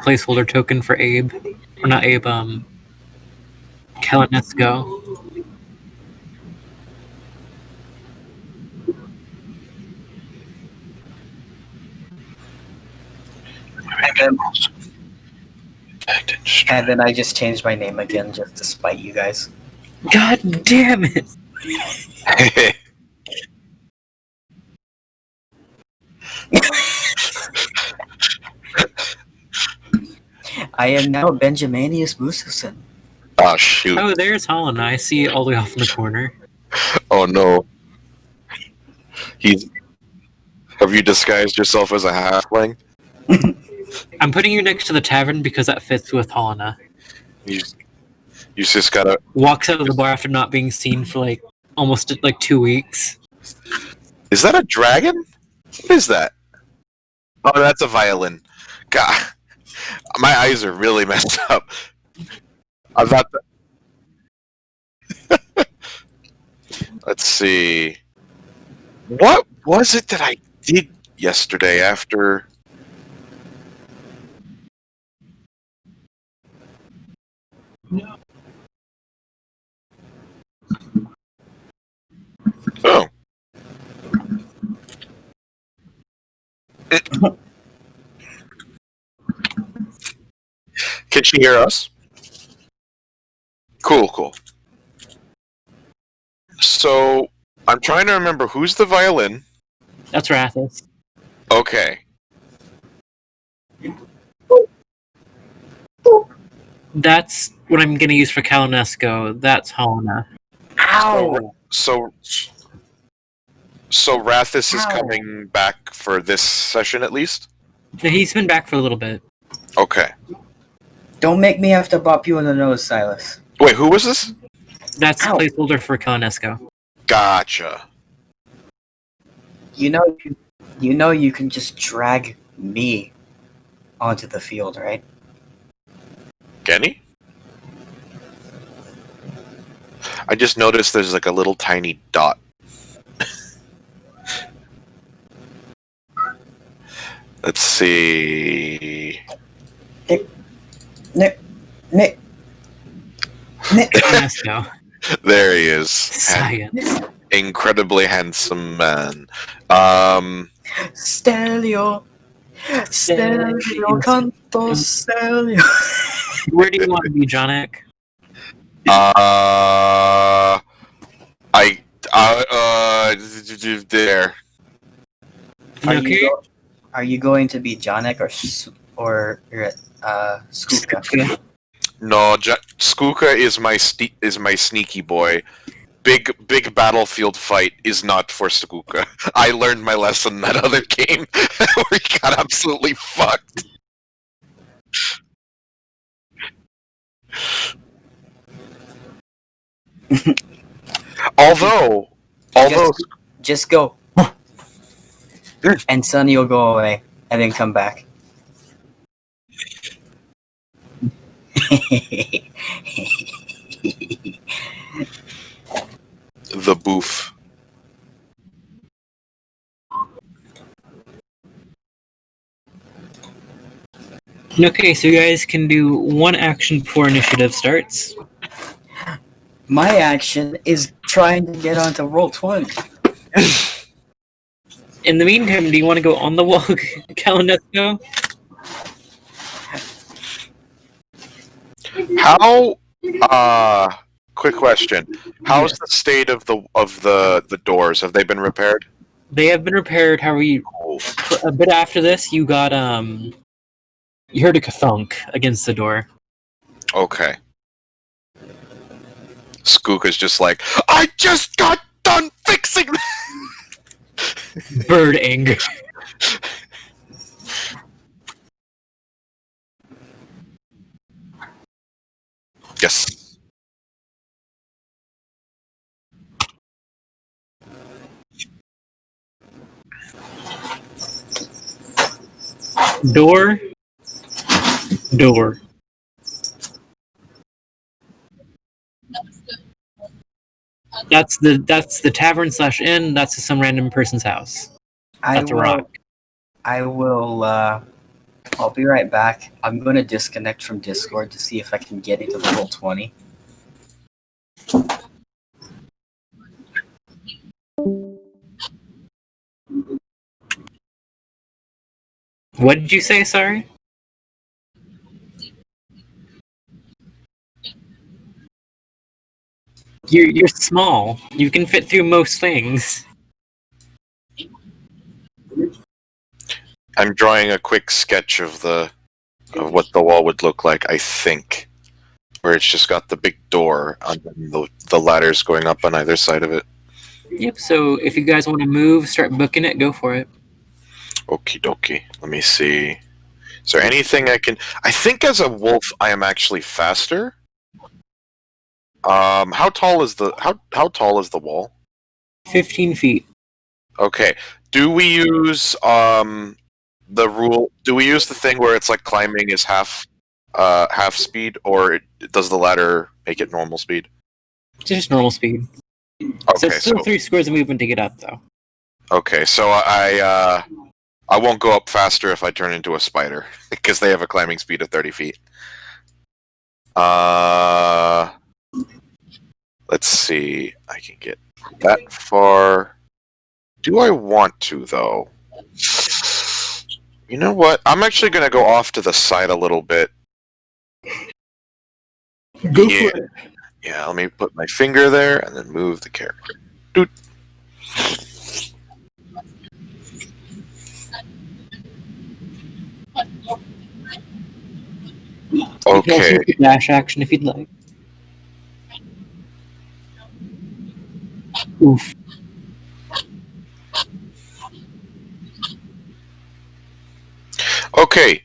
placeholder token for Abe. Or not Abe, Kalanesco. And then I just changed my name again just to spite you guys. God damn it! I am now Benjaminius Mususon. Oh, shoot. Oh, there's Helena. I see it all the way off in the corner. Oh, no. Have you disguised yourself as a halfling? I'm putting you next to the tavern because that fits with Helena. You just gotta... Walks out of the bar after not being seen for almost 2 weeks. Is that a dragon? What is that? Oh, that's a violin. God, my eyes are really messed up. I thought Let's see. What was it that I did yesterday after... Oh. Can she hear us? Cool. So, I'm trying to remember who's the violin. That's Rathis. Okay. That's what I'm gonna use for Kalanesco. That's Helena. Ow! So Rathis is Ow. coming back for this session at least? He's been back for a little bit. Okay. Don't make me have to bop you in the nose, Silas. Wait, who was this? That's Ow. the placeholder for Kalanesco. Gotcha. You know you can just drag me onto the field, right? Kenny? I just noticed there's a little tiny dot. Let's see. Nick. Kalanesco. There he is. Science. Incredibly handsome man. Stelio, canto Stelio. Where do you want to be, Jonik? There. Okay. Are you going to be Jonik or Skuka? No, Skuka is my sneaky boy. Big battlefield fight is not for Skuka. I learned my lesson in that other game where he got absolutely fucked. Although just go, and Sunny will go away and then come back. the boof. Okay, so you guys can do one action before initiative starts. My action is trying to get onto Roll20. In the meantime, do you want to go on the wall, Kalanesco? How? Quick question. How's the state of the doors? Have they been repaired? They have been repaired. A bit after this, you got you heard a kathunk against the door. Okay. Skuka's just like, I just got done fixing. Bird anger. Yes. Door. That's the tavern / inn. That's some random person's house. That's a rock. I will I'll be right back. I'm going to disconnect from Discord to see if I can get into level 20. What did you say? Sorry. You're small. You can fit through most things. I'm drawing a quick sketch of what the wall would look like. I think, where it's just got the big door and then the ladders going up on either side of it. Yep. So if you guys want to move, start booking it. Go for it. Okie dokie. Let me see. Is there anything I can? I think as a wolf, I am actually faster. How tall is how tall is the wall? 15 feet. Okay. Do we use the rule? Do we use the thing where it's like climbing is half speed, or does the ladder make it normal speed? Just normal speed. So Okay. it's still 3 squares of movement to get up, though. Okay. So I won't go up faster if I turn into a spider because they have a climbing speed of 30 feet. Let's see. I can get that far. Do I want to, though? You know what? I'm actually going to go off to the side a little bit. Go Yeah. for it. Yeah, let me put my finger there and then move the character. Doot. You can also Okay. use the dash action if you'd like. Oof. Okay.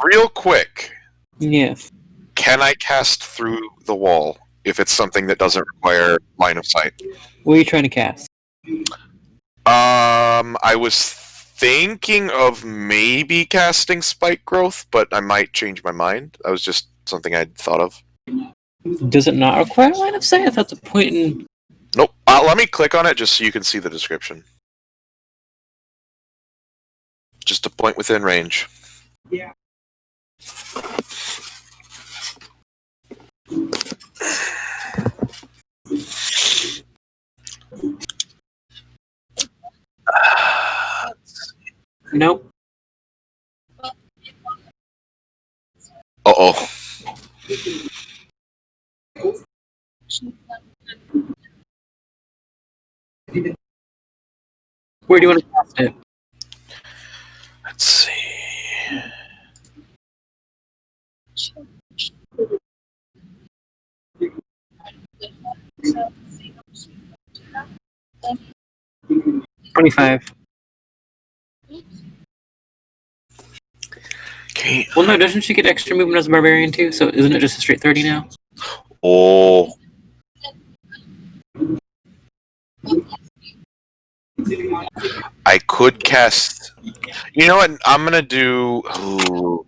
Real quick, Yes. can I cast through the wall if it's something that doesn't require line of sight? What are you trying to cast? I was thinking of maybe casting Spike Growth, but I might change my mind. That was just something I'd thought of. Does it not require line of sight? I thought the point in... Nope. Let me click on it just so you can see the description. Just a point within range. Yeah. Nope. Uh-oh. Where do you want to cast it? Let's see. $25. Okay. Well, no, doesn't she get extra movement as a barbarian too? So isn't it just a straight 30 now? Oh. I could cast... You know what? I'm gonna do... Ooh.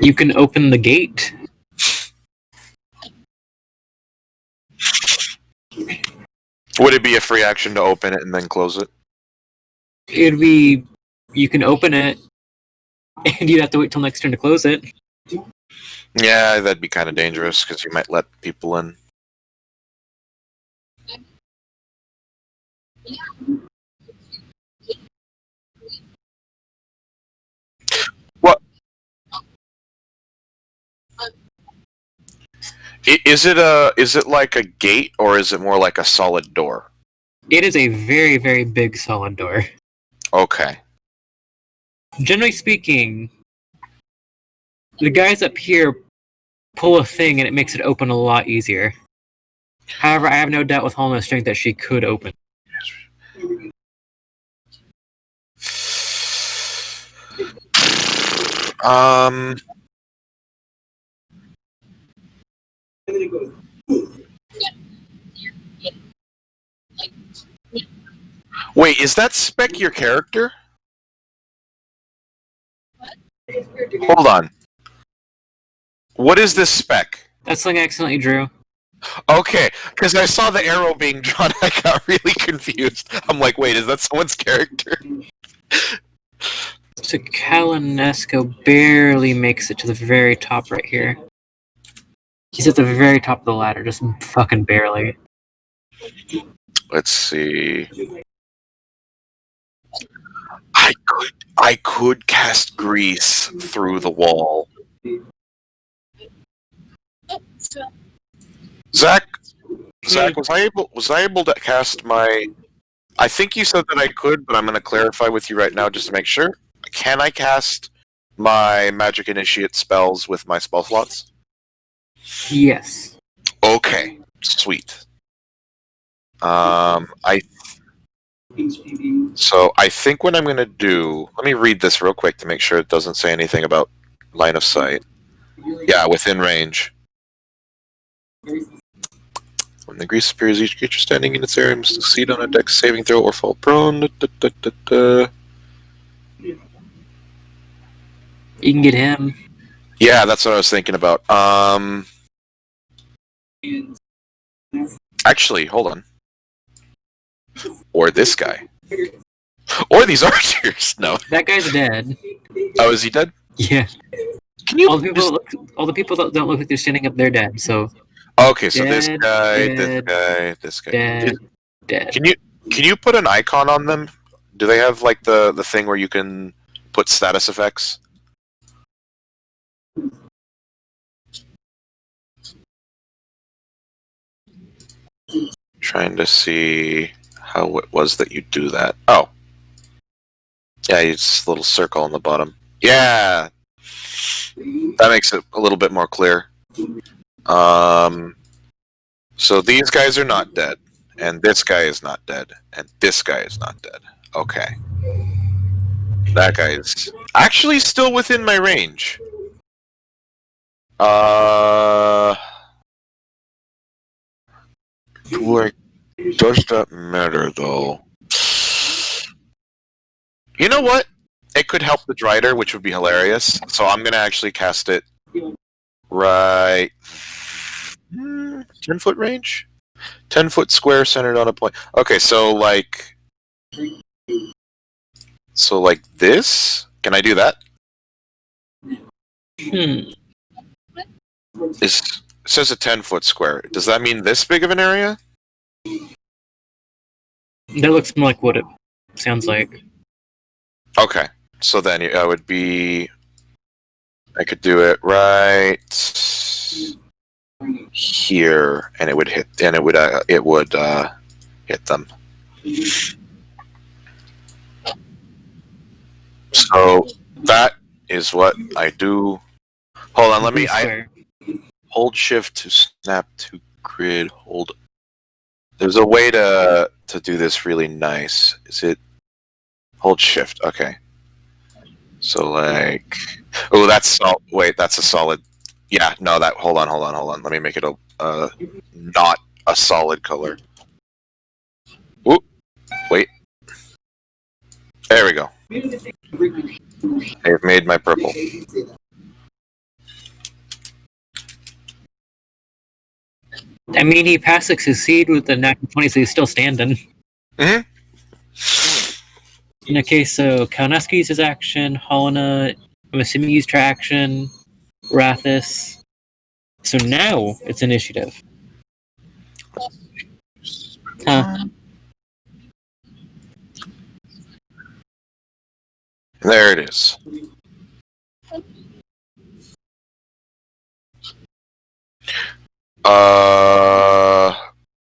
You can open the gate. Would it be a free action to open it and then close it? It'd be... You can open it, and you'd have to wait till next turn to close it. Yeah, that'd be kind of dangerous because you might let people in. What? Is it like a gate or is it more like a solid door? It is a very, very big solid door. Okay. Generally speaking, the guys up here pull a thing and it makes it open a lot easier. However, I have no doubt with Hollow Strength that she could open. Wait, is that Spec your character? Hold on. What is this Spec? That's something I accidentally drew. Okay, because I saw the arrow being drawn, I got really confused. I'm like, wait, is that someone's character? So Kalinesco barely makes it to the very top right here. He's at the very top of the ladder, just fucking barely. Let's see. I could cast grease through the wall. Zach, was I able to cast my? I think you said that I could, but I'm going to clarify with you right now just to make sure. Can I cast my Magic Initiate spells with my spell slots? Yes. Okay, sweet. I think what I'm going to do. Let me read this real quick to make sure it doesn't say anything about line of sight. Yeah, within range. When the grease appears, each creature standing in its area must succeed on a dex saving throw or fall prone. You can get him. Yeah, that's what I was thinking about. Actually, hold on. Or this guy. Or these archers. No. That guy's dead. Oh, is he dead? Yeah. Can you? All the people that don't look like they're standing up, they're dead. So. Okay, so this Dead, guy, dead, this guy. Dead. Can you put an icon on them? Do they have like the thing where you can put status effects? Trying to see how it was that you do that. Oh. Yeah, it's a little circle on the bottom. Yeah! That makes it a little bit more clear. So these guys are not dead. And this guy is not dead. And this guy is not dead. Okay. That guy is actually still within my range. Does that matter, though? You know what? It could help the Drider, which would be hilarious. So I'm gonna actually cast it right 10-foot range? 10-foot square centered on a point. Okay, so like this? Can I do that? Hmm. It says a 10-foot square. Does that mean this big of an area? That looks more like what it sounds like. Okay, so then I would be. I could do it right here, and it would hit, and it would hit them. So that is what I do. Hold on, let me. I hold shift to snap to grid. Hold. There's a way to do this really nice. Is it? Hold shift. Okay. So like, oh, that's wait, that's a solid. Yeah, no, that. Hold on. Let me make it a not a solid color. Ooh, wait. There we go. I've made my purple. I mean, he passed succeed with the natural 20, so he's still standing. Mm-hmm. Okay, so Kalinesco used his action. Helena, I'm assuming, used her action. Rathis. So now it's initiative. Huh. There it is.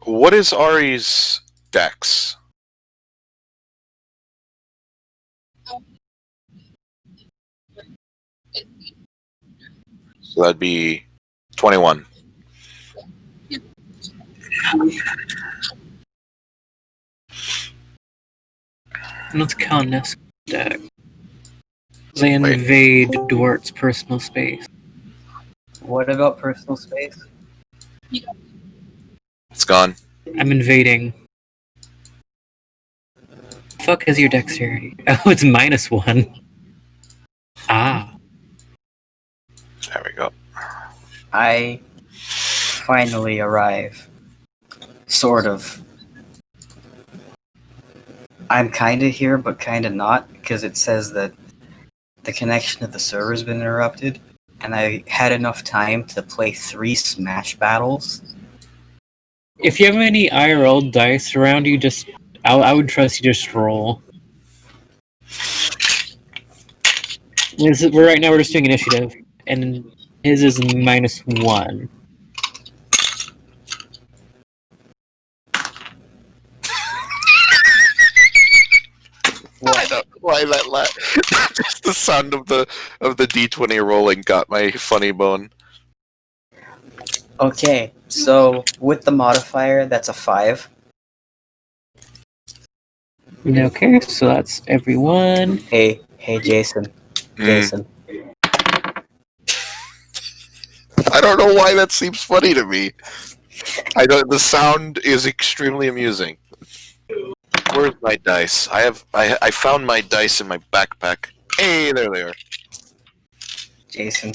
What is Ari's dex? So that'd be 21. Let's Kalinesco deck. They invade Duart's personal space. What about personal space? It's gone. I'm invading. Fuck is your dexterity? Oh, it's -1. Ah. There we go. I finally arrive. Sort of. I'm kinda here, but kinda not, because it says that the connection to the server's been interrupted, and I had enough time to play 3 Smash battles. If you have any IRL dice around you, I would trust you just roll. Right now we're just doing initiative, and his is -1. I don't know why that just the sound of the D20 rolling got my funny bone. Okay, so with the modifier, that's a 5. Okay, so that's everyone. Hey, Jason. Jason. I don't know why that seems funny to me. I don't. The sound is extremely amusing. Where's my dice? I found my dice in my backpack. Hey, there they are. Jason.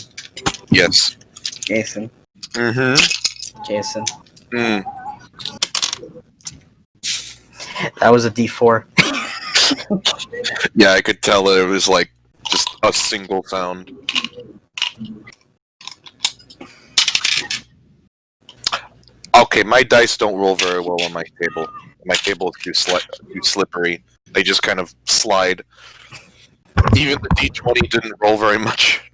Yes. Jason. Mm-hmm. Jason. Mm. That was a D4. Yeah, I could tell that it was like just a single sound. Okay, my dice don't roll very well on my table. My table is too slippery. They just kind of slide. Even the D20 didn't roll very much.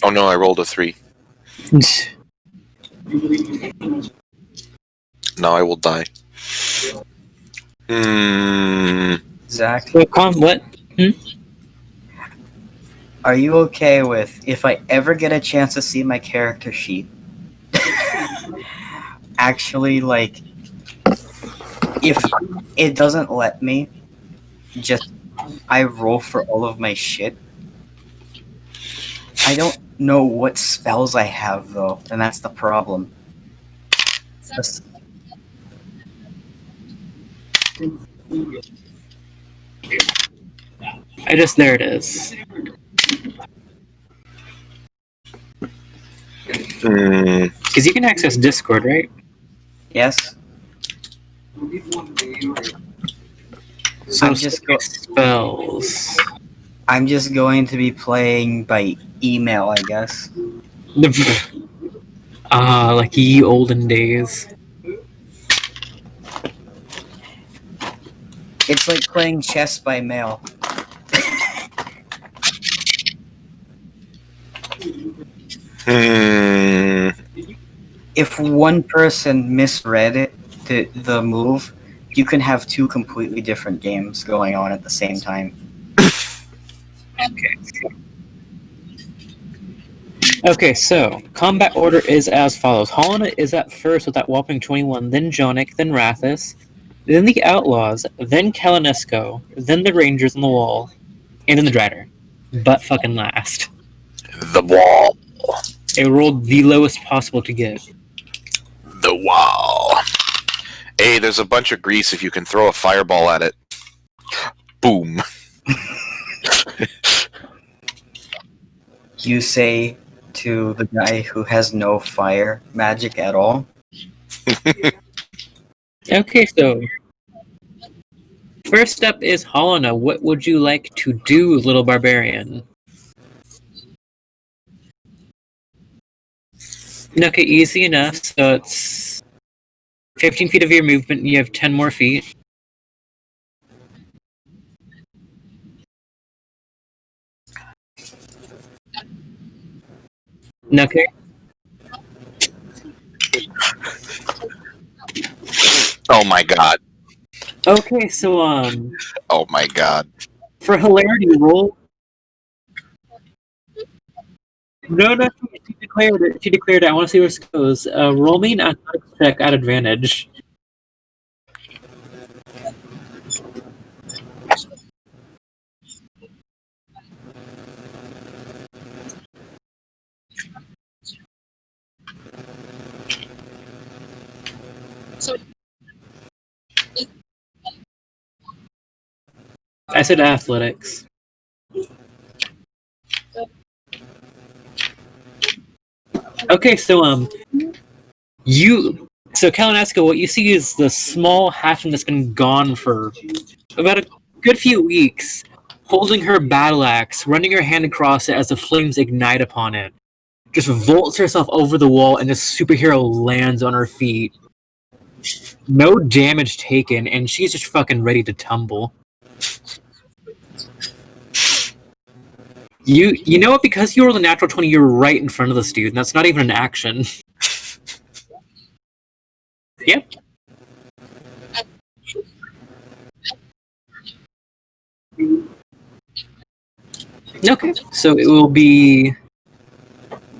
Oh no, I rolled a 3. Now I will die. Zach, What? are you okay with if I ever get a chance to see my character sheet? Actually, like, if it doesn't let me, just I roll for all of my shit. I don't know what spells I have though, and that's the problem. Just- There it is. Because you can access Discord, right? yes, So I'm just spells. I'm just going to be playing by email, I guess. Like ye olden days. It's like playing chess by mail. If one person misread it, the move, you can have 2 completely different games going on at the same time. Okay, so combat order is as follows. Helena is at first with that whopping 21, then Jonic, then Rathus, then the Outlaws, then Kalinesco, then the Rangers on the wall, and then the Drider. But fucking last. The wall. It rolled the lowest possible to get. The wall. Hey, there's a bunch of grease if you can throw a fireball at it. Boom. You say to the guy who has no fire magic at all. Okay, so first up is Helena. What would you like to do, little barbarian? Okay, easy enough. So it's 15 feet of your movement, and you have 10 more feet. Okay. Oh my god. Okay, so Oh my god. for hilarity, roll. No, she declared it. She declared it. I want to see where this goes. Roll me an athletics check at advantage. I said athletics. Okay, so Kalanesco, what you see is the small halfling that's been gone for about a good few weeks, holding her battle axe, running her hand across it as the flames ignite upon it. Just vaults herself over the wall, and the superhero lands on her feet. No damage taken, and she's just fucking ready to tumble. You know what? Because you rolled a natural 20, you're right in front of this dude, and that's not even an action. Yep. Okay, so it will be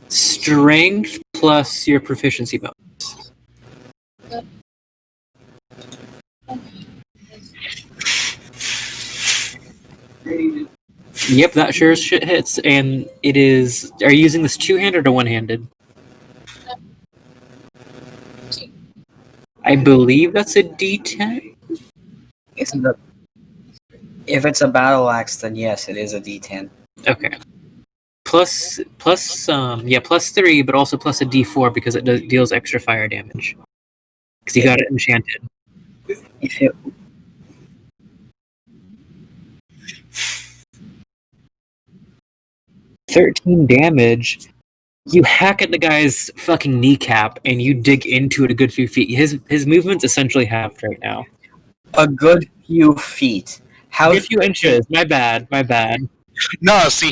strength plus your proficiency bonus. Yep, that sure as shit hits, and it is. Are you using this two-handed or one-handed? I believe that's a D10. If it's a battle axe, then yes, it is a D10. Okay. Plus 3, but also plus a D4 because it deals extra fire damage. Because you got it enchanted. If it 13 damage. You hack at the guy's fucking kneecap and you dig into it a good few feet. His movement's essentially halved right now. a good few feet. How A few inches. My bad. No, see,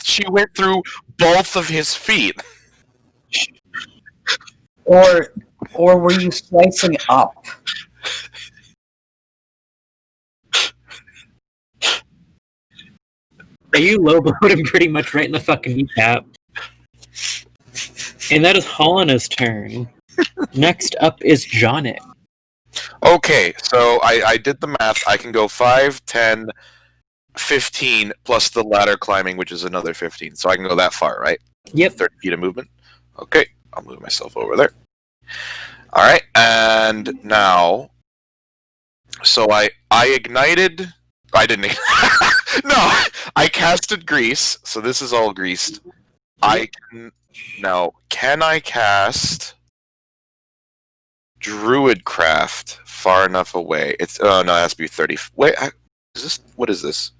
she went through both of his feet. or were you slicing up? You lowblowed him pretty much right in the fucking kneecap. And that is Helena's turn. Next up is Jonik. Okay, so I did the math. I can go 5, 10, 15, plus the ladder climbing, which is another 15. So I can go that far, right? Yep. 30 feet of movement. Okay, I'll move myself over there. All right, and now, so I ignited. I didn't. No, I casted grease. So this is all greased. Can I cast Druidcraft far enough away? It has to be 30. Wait, what is this?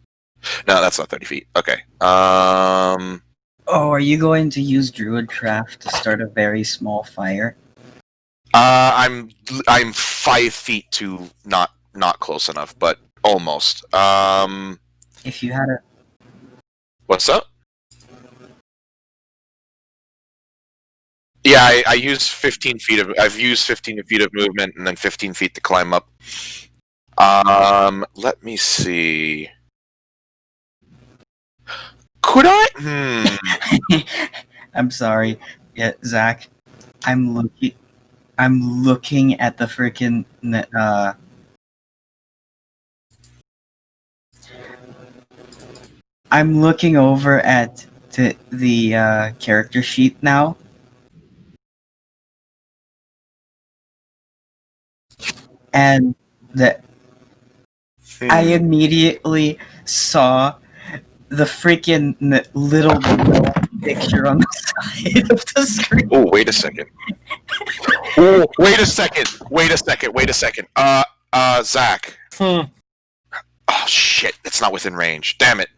No, that's not 30 feet. Okay. Oh, are you going to use Druidcraft to start a very small fire? I'm 5 feet to not close enough, but almost. If you had a What's up? Yeah, I use 15 feet of. I've used 15 feet of movement and then 15 feet to climb up. Let me see. Could I? I'm sorry. Yeah, Zach. I'm looking at the freaking I'm looking over at the character sheet now. And I immediately saw the freaking little picture on the side of the screen. Oh, wait a second. Oh, wait a second. Zach. Hmm. Oh shit! It's not within range. Damn it.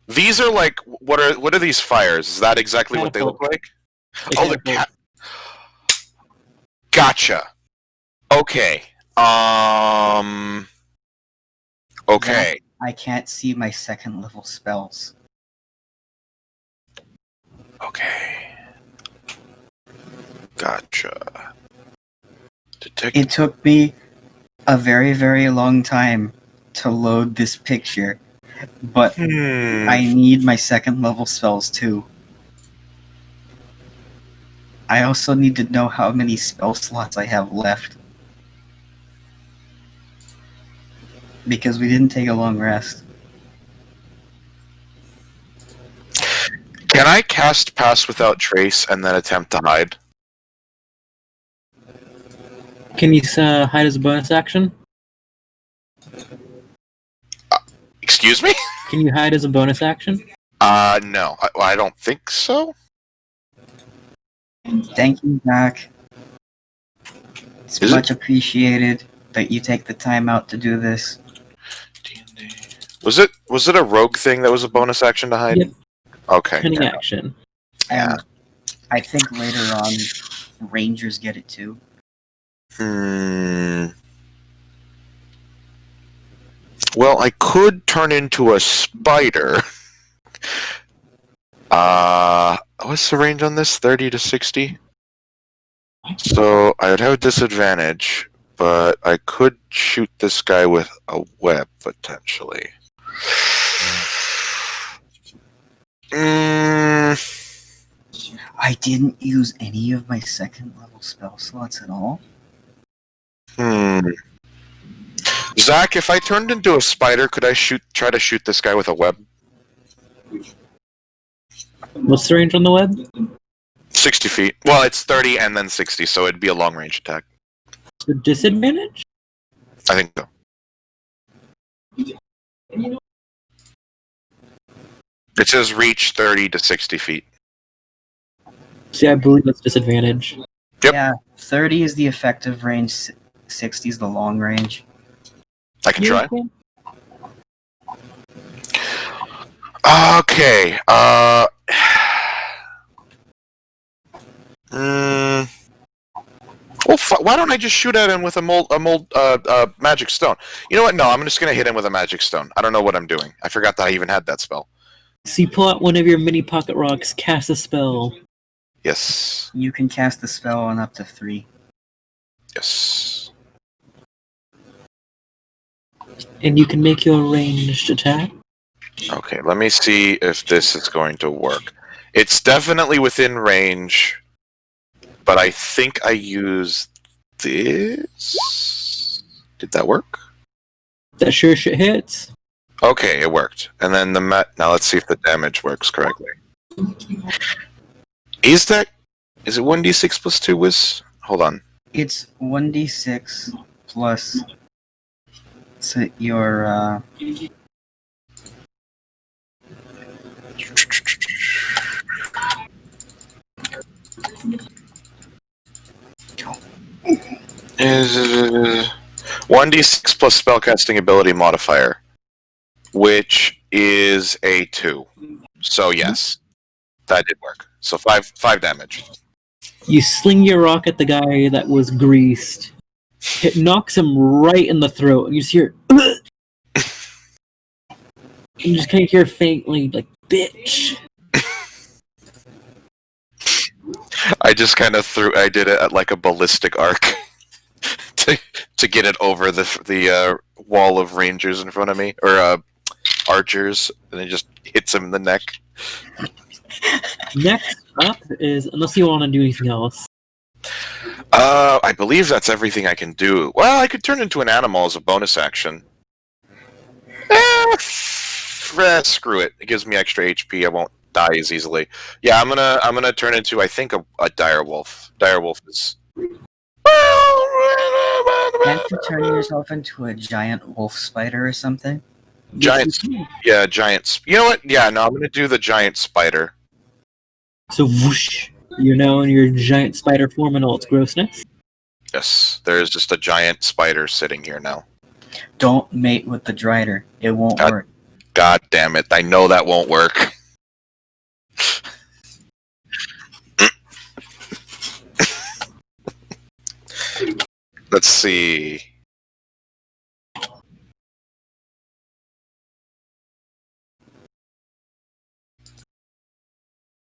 These are like what are these fires? Is that exactly what they look like? Oh, the cat. Gotcha. Okay. Okay. I can't see my second level spells. Okay. Gotcha. Detect. It took me a very, very long time to load this picture, but I need my second level spells too. I also need to know how many spell slots I have left. Because we didn't take a long rest. Can I cast Pass Without Trace and then attempt to hide? Can you hide as a bonus action? Excuse me? Can you hide as a bonus action? No. I don't think so. Thank you, Zach. It's Is it? much appreciated that you take the time out to do this. Was it a rogue thing that was a bonus action to hide? Yep. Okay. Cunning action. Yeah. And I think later on, Rangers get it too. Well, I could turn into a spider. What's the range on this? 30 to 60? So I would have a disadvantage, but I could shoot this guy with a web, potentially. I didn't use any of my second level spell slots at all. Zach, if I turned into a spider, could I try to shoot this guy with a web? What's the range on the web? 60 feet. Well, it's 30 and then 60, so it'd be a long range attack. So disadvantage? I think so. It says reach 30 to 60 feet. See, I believe that's disadvantage. Yep. Yeah, 30 is the effective range, 60 is the long range. I can try. Okay. Okay. Well, why don't I just shoot at him with a magic stone? You know what? No, I'm just gonna hit him with a magic stone. I don't know what I'm doing. I forgot that I even had that spell. So you pull out one of your mini pocket rocks, cast a spell, Yes. You can cast the spell on up to 3. Yes. and you can make your ranged attack. Okay, let me see if this is going to work. It's definitely within range, but I think I used this. Did that work? That sure shit hits. Okay, it worked. And then now let's see if the damage works correctly. Is it 1d6 plus 2 whiz? Hold on. It's 1d6 plus your Is 1d6 plus spellcasting ability modifier, which is a 2. So yes, that did work. So 5 damage. You sling your rock at the guy that was greased. It knocks him right in the throat, and you just hear. You just kind of hear faintly, like, bitch. I just kind of I did it at like a ballistic arc to get it over the wall of rangers in front of me, or archers, and it just hits him in the neck. Next up is, unless you want to do anything else. I believe that's everything I can do. Well, I could turn into an animal as a bonus action. Screw it. It gives me extra HP. I won't die as easily. Yeah, I'm gonna turn into, I think, a dire wolf. Dire wolf is. Can't you turn yourself into a giant wolf spider or something? Giant. Yeah, giants. You know what? Yeah, no, I'm gonna do the giant spider. So whoosh, you're now in your giant spider form and all its grossness. Yes, there is just a giant spider sitting here now. Don't mate with the Drider. It won't work. God damn it! I know that won't work. Let's see.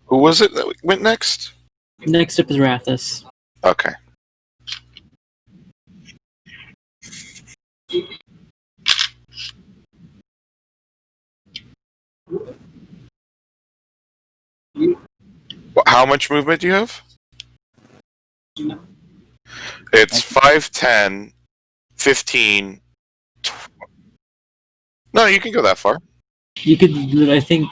Who was it that went next? Next up is Rathus. Okay. How much movement do you have? It's 5, 10, 15. No, you can go that far. You could, I think.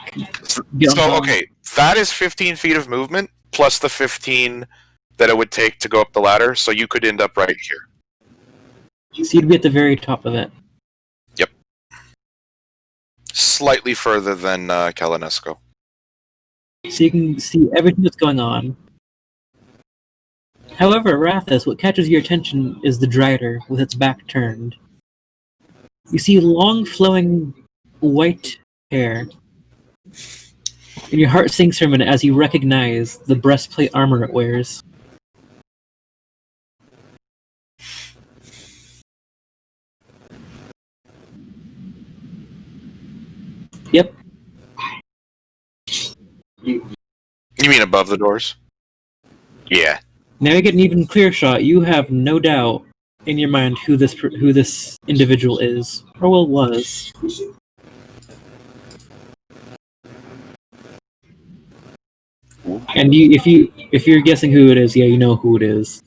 Get So, on- okay, that is 15 feet of movement, plus the 15 that it would take to go up the ladder, so you could end up right here. So you'd be at the very top of it. Slightly further than Kalanesco. So you can see everything that's going on. However, Rathis, what catches your attention is the Drider with its back turned. You see long flowing white hair. And your heart sinks for a minute as you recognize the breastplate armor it wears. Yep. You mean above the doors? Yeah. Now you get an even clearer shot. You have no doubt in your mind who this individual is, or well was. And if you're guessing who it is, yeah, you know who it is.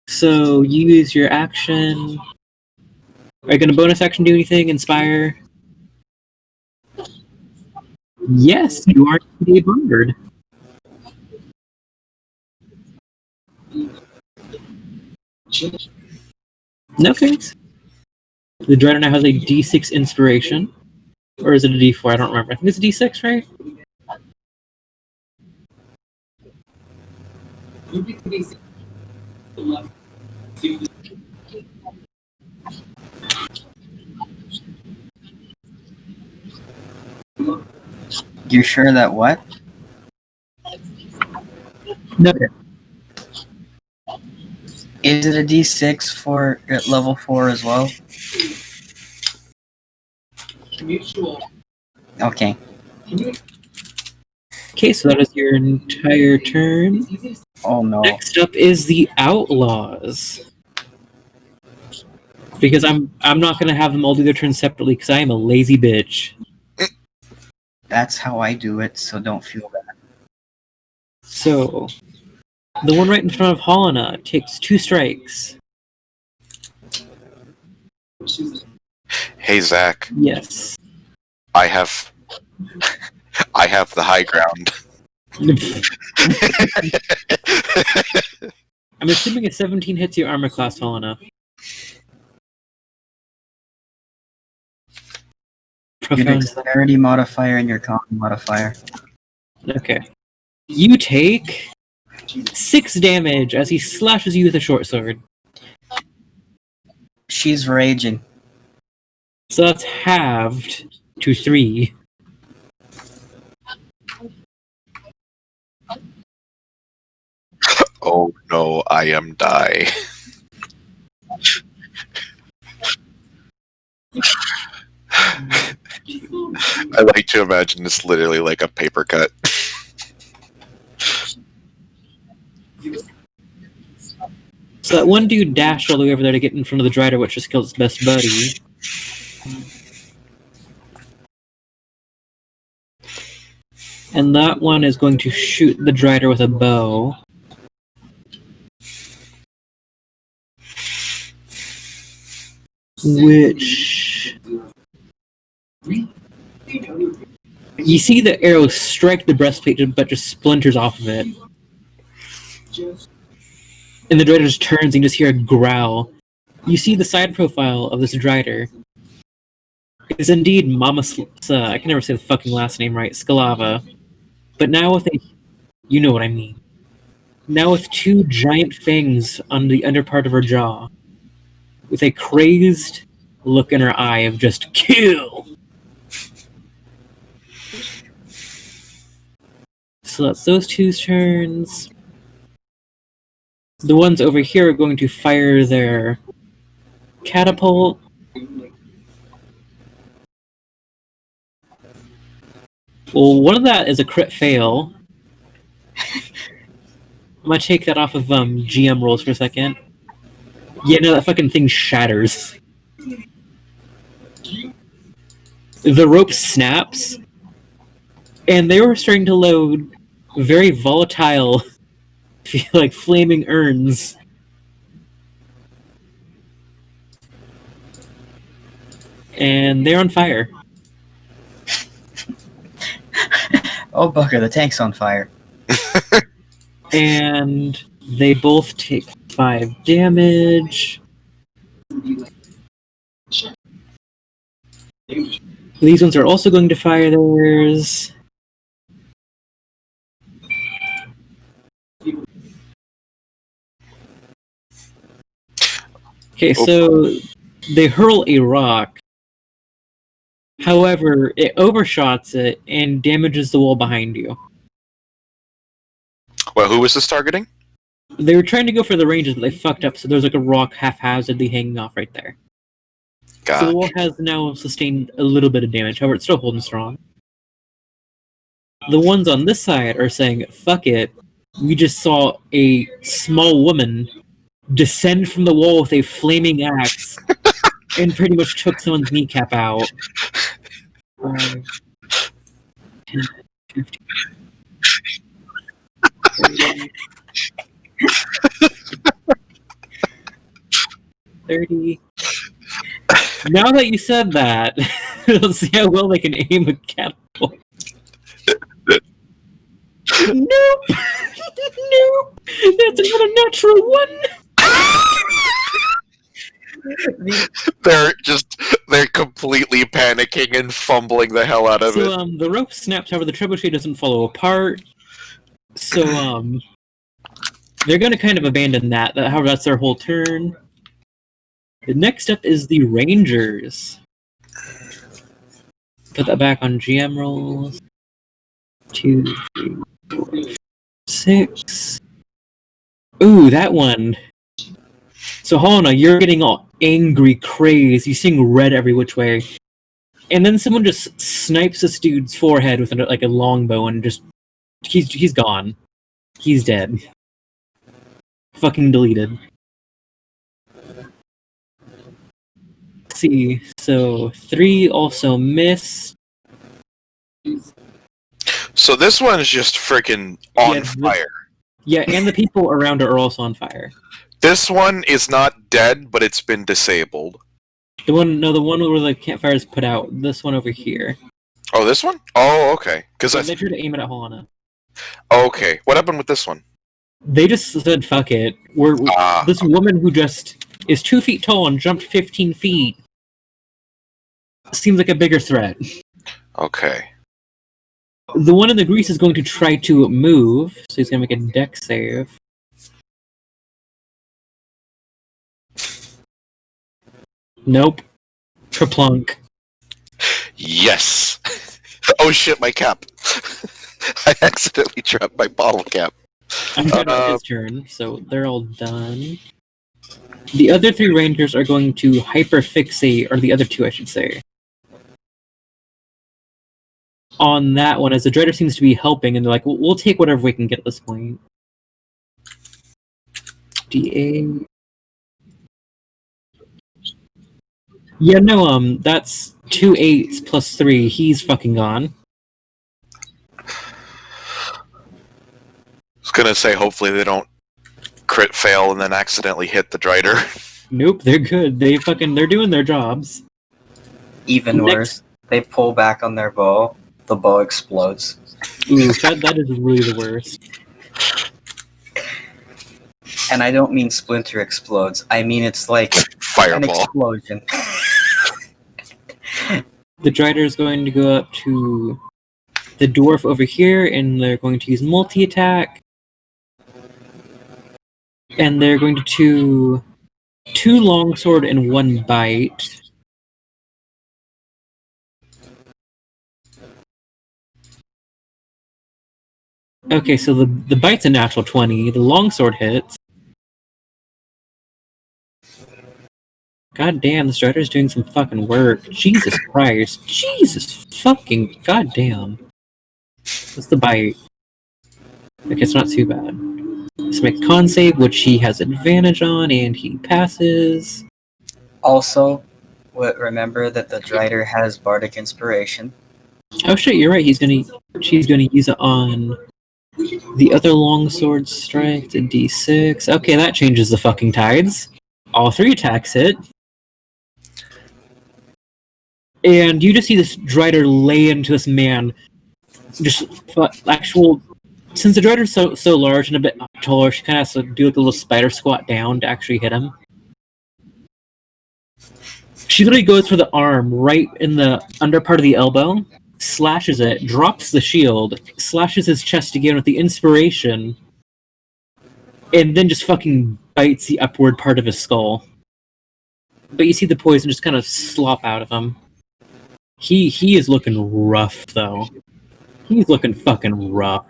So you use your action. Are you gonna bonus action do anything? Inspire? Yes, you are a bird. Okay. The Dreader now has a D6 inspiration. Or is it a D4? I don't remember. I think it's a D6, right? You sure that what? Okay. Is it a D6 for at level 4 as well? Okay. Okay, so that is your entire turn. Oh no. Next up is the Outlaws. Because I'm not gonna have them all do their turns separately because I am a lazy bitch. That's how I do it, so don't feel bad. So the one right in front of Helena takes 2 strikes. Hey Zach, Yes. I have the high ground. I'm assuming a 17 hits your armor class, Helena. Your Profound. dexterity modifier and your con modifier. Okay. You take 6 damage as he slashes you with a short sword. She's raging. So that's halved to 3. Oh no, I am die. I like to imagine this literally like a paper cut. So that one dude dashed all the way over there to get in front of the Drider, which just killed his best buddy. And that one is going to shoot the Drider with a bow. Which... You see the arrow strike the breastplate, but just splinters off of it. And the Drider just turns and you just hear a growl. You see the side profile of this Drider. It is indeed Mama I can never say the fucking last name right, Skalava. But now with a... You know what I mean. Now with 2 giant fangs on the underpart of her jaw. With a crazed look in her eye of just kill! So that's those 2's turns. The ones over here are going to fire their catapult. Well, one of that is a crit fail. I'm gonna take that off of GM rolls for a second. Yeah, no, that fucking thing shatters. The rope snaps, and they were starting to load very volatile, like flaming urns. And they're on fire. Oh, Booker, the tank's on fire. And they both take 5 damage. These ones are also going to fire theirs. Okay, so they hurl a rock. However, it overshots it and damages the wall behind you. Well, who was this targeting? They were trying to go for the ranges, but they fucked up, so there's like a rock haphazardly hanging off right there. So the wall has now sustained a little bit of damage, however, it's still holding strong. The ones on this side are saying, fuck it, we just saw a small woman descend from the wall with a flaming axe and pretty much took someone's kneecap out. 5, 10, 15, 30. Now that you said that, let's see how well they can aim a catapult. Nope! Nope! That's another natural one! They're completely panicking and fumbling the hell out of it. So, the rope snaps, however, the trebuchet doesn't follow apart. So, they're gonna kind of abandon that. However, that's their whole turn. The next up is the Rangers. Put that back on GM rolls. 2, 3, 4, 6. Ooh, that one. So Helena, you're getting all angry, crazed. You're seeing red every which way. And then someone just snipes this dude's forehead with like a longbow and just... He's gone. He's dead. Fucking deleted. Let's see, so 3 also missed. So this one is just freaking on fire. Yeah, and the people around it are also on fire. This one is not dead, but it's been disabled. The one where the campfire is put out. This one over here. Oh, this one? Oh, okay. Because they tried to aim it at Helena. Okay, what happened with this one? They just said, "Fuck it." This woman who just is 2 feet tall and jumped 15 feet seems like a bigger threat. Okay. The one in the grease is going to try to move, so he's going to make a dex save. Nope. Kerplunk. Yes! Oh shit, my cap. I accidentally dropped my bottle cap. I'm done with his turn, so they're all done. The other 3 rangers are going to hyperfixate, or the other 2, I should say. On that one, as the Dreader seems to be helping, and they're like, we'll take whatever we can get at this point. D8. Yeah, no, that's 2 8s plus 3. He's fucking gone. I was gonna say, hopefully they don't crit fail and then accidentally hit the Drider. Nope, they're good. They're doing their jobs. Even worse, they pull back on their bow, the bow explodes. Ooh, that is really the worst. And I don't mean splinter explodes. I mean it's like Fireball. an explosion. The Drider is going to go up to the dwarf over here, and they're going to use multi-attack. And they're going to 2 longsword and 1 bite. Okay, so the bite's a natural 20. The longsword hits. God damn, the Strider's doing some fucking work. Jesus Christ. Jesus fucking goddamn. What's the bite? Okay, it's not too bad. Let's make con save, which he has advantage on, and he passes. Also, remember that the Drider has Bardic Inspiration. Oh shit, you're right. She's gonna use it on the other longsword strike to D6. Okay, that changes the fucking tides. All 3 attacks hit. And you just see this Drider lay into this man. Just actual Since the Dreader's so large and a bit taller, she kind of has to do like a little spider squat down to actually hit him. She literally goes for the arm right in the under part of the elbow, slashes it, drops the shield, slashes his chest again with the inspiration, and then just fucking bites the upward part of his skull. But you see the poison just kind of slop out of him. He is looking rough, though. He's looking fucking rough.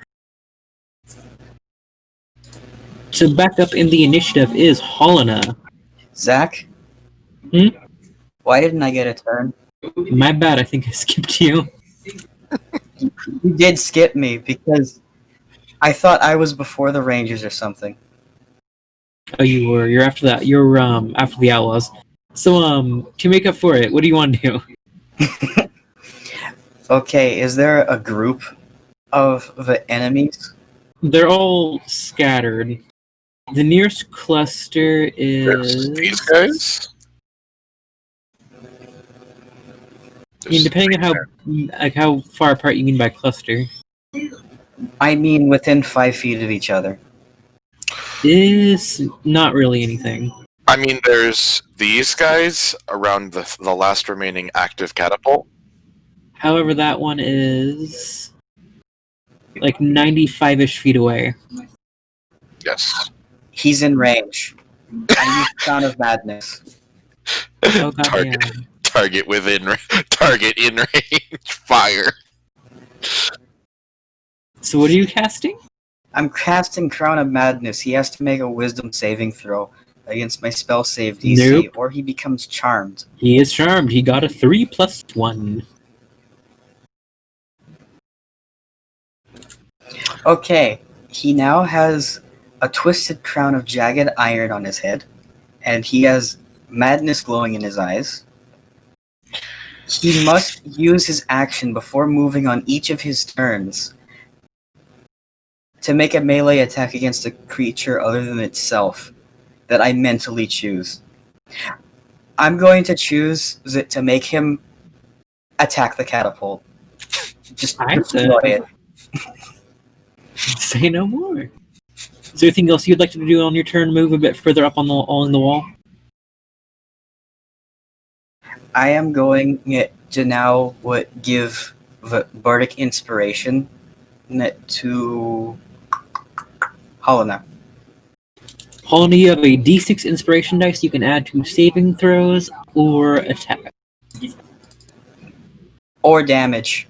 So back up in the initiative is Helena. Zach? Hmm? Why didn't I get a turn? My bad, I think I skipped you. You did skip me because I thought I was before the Rangers or something. Oh, you were. You're after that. You're after the Outlaws. So to make up for it, what do you want to do? Okay, is there a group of the enemies? They're all scattered. The nearest cluster There's is. these guys. I mean, depending on how far apart you mean by cluster, I mean within 5 feet of each other. is not really anything. I mean, there's these guys around the last remaining active catapult. However, that one is like 95-ish feet away. Yes. He's in range. I use Sound of Madness. Oh god, Target. yeah. Target in range. Fire. So what are you casting? I'm casting Crown of Madness. He has to make a Wisdom saving throw against my spell save DC, Nope. or he becomes charmed. He is charmed. He got a 3+1. Okay, he now has a twisted crown of jagged iron on his head, and he has madness glowing in his eyes. He must use his action before moving on each of his turns to make a melee attack against a creature other than itself that I mentally choose. I'm going to choose it to make him attack the catapult. Just I destroy it. Say no more. Is there anything else you'd like to do on your turn? Move a bit further up on the wall. I am going to now give the bardic inspiration to Helena. Helena, you have a D6 inspiration dice you can add to saving throws or attack. Or damage.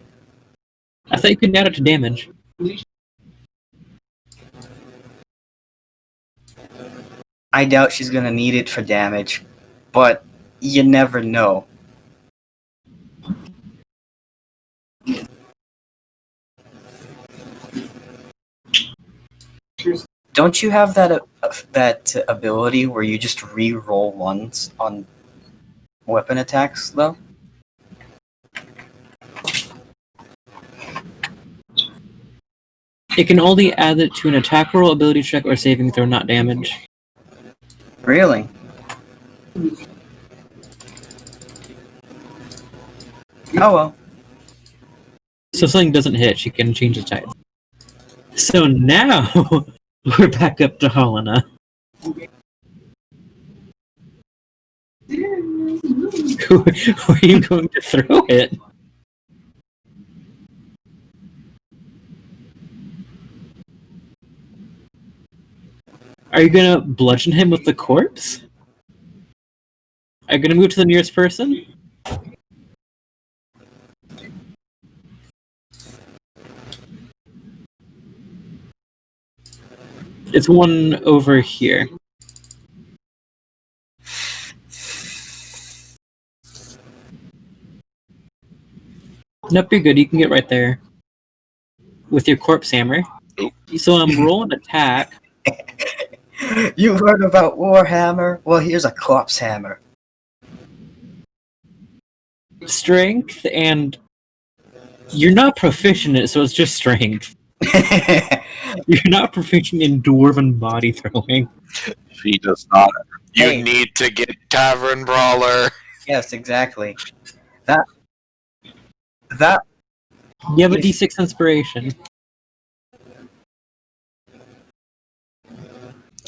I thought you could add it to damage. I doubt she's going to need it for damage, but you never know. Don't you have that ability where you just re-roll ones on weapon attacks, though? It can only add it to an attack roll, ability check, or saving throw, not damage. Really? Oh well. So if something doesn't hit, she can change the type. So now we're back up to Helena. Who are you going to throw it? Are you gonna bludgeon him with the corpse? Are you gonna move to the nearest person? It's one over here. Nope, you're good. You can get right there. With your corpse hammer. Oop. So roll an attack. You heard about Warhammer? Well, here's a corpse hammer. Strength, and you're not proficient in it, so it's just strength. You're not proficient in dwarven body throwing. She does not. You Hey. need to get Tavern Brawler. Yes, exactly. That You have a D6 inspiration.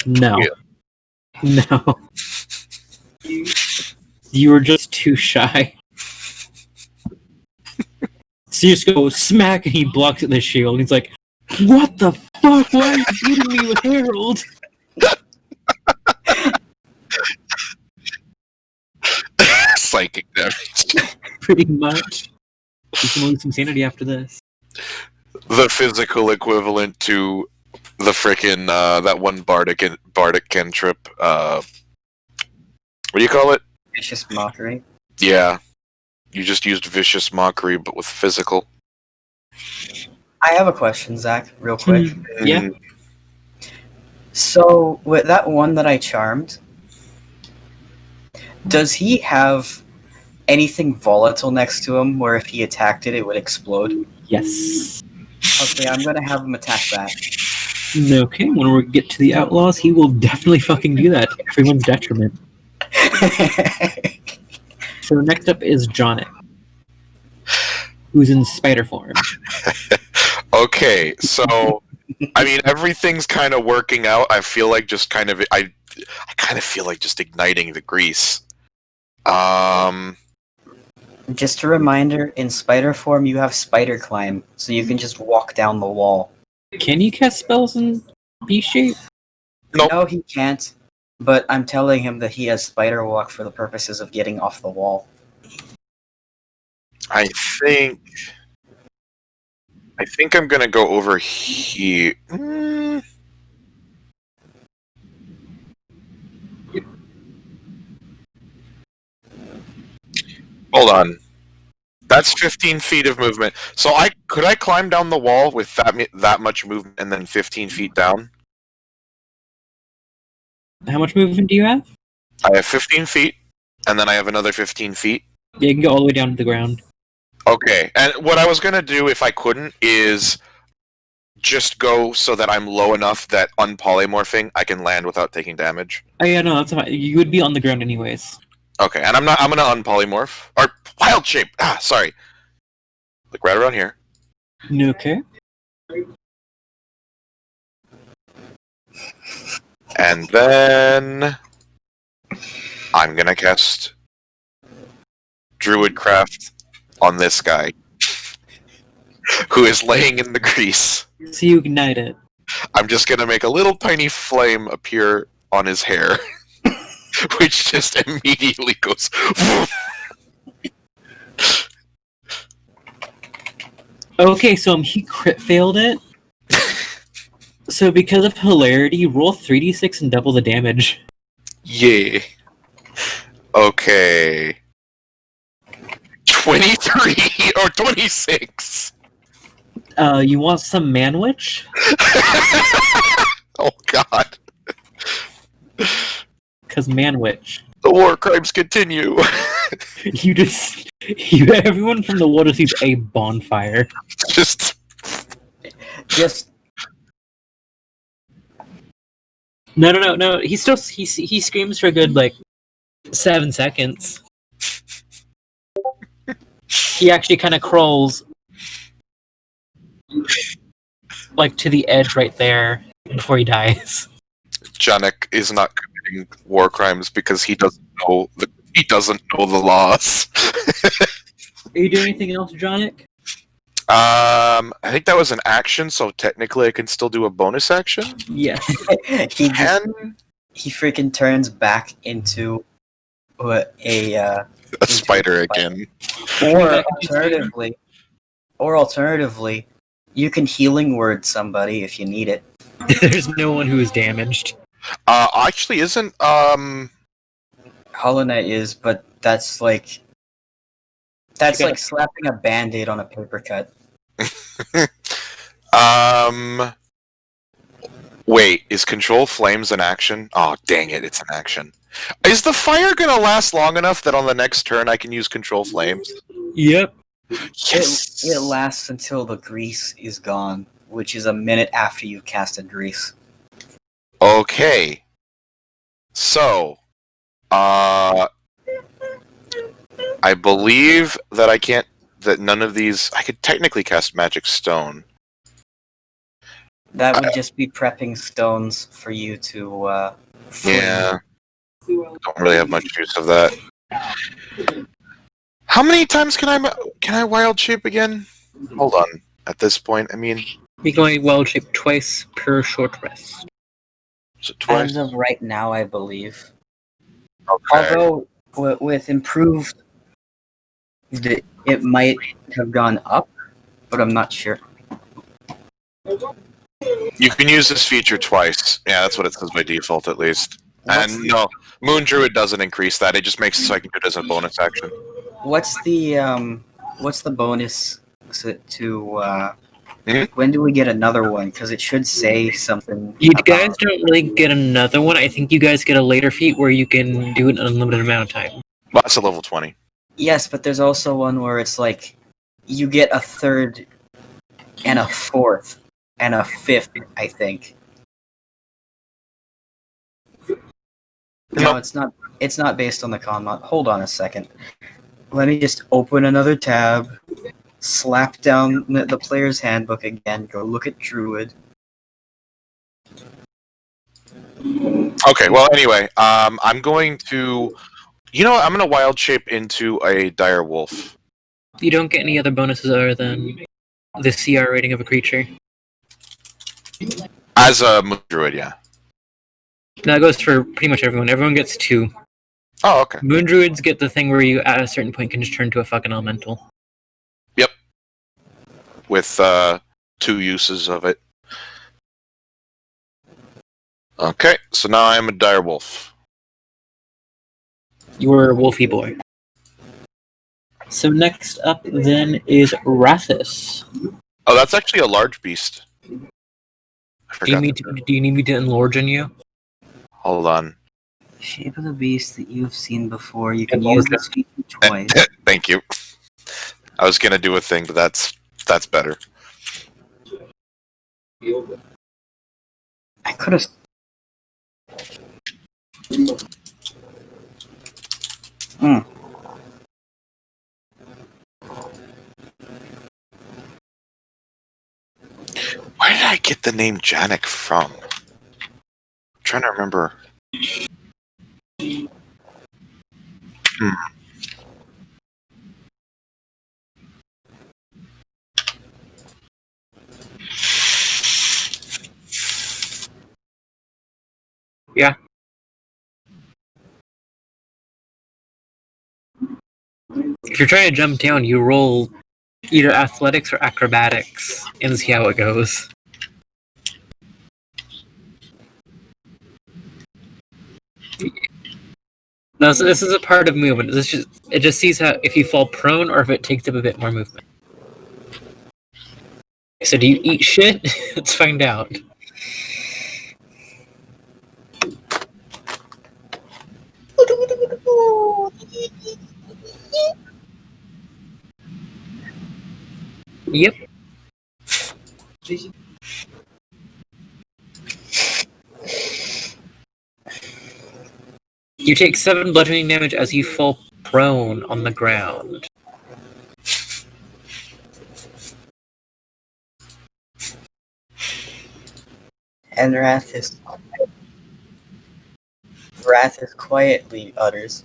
No. Yeah. No. You were just too shy. So you just go smack and he blocks at the shield. And he's like, "What the fuck? Why are you beating me with Harold?" Psychic damage. Pretty much. You can lose some sanity after this. The physical equivalent to the frickin' that one bardic cantrip. What do you call it? Vicious mockery. Yeah, you just used vicious mockery, but with physical. I have a question, Zach, real quick. Yeah. Mm, So, with that one that I charmed, does he have anything volatile next to him where if he attacked it, it would explode? Yes. Okay, I'm gonna have him attack that. Okay, when we get to the outlaws, he will definitely fucking do that to everyone's detriment. So next up is Jonik, who's in spider form. Okay, so I mean everything's kind of working out. I feel like just kind of I kind of feel like just igniting the grease. Just a reminder, in spider form, you have spider climb, so you can just walk down the wall. Can you cast spells in B shape? Nope. No, he can't. But I'm telling him that he has spider walk for the purposes of getting off the wall. I think I'm gonna go over here. Hold on. That's 15 feet of movement. So could I climb down the wall with that much movement and then 15 feet down? How much movement do you have? I have 15 feet, and then I have another 15 feet. Yeah, you can go all the way down to the ground. Okay, and what I was gonna do if I couldn't is just go so that I'm low enough that unpolymorphing I can land without taking damage. Oh yeah, no, that's fine. You would be on the ground anyways. Okay, and I'm gonna unpolymorph or wild shape. Sorry. Like right around here. Okay. And then I'm gonna cast Druidcraft on this guy who is laying in the grease. So you ignite it. I'm just gonna make a little tiny flame appear on his hair, which just immediately goes. Okay, so he crit failed it. So because of hilarity, roll 3d6 and double the damage. Yeah. Okay. 23 or 26. You want some manwich? Oh god. Cause manwich. The war crimes continue. Everyone from the water sees a bonfire. Just No. He screams for a good 7 seconds. He actually kind of crawls to the edge right there before he dies. Janek is not committing war crimes because he doesn't know the laws. Are you doing anything else, Jonik? I think that was an action, so technically I can still do a bonus action. Yes. he freaking turns back into a Spider again. Or alternatively, you can healing word somebody if you need it. There's no one who is damaged. Actually, isn't Hollow Knight is, but that's like slapping a band-aid on a paper cut. Wait, is Control Flames an action? Oh, dang it, it's an action. Is the fire gonna last long enough that on the next turn I can use Control Flames? Yep. Yes! It lasts until the grease is gone, which is a minute after you've casted grease. Okay. So, I believe that that none of these, I could technically cast Magic Stone. That would just be prepping stones for you to. Yeah, don't really have much use of that. How many times can I wild shape again? Hold on. At this point, I mean, You can only wild shape twice per short rest. is it twice? As of right now, I believe. Okay. Although with improved, it might have gone up, but I'm not sure. You can use this feature twice. Yeah, that's what it says by default, at least. And no, Moon Druid doesn't increase that. It just makes it so I can do it as a bonus action. What's the bonus to Hmm? when do we get another one? Because it should say something. You about- guys don't really get another one. I think you guys get a later feat where you can do it an unlimited amount of time. Well, that's a level 20. Yes, but there's also one where it's like you get a third and a fourth and a fifth, I think. No, Nope. it's not. It's not based on the con mod. Hold on a second. Let me just open another tab, slap down the player's handbook again, go look at Druid. Okay, well, anyway, I'm going to... You know what? I'm going to wild shape into a dire wolf. You don't get any other bonuses other than the CR rating of a creature. As a Moon Druid, yeah. That goes for pretty much everyone. Everyone gets 2. Oh, okay. Moon Druids get the thing where you, at a certain point, can just turn into a fucking elemental. With 2 uses of it. Okay, so now I'm a dire wolf. You're a wolfy boy. So next up then is Rathis. Oh, that's actually a large beast. I Do you, forgot. need me to enlarge on you? Hold on. Shape of the beast that you've seen before. You can Yeah, use okay. this feature twice. Thank you. I was going to do a thing, but that's better. I could have. Where did I get the name Janek from? I'm trying to remember. Yeah. If you're trying to jump down, you roll either athletics or acrobatics and see how it goes. No, so this is a part of movement. It just sees how if you fall prone or if it takes up a bit more movement. So do you eat shit? Let's find out. Yep. You take 7 bludgeoning damage as you fall prone on the ground. And Rathis quietly utters,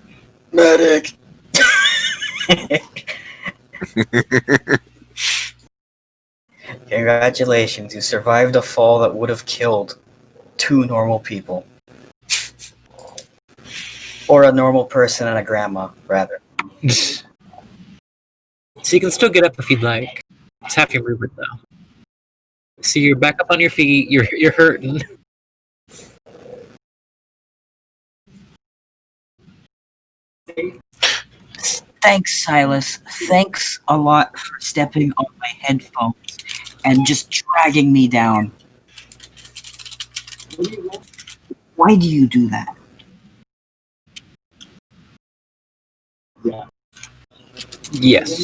"Medic." Congratulations, you survived a fall that would have killed 2 normal people. Or a normal person and a grandma, rather. So you can still get up if you'd like. It's half your movement though. So you're back up on your feet, you're hurting. Thanks, Silas. Thanks a lot for stepping on my headphones and just dragging me down. Why do you do that? Yes.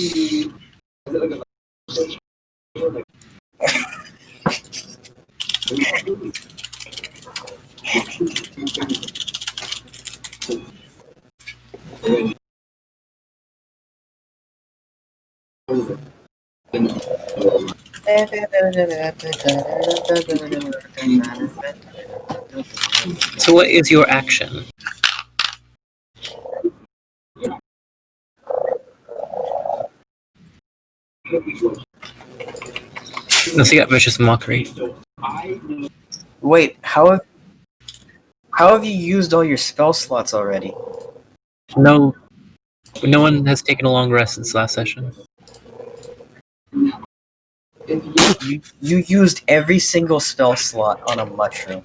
So what is your action? Let's see, got Vicious Mockery. Wait, how have you used all your spell slots already? No one has taken a long rest since last session. You used every single spell slot on a mushroom.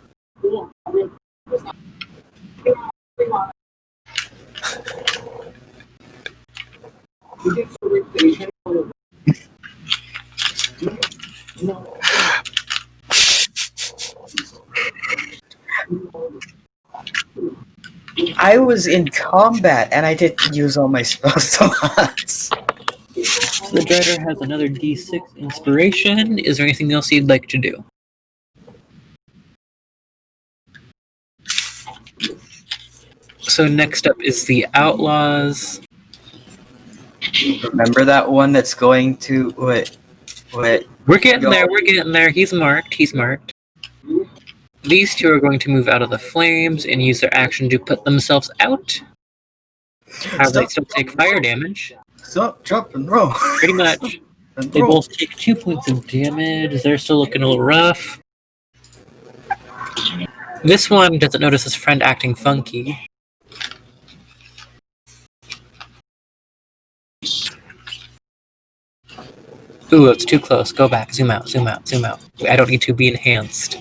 I was in combat and I didn't use all my spell slots. The Drider has another D6 inspiration. Is there anything else you'd like to do? So next up is the Outlaws. Remember that one that's going to what? We're getting there. He's marked. These two are going to move out of the flames and use their action to put themselves out. However, they still take fire damage. Stop, jump, and roll. Pretty much. They both take 2 points of damage. They're still looking a little rough. This one doesn't notice his friend acting funky. Ooh, it's too close. Go back. Zoom out. I don't need to be enhanced.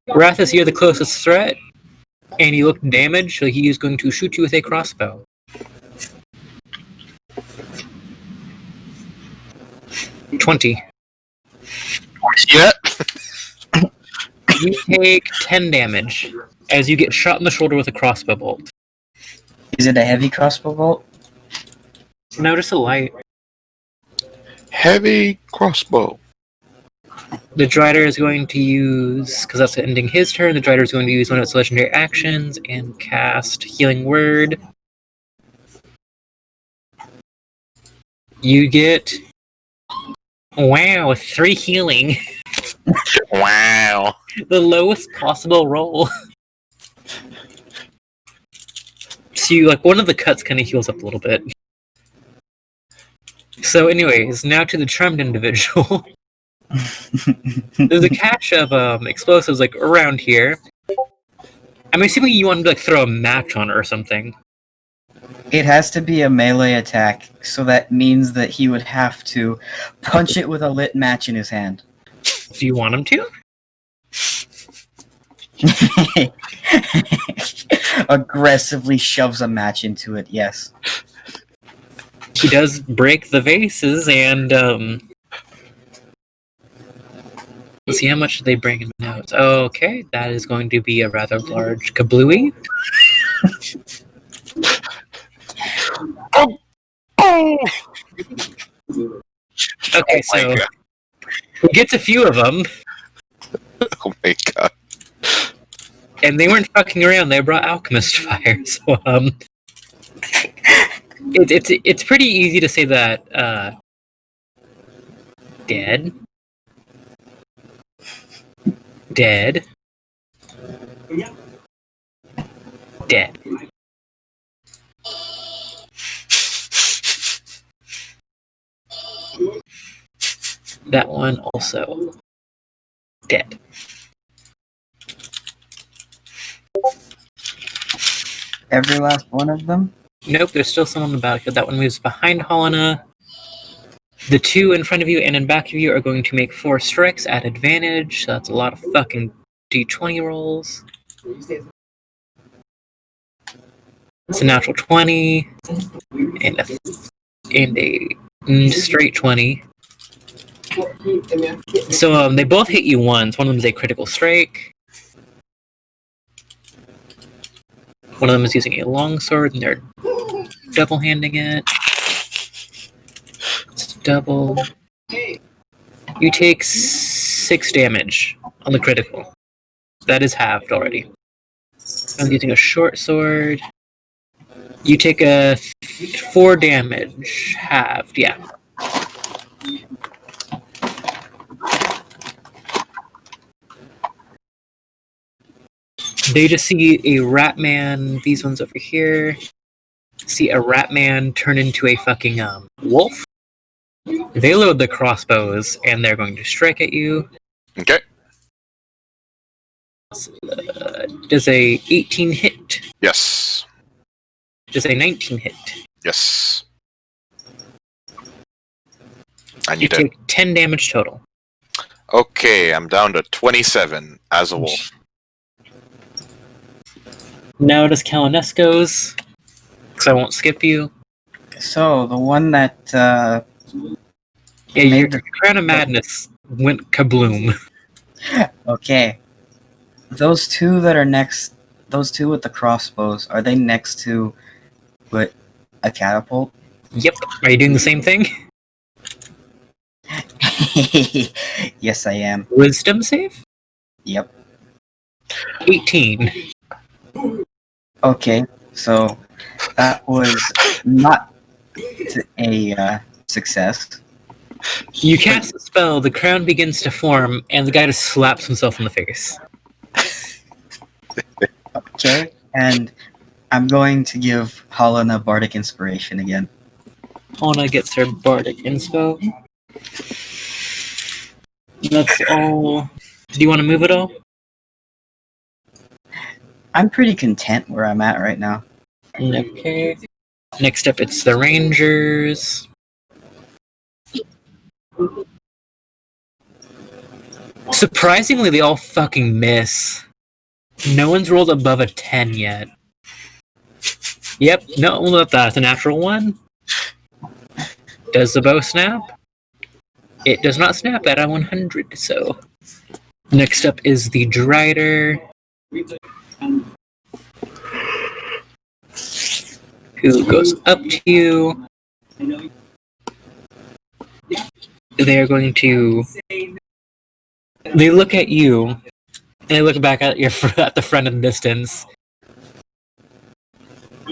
Rathus, you're the closest threat, and you look damaged, so he is going to shoot you with a crossbow. $20. Yeah. You take 10 damage as you get shot in the shoulder with a crossbow bolt. Is it a heavy crossbow bolt? No, just a light. Heavy crossbow. The Drider is going to use, because that's ending his turn, the Drider is going to use one of its legendary actions and cast Healing Word. You get, wow, 3 healing. Wow. The lowest possible roll. So you, like, one of the cuts kind of heals up a little bit. So anyways, now to the charmed individual. There's a cache of explosives, like, around here. I'm assuming you want to, like, throw a match on it or something. It has to be a melee attack, so that means that he would have to punch it with a lit match in his hand. Do you want him to? Aggressively shoves a match into it, yes. He does break the vases, and let's see how much they bring in notes. Okay, that is going to be a rather large kablooey. Okay, so he gets a few of them, Oh my god. and they weren't fucking around. They brought alchemist fire, so it's pretty easy to say that dead. That one also dead. Every last one of them? Nope, there's still some on the battlefield. That one moves behind Helena. The two in front of you and in back of you are going to make 4 strikes at advantage. So that's a lot of fucking d20 rolls. It's a natural 20 and a straight 20. So they both hit you once. One of them is a critical strike. One of them is using a longsword, and they're double-handing it. It's double. You take 6 damage on the critical. That is halved already. I'm using a short sword. You take a 4 damage. Halved, yeah. They just see a rat man. These ones over here. See a rat man turn into a fucking wolf. They load the crossbows and they're going to strike at you. Okay. Does a 18 hit? Yes. Does a 19 hit? Yes. And You you did. take 10 damage total. Okay, I'm down to 27 as a wolf. Now it is Kalinesco's. Because I won't skip you. So the one that Yeah, your made the Crown of Madness went kabloom. okay, those two that are next, those two with the crossbows, are they next to what a catapult? Yep. Are you doing the same thing? Yes, I am. Wisdom save? Yep. 18. Okay, so that was not a success. You cast a spell, the crown begins to form, and the guy just slaps himself in the face. Okay, and I'm going to give Helena Bardic Inspiration again. Hana gets her bardic inspo. That's all. Do you want to move it all? I'm pretty content where I'm at right now. Okay. Next up, it's the Rangers. Surprisingly, they all fucking miss. No one's rolled above a 10 yet. Yep, no, that's a natural 1. Does the bow snap? It does not snap at a 100, so... Next up is the Drider. Who goes up to you. They're going to... They look at you, and they look back at at the friend in the distance.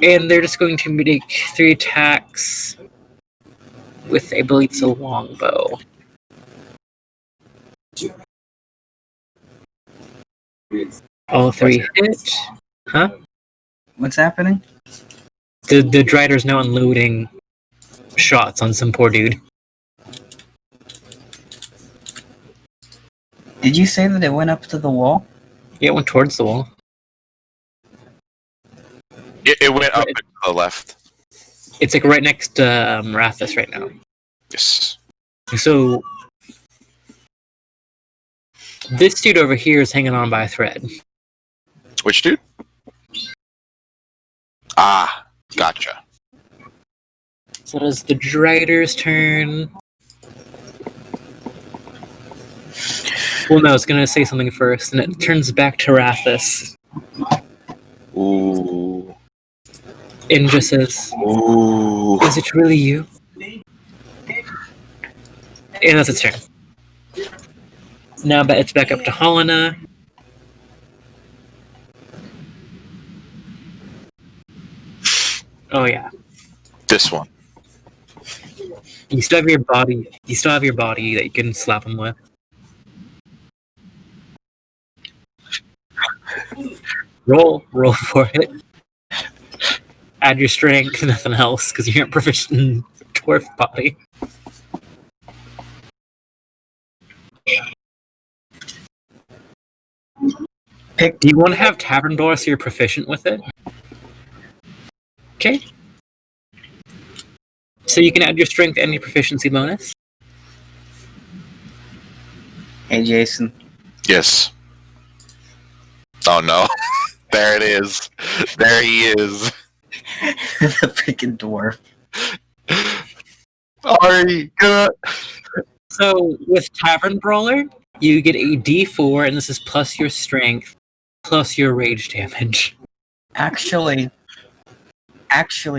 And they're just going to make 3 attacks with, I believe it's a longbow. All 3 hit. Huh? What's happening? The Drider's now unloading shots on some poor dude. Did you say that it went up to the wall? Yeah, it went towards the wall. It went up to the left. It's like right next to Rathus right now. Yes. So this dude over here is hanging on by a thread. Which dude? Ah, gotcha. So does the Drider's turn. Well, no, it's gonna say something first, and it turns back to Rathus Ooh. and just says, Ooh. "Is it really you?" And that's its turn. Now, but it's back up to Helena. Oh yeah. This one. You still have your body. You still have your body that you can slap him with. Roll for it. Add your strength, nothing else, because you aren't proficient in dwarf body. Do you want to have Tavern Door so you're proficient with it? Okay. So you can add your strength and your proficiency bonus. Hey, Jason. Yes. Oh no. There it is. There he is. The freaking dwarf. Ari, good. So with Tavern Brawler, you get a D4, and this is plus your strength, plus your rage damage. Actually,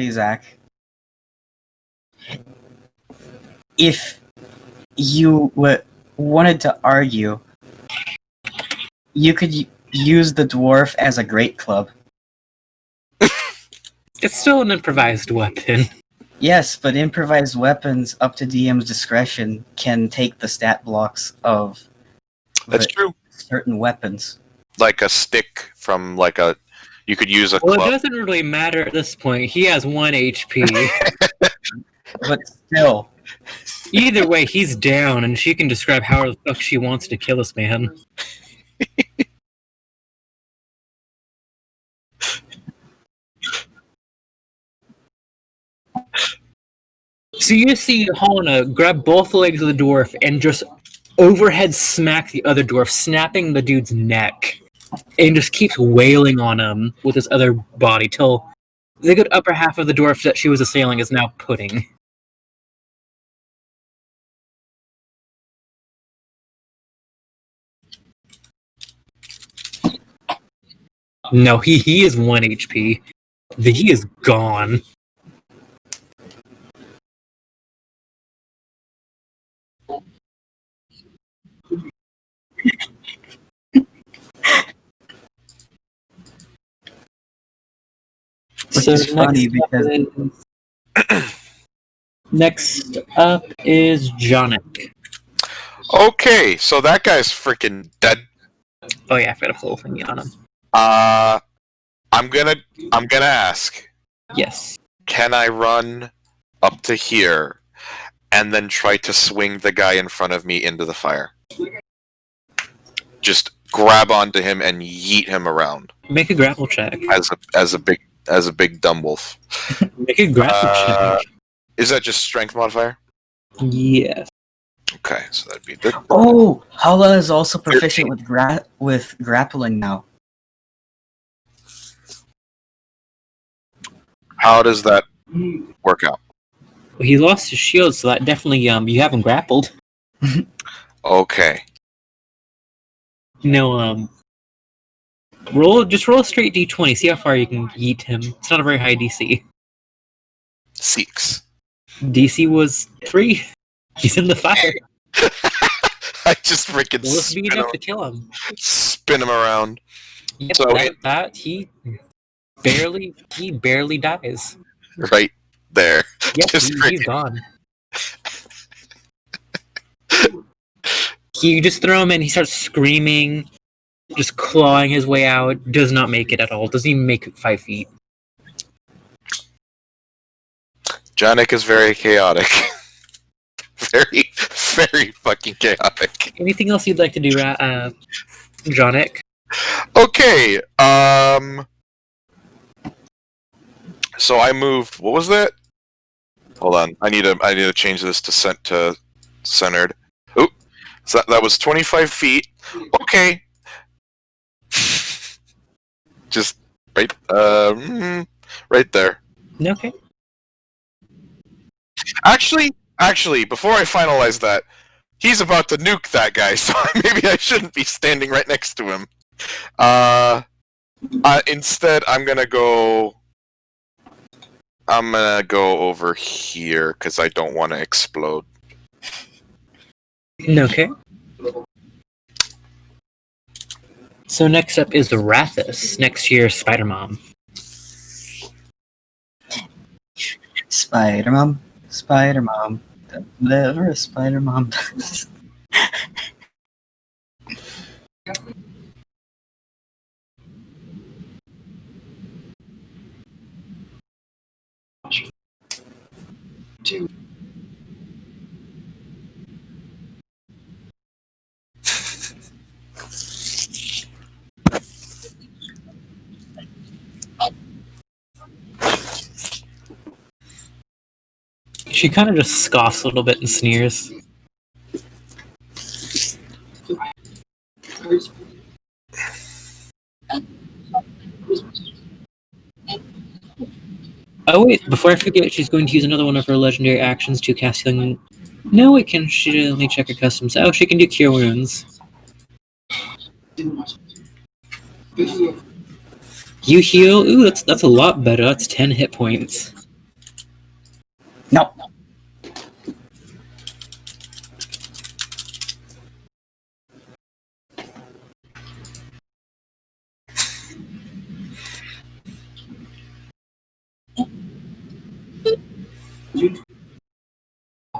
Zach, if you wanted to argue, you could use the dwarf as a great club. It's still an improvised weapon. Yes, but improvised weapons, up to DM's discretion, can take the stat blocks of That's true. certain weapons. Like a stick from like a. You could use a Well, it club. doesn't really matter at this point. He has 1 HP. But still, Either way, he's down, and she can describe how the fuck she wants to kill this man. So you see Helena grab both legs of the dwarf and just overhead smack the other dwarf, snapping the dude's neck, and just keeps wailing on him with his other body till the good upper half of the dwarf that she was assailing is now pudding. No, he is 1 HP. He is gone. which is funny because Next up is Jonik. Okay, so that guy's freaking dead. Oh yeah, I've got a full thingy on him. I'm gonna ask. Yes. Can I run up to here and then try to swing the guy in front of me into the fire? Just grab onto him and yeet him around Make a grapple check. as a big dumb wolf. Make a grapple check. Is that just strength modifier? Yes. Okay, so that'd be good. oh, Hala is also proficient with grappling now. How does that work out? Well, he lost his shield, so that definitely you have him grappled. Okay. No, just roll a straight d20. See how far you can yeet him. It's not a very high DC. 6. DC was 3. He's in the fire. I just freaking Will this be enough to kill him? spin him around. Yep, So that he barely dies. Right there. Yep, Just he's gone. You just throw him in, he starts screaming, just clawing his way out, does not make it at all, doesn't even make it 5 feet. Jonik is very chaotic. Very, very fucking chaotic. Anything else you'd like to do, Jonik? Okay, so I moved. What was that? Hold on, I need to change this to centered. Oop, so that was 25 feet. Okay, just right there. Okay. Actually, before I finalize that, he's about to nuke that guy, so maybe I shouldn't be standing right next to him. Instead, I'm gonna go over here because I don't want to explode. Okay. So next up is Rathus, next to your Spider-Mom. Spider-Mom, Spider-Mom, whatever a Spider-Mom does. She kind of just scoffs a little bit and sneers. Oh wait, before I forget, she's going to use another one of her legendary actions to cast healing. No, it can. She only check her customs. Oh, she can do cure wounds. You heal. Ooh, that's a lot better. That's 10 hit points. No.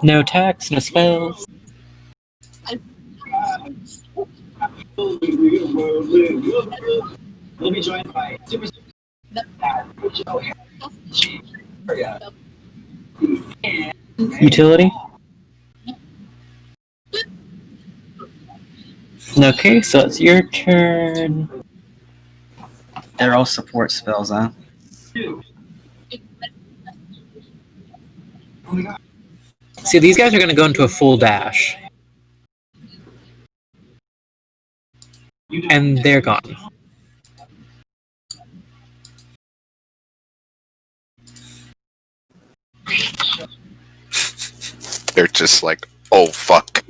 No attacks, no spells. Utility? Okay, so it's your turn. They're all support spells, huh? See, these guys are going to go into a full dash. And they're gone. They're just like, oh fuck.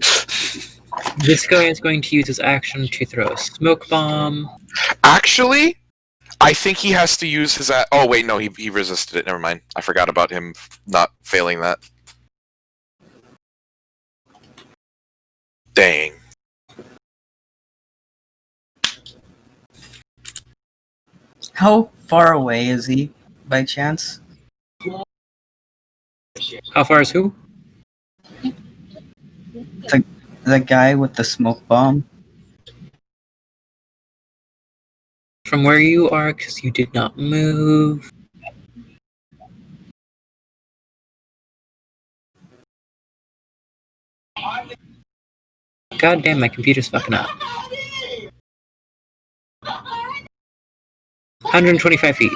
This guy is going to use his action to throw a smoke bomb. Actually, I think he has to use his. Oh wait, no, he resisted it. Never mind. I forgot about him not failing that. Dang. How far away is he, by chance? How far is who? The guy with the smoke bomb? From where you are, because you did not move. God damn, my computer's fucking up. 125 feet.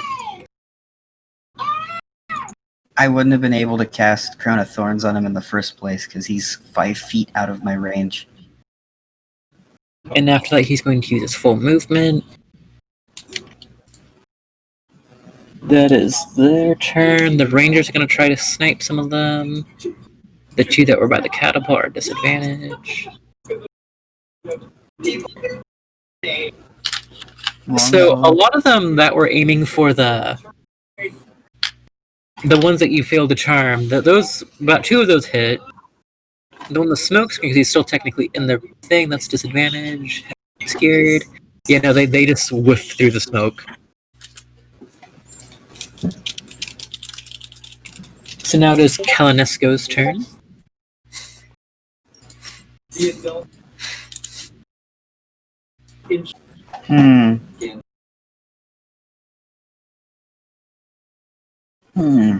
I wouldn't have been able to cast Crown of Thorns on him in the first place because he's 5 feet out of my range. And after that, he's going to use his full movement. That is their turn. The Rangers are going to try to snipe some of them. The two that were by the catapult are disadvantage. So a lot of them that were aiming for the ones that you failed to charm, those about two of those hit. The one with smoke screen, because he's still technically in the thing, that's disadvantage. Scared. Yeah, no, they just whiffed through the smoke. So now it is Kalinesco's turn. Hmm. Hmm.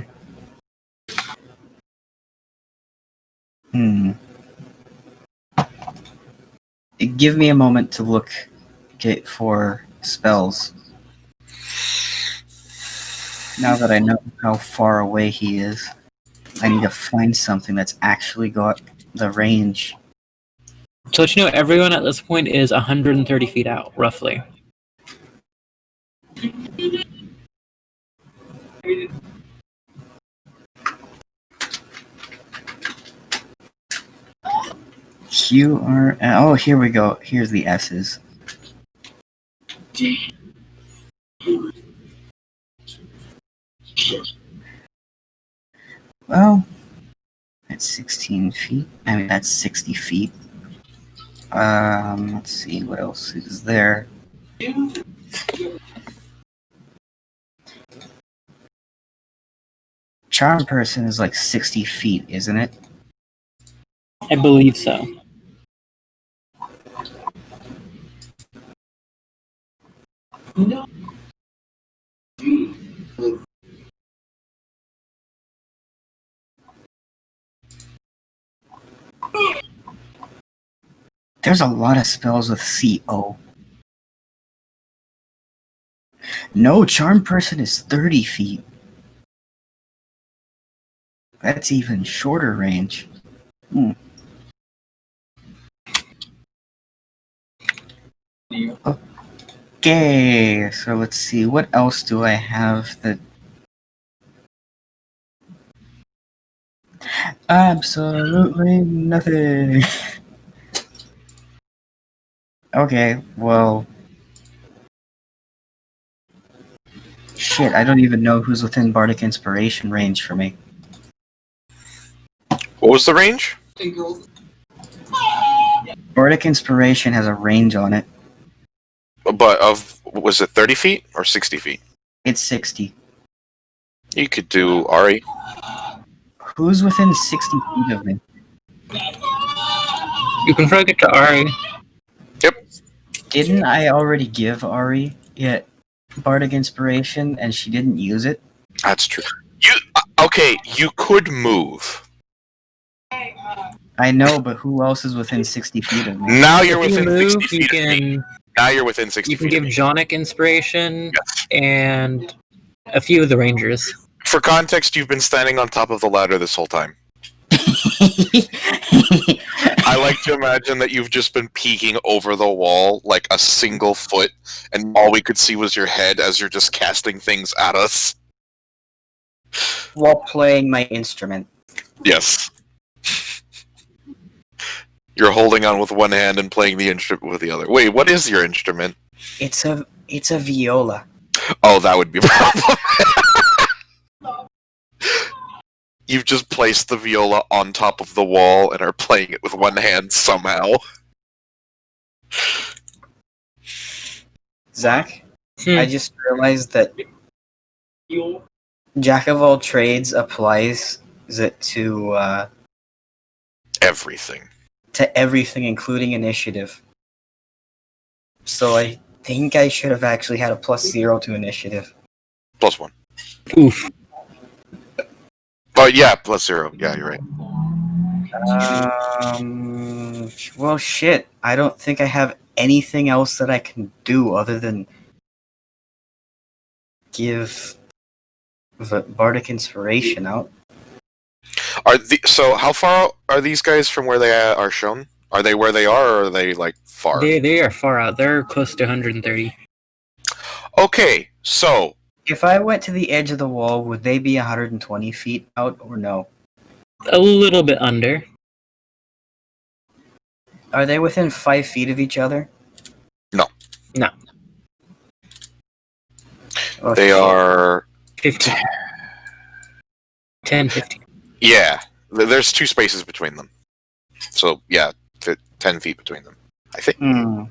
Hmm. Give me a moment to look for spells. Now that I know how far away he is, I need to find something that's actually got the range. To let you know, everyone at this point is 130 feet out, roughly. Oh, here we go. Here's the S's. Well, that's 16 feet. I mean, that's 60 feet. Let's see, what else is there? Charm Person is like 60 feet, isn't it? I believe so. No. There's a lot of spells with CO. No, Charm Person is 30 feet. That's even shorter range. Okay, so let's see. What else do I have that... Absolutely nothing. Okay, well... Shit, I don't even know who's within Bardic Inspiration range for me. What was the range? Bardic Inspiration has a range on it. But was it 30 feet or 60 feet? It's 60. You could do Ari. Who's within 60 feet of me? You can frag it to Ari. Didn't I already give Ari Bardic Inspiration and she didn't use it? That's true. Okay, you could move. I know, but who else is within 60 feet of me? Now you're If you within move, 60 you feet of me. can Now you're within 60 you can feet give of me. Jonic inspiration Yes. and a few of the rangers. For context, you've been standing on top of the ladder this whole time. I like to imagine that you've just been peeking over the wall like a single foot, and all we could see was your head as you're just casting things at us. While playing my instrument. Yes. You're holding on with one hand and playing the instrument with the other. Wait, what is your instrument? It's a viola. Oh, that would be a problem. You've just placed the viola on top of the wall and are playing it with one hand somehow. Zach, I just realized that Jack of all trades applies it to Everything. everything, including initiative. So I think I should have actually had a +0 to initiative. +1. Oof. Oh, yeah, +0. Yeah, you're right. Well, shit. I don't think I have anything else that I can do other than give the Bardic Inspiration out. So, how far are these guys from where they are shown? Are they where they are, or are they, like, far? They are far out. They're close to 130. Okay, so... If I went to the edge of the wall, would they be 120 feet out or no? A little bit under. Are they within 5 feet of each other? No. No. Oh, They shit. are... 15. 10, 15. Yeah, there's 2 spaces between them. So, yeah, 10 feet between them, I think. Hmm.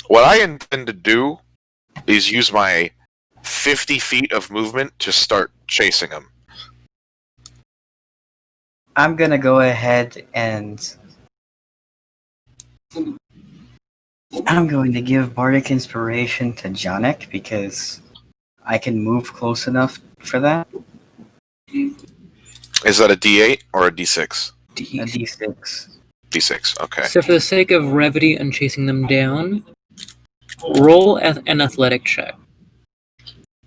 What I intend to do is use my 50 feet of movement to start chasing them. I'm gonna go ahead and I'm going to give Bardic Inspiration to Jonik because I can move close enough for that. Is that a D8 or a D6? A D6. D6, okay. So for the sake of brevity and chasing them down, roll an athletic check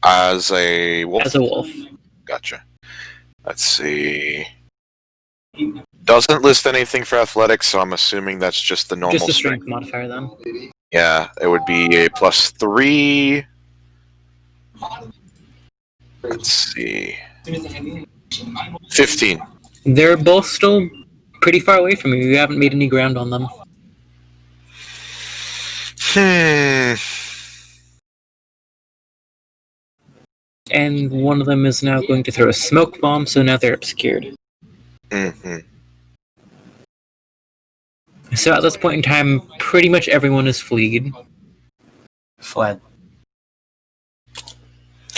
As a wolf? as a wolf. Gotcha. Let's see. Doesn't list anything for athletics, so I'm assuming that's just the normal Just a strength modifier then. Yeah, it would be a +3. Let's see. 15. They're both still pretty far away from you. You haven't made any ground on them. And one of them is now going to throw a smoke bomb, so now they're obscured. Mm-hmm. So at this point in time, pretty much everyone is fleed. Fled.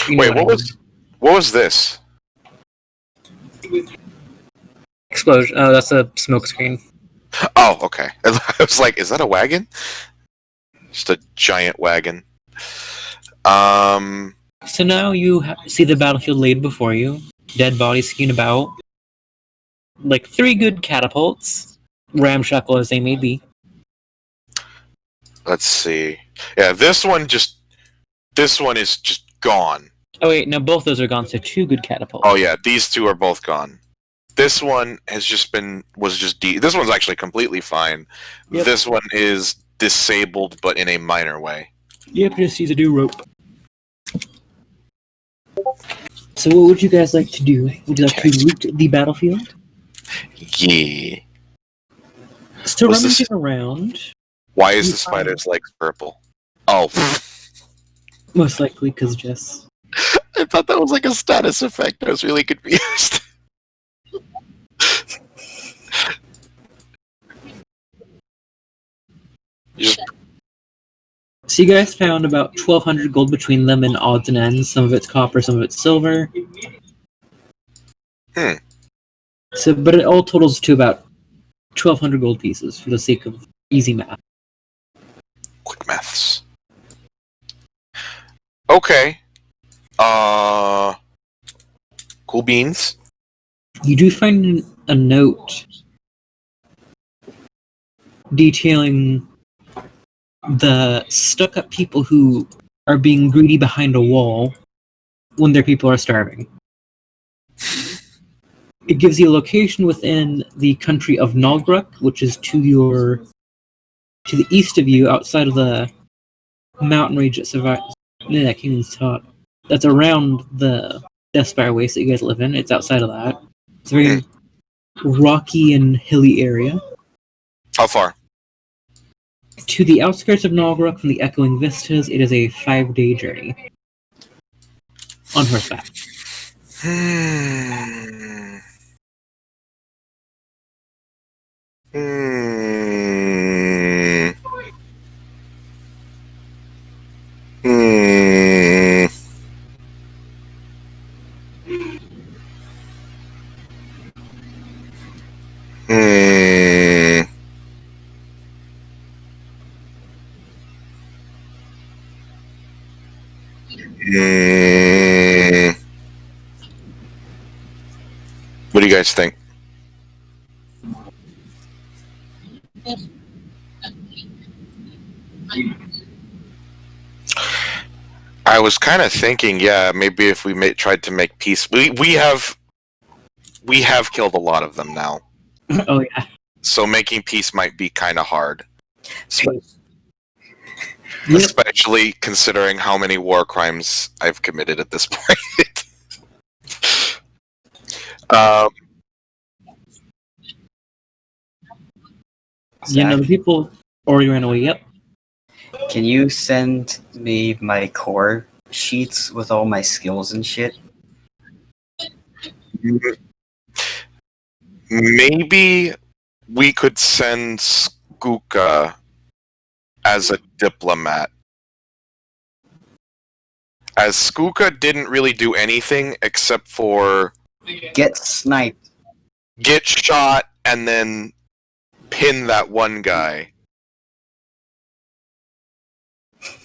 You know Wait, what I what was this? mean. Explosion. Oh, that's a smoke screen. Oh, okay. I was like, is that a wagon? Just a giant wagon. So now you see the battlefield laid before you. Dead bodies skiing about. Like 3 good catapults, ramshackle as they may be. Let's see. Yeah, this one is just gone. Oh wait, no, both those are gone, so 2 good catapults. Oh yeah, these 2 are both gone. This one this one's actually completely fine. Yep. This one is disabled, but in a minor way. Yep, just use a do rope. So what would you guys like to do? Would you like to loot the battlefield? Yeah. Still Was this- rummaging around. Why is the spider's legs purple? Oh, Most likely because Jess. I thought that was like a status effect. I was really confused. So you guys found about 1,200 gold between them in odds and ends. Some of it's copper, some of it's silver. So, but it all totals to about 1,200 gold pieces for the sake of easy math. Quick maths. Okay. Cool beans. You do find a note detailing the stuck-up people who are being greedy behind a wall when their people are starving. It gives you a location within the country of Nalgruk, which is to the east of you, outside of the mountain range that survives. Yeah, I can't even talk. That's around the Deathspire Waste that you guys live in. It's outside of that. It's a very rocky and hilly area. How far? To the outskirts of Nalgruk from the Echoing Vistas, it is a 5-day journey. On horseback. Hmm. What do you guys think? I was kind of thinking, yeah, maybe if we tried to make peace, we have killed a lot of them now, Oh yeah. so making peace might be kind of hard, So, Yep. especially considering how many war crimes I've committed at this point. You know, the people already ran away. Yep. can you send me my core sheets with all my skills and shit? Maybe we could send Skuka as a diplomat. As Skuka didn't really do anything except for Get sniped. get shot and then pin that one guy.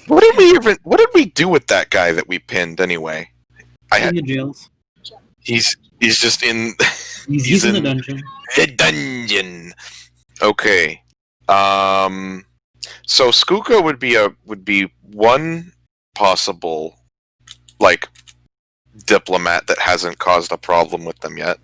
What did we do with that guy that we pinned anyway? In the jails. He's just in He's in the dungeon. the dungeon. Okay. So Skuka would be one possible like diplomat that hasn't caused a problem with them yet.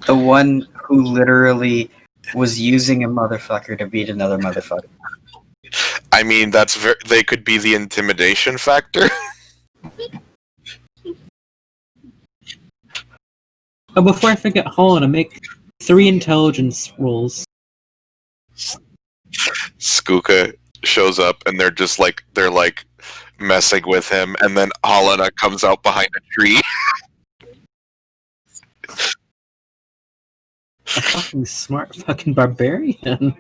The one who literally was using a motherfucker to beat another motherfucker. I mean, they could be the intimidation factor. Oh, before I forget, hold on, to make 3 intelligence rolls. Skuka shows up and they're messing with him, and then Alana comes out behind a tree. A fucking smart fucking barbarian.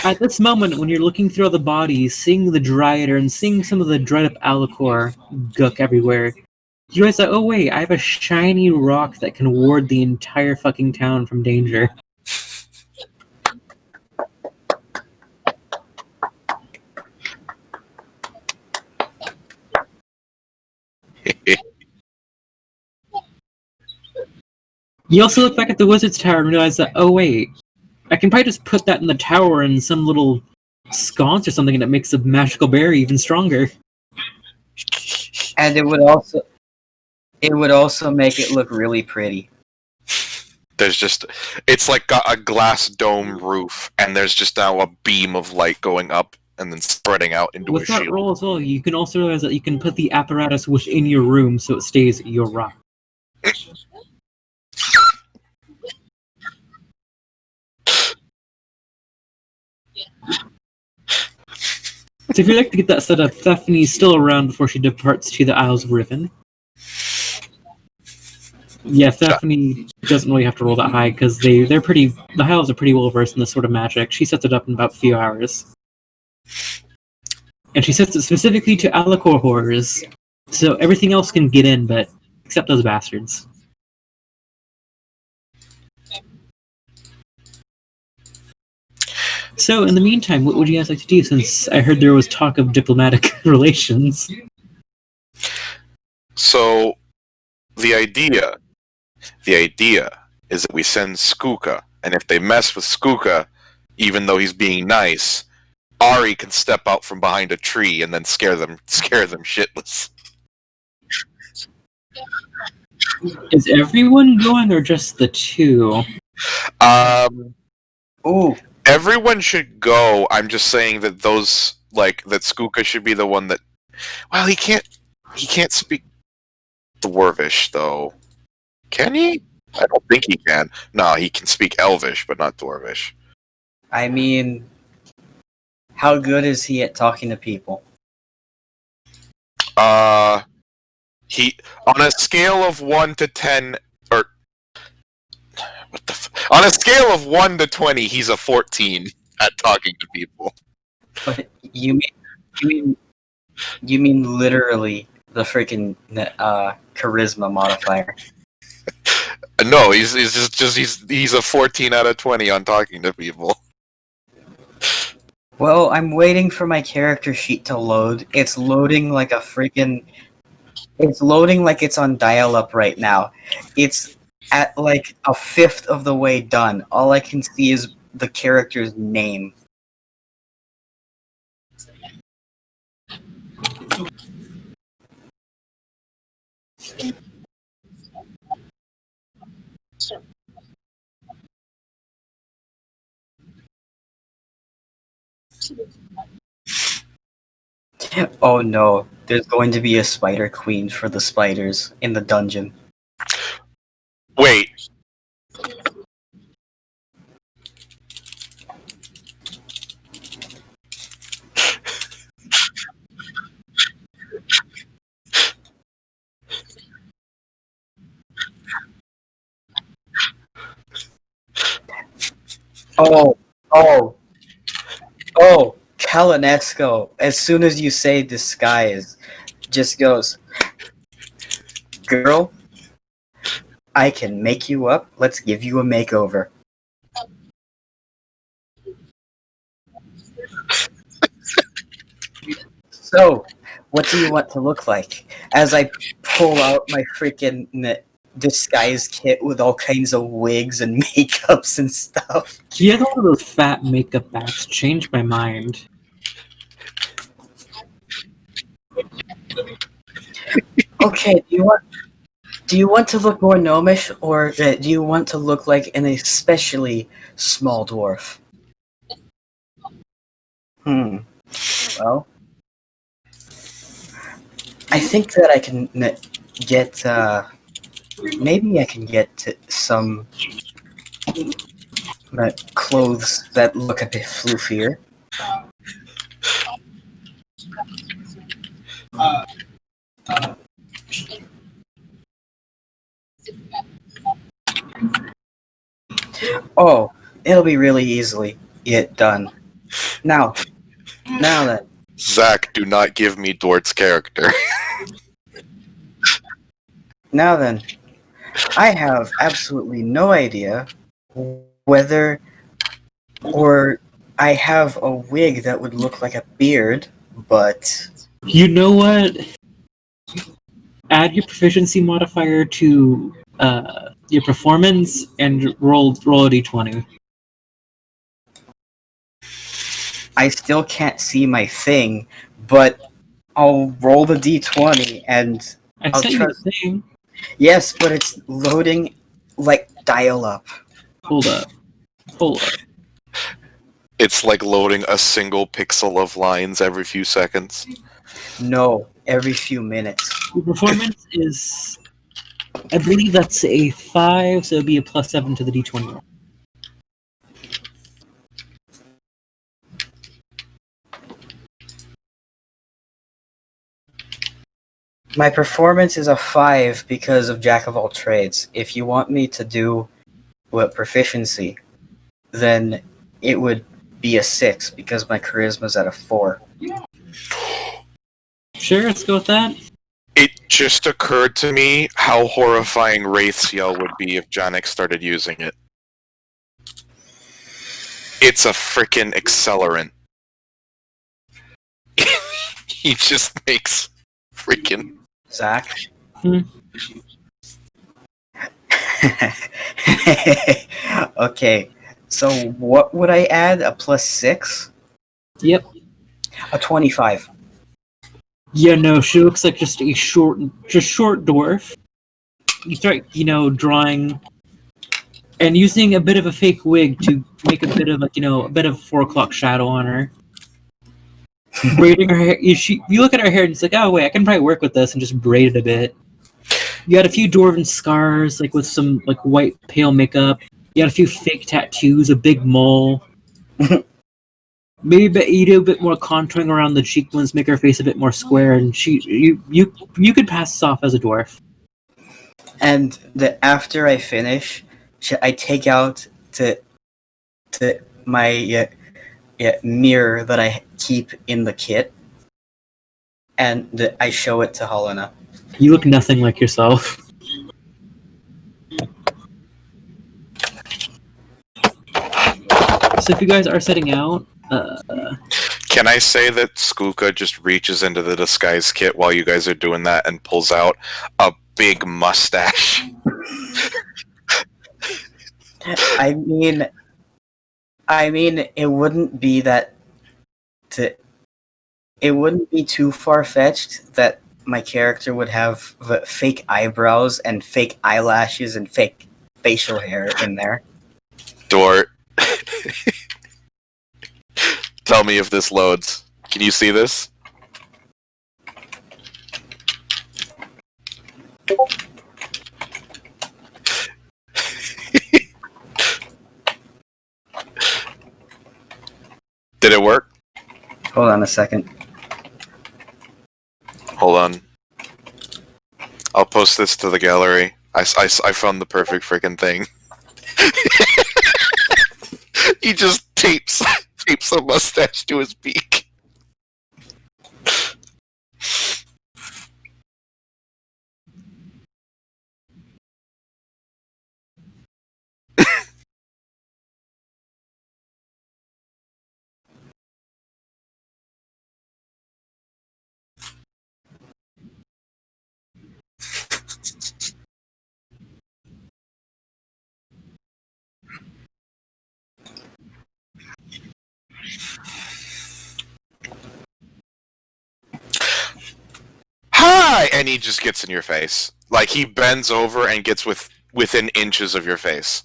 At this moment, when you're looking through all the bodies, seeing the Dryader and seeing some of the dried up Alacor gook everywhere, you realize that, oh wait, I have a shiny rock that can ward the entire fucking town from danger. You also look back at the Wizard's Tower and realize that, oh wait, I can probably just put that in the tower in some little sconce or something, and it makes the magical berry even stronger. And it would also make it look really pretty. It's like got a glass dome roof, and there's just now a beam of light going up and then spreading out into With a that shield. roll as well, you can also realize that you can put the apparatus within your room so it stays your rock. So if you'd like to get that set up, Thephanie's still around before she departs to the Isles of Riven. Yeah, Stephanie doesn't really have to roll that high because they're pretty. The High Elves are pretty well versed in this sort of magic. She sets it up in about a few hours, and she sets it specifically to Alacor horrors, so everything else can get in, but except those bastards. So, in the meantime, what would you guys like to do? Since I heard there was talk of diplomatic relations. So the idea is that we send Skuka, and if they mess with Skuka, even though he's being nice, Ari can step out from behind a tree and then scare them shitless. Is everyone going, or just the two? Ooh, Everyone should go. I'm just saying that that Skuka should be the one that. Well, he can't speak Dwarvish though. Can he? I don't think he can. No, he can speak Elvish, but not Dwarvish. I mean, how good is he at talking to people? He on a scale of 1 to 10, or what the? On a scale of 1 to 20, he's a 14 at talking to people. But you mean literally the freaking charisma modifier? No, he's a 14 out of 20 on talking to people. Well, I'm waiting for my character sheet to load. It's loading like a freaking. It's loading like it's on dial-up right now. It's at like a fifth of the way done. All I can see is the character's name. Oh no, there's going to be a spider queen for the spiders in the dungeon. Wait. Oh, Kalanesco, as soon as you say disguise, just goes, girl, I can make you up, let's give you a makeover. So, what do you want to look like? As I pull out my freaking disguise kit with all kinds of wigs and makeups and stuff. He had all of those fat makeup bats. Changed my mind. Okay, do you want to look more gnomish, or do you want to look like an especially small dwarf? Well, I think that I can get, maybe I can get some clothes that look a bit floofier. Oh, it'll be really easily get done. Now then. Zach, do not give me Dort's character. Now then, I have absolutely no idea whether or I have a wig that would look like a beard, but You know what? Add your proficiency modifier to your performance and roll a d20. I still can't see my thing, but I'll roll the d20 and I I'll sent you try. the thing. Yes, but it's loading like dial-up. Hold up. It's like loading a single pixel of lines every few seconds. No, every few minutes. Your performance is, I believe that's a 5, so it'd be a +7 to the d20 roll. My performance is a 5 because of Jack of all trades. If you want me to do what proficiency, then it would be a 6 because my charisma's at a 4. Sure, let's go with that. It just occurred to me how horrifying Wraith's yell would be if Jannik started using it. It's a freaking accelerant. He just makes freaking... Zach? Hmm. Okay, so what would I add? A plus 6? Yep. A 25. Yeah, no, she looks like just a short dwarf. You start, drawing and using a bit of a fake wig to make a bit of a bit of 4 o'clock shadow on her. Braiding her hair, you look at her hair and it's like, oh wait, I can probably work with this and just braid it a bit. You had a few dwarven scars, like with some white pale makeup. You had a few fake tattoos, a big mole. Maybe you do a bit more contouring around the cheekbones, make her face a bit more square, and you could pass this off as a dwarf. And after I finish, I take out to my mirror that I keep in the kit, and I show it to Helena. You look nothing like yourself. So if you guys are setting out, Can I say that Skooka just reaches into the disguise kit while you guys are doing that and pulls out a big mustache? I mean, it wouldn't be it wouldn't be too far fetched that my character would have fake eyebrows and fake eyelashes and fake facial hair in there. Dort. Tell me if this loads. Can you see this? Did it work? Hold on a second. Hold on. I'll post this to the gallery. I found the perfect freaking thing. He just tapes a mustache to his beak. Hi! And he just gets in your face. Like, he bends over and gets within inches of your face.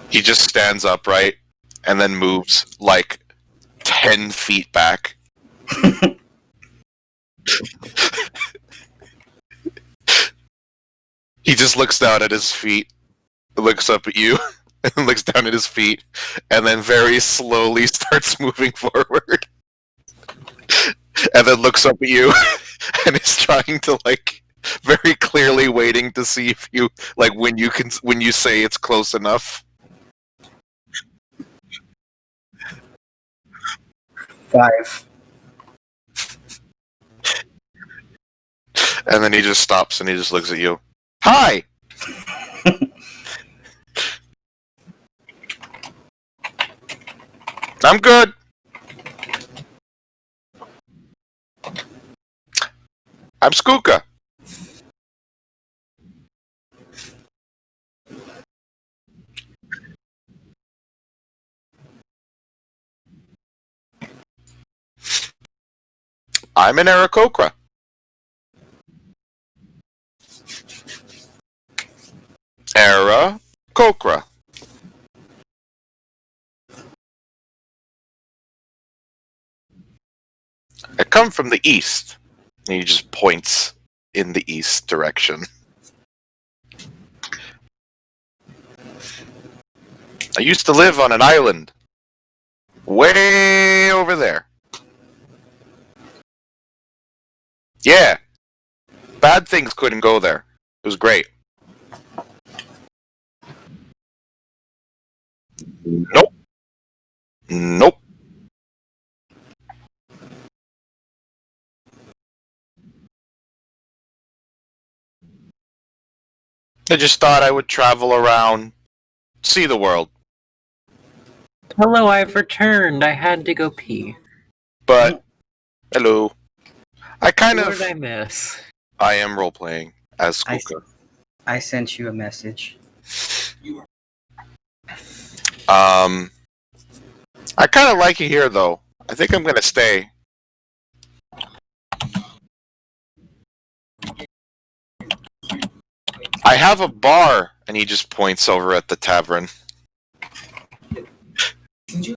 He just stands upright and then moves like 10 feet back. He just looks down at his feet, looks up at you, and looks down at his feet, and then very slowly starts moving forward. And then looks up at you, and is trying to, like, very clearly waiting to see if you, like, when you say it's close enough. 5. And then he just stops and he just looks at you. Hi! I'm good. I'm Skooka. I'm an Aarakocra. Aarakocra. I come from the east. And he just points in the east direction. I used to live on an island. Way over there. Yeah. Bad things couldn't go there. It was great. Nope. Nope. I just thought I would travel around, see the world. Hello, I've returned. I had to go pee. But, hello. I kind What of... did I miss? I am role-playing as I, Skuka. I sent you a message. I kind of like it here, though. I think I'm gonna stay. I have a bar, and he just points over at the tavern.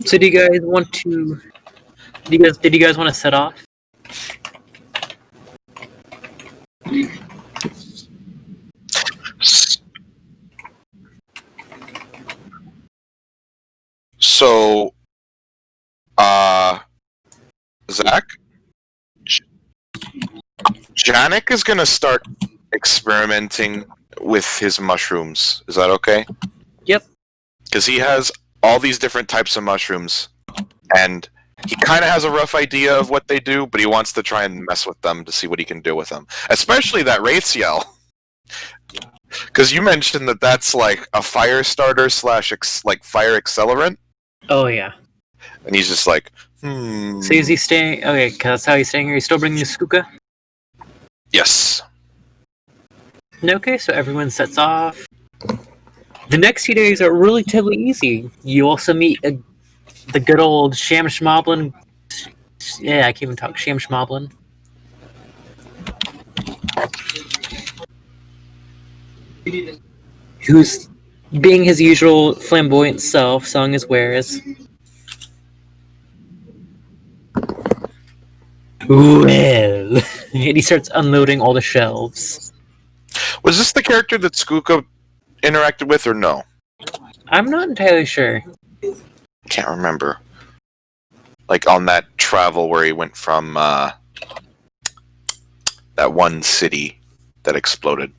So do you guys want to... Did you guys want to set off? So, Zach? Janik is gonna start experimenting with his mushrooms. Is that okay? Yep. Because he has all these different types of mushrooms, and he kind of has a rough idea of what they do, but he wants to try and mess with them to see what he can do with them. Especially that Wraith's Yell. Because you mentioned that that's like a fire starter slash like fire accelerant, Oh, yeah. and he's just like, So is he staying... Okay, 'cause that's how he's staying here. He's still bringing you Skuka? yes. Okay, so everyone sets off. The next few days are relatively easy. You also meet the good old Sham Schmoblin. Yeah, I can't even talk. Sham Schmoblin. Who's being his usual flamboyant self, selling his wares. Well, and he starts unloading all the shelves. Was this the character that Skuka interacted with, or no? I'm not entirely sure. Can't remember. Like on that travel where he went from that one city that exploded.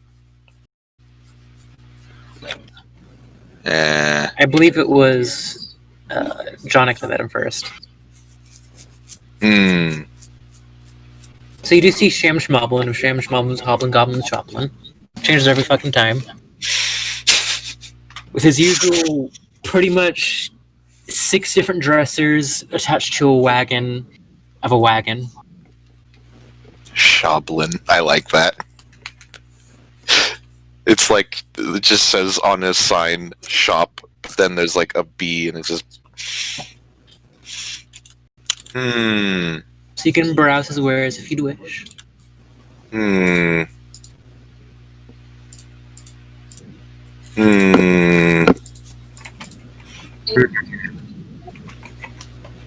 I believe it was Jonik that met him first. Hmm. So you do see Sham Schmoblin, and Sham Schmoblin's Hoblin Goblin Choplin. Changes every fucking time. With his usual, pretty much 6 different dressers attached to a wagon of a wagon. Shoblin. I like that. It's like, it just says on his sign, shop, but then there's like a B, and it's just... Hmm. So you can browse his wares if you'd wish. Hmm. Hmm.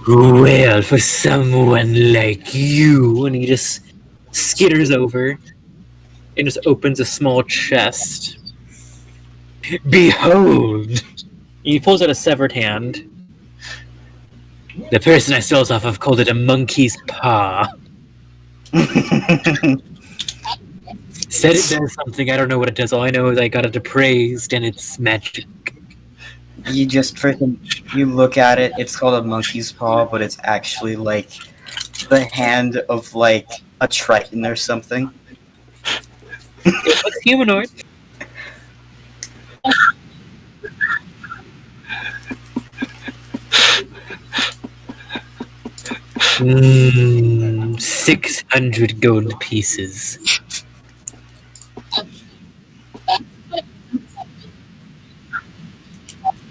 Well, for someone like you, and he just skitters over and just opens a small chest. Behold! He pulls out a severed hand. The person I stole it off of called it a monkey's paw. Said it does something, I don't know what it does. All I know is I got it appraised and it's magic. You just freaking you look at it. It's called a monkey's paw, but it's actually like the hand of like a triton or something. It looks humanoid. Mm, 600 gold pieces.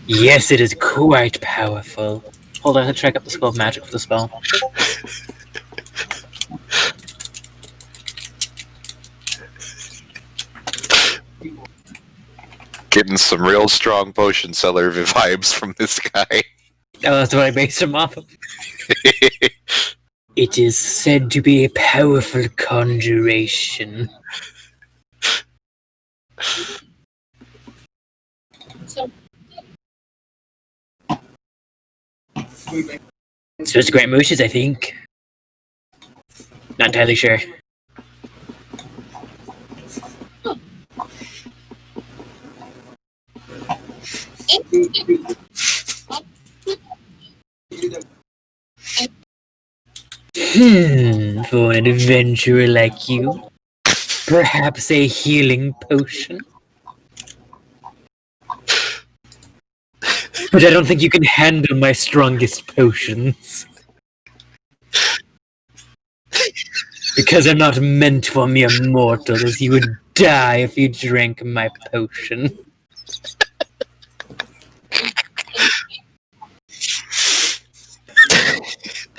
Yes, it is quite powerful. Hold on, I have to check up the spell of magic for the spell. Getting some real strong potion seller vibes from this guy. Oh, that's what I based him off of. It is said to be a powerful conjuration. It's supposed to grant wishes, I think. Not entirely sure. For an adventurer like you, perhaps a healing potion? But I don't think you can handle my strongest potions. Because I'm not meant for mere mortals. You would die if you drank my potion.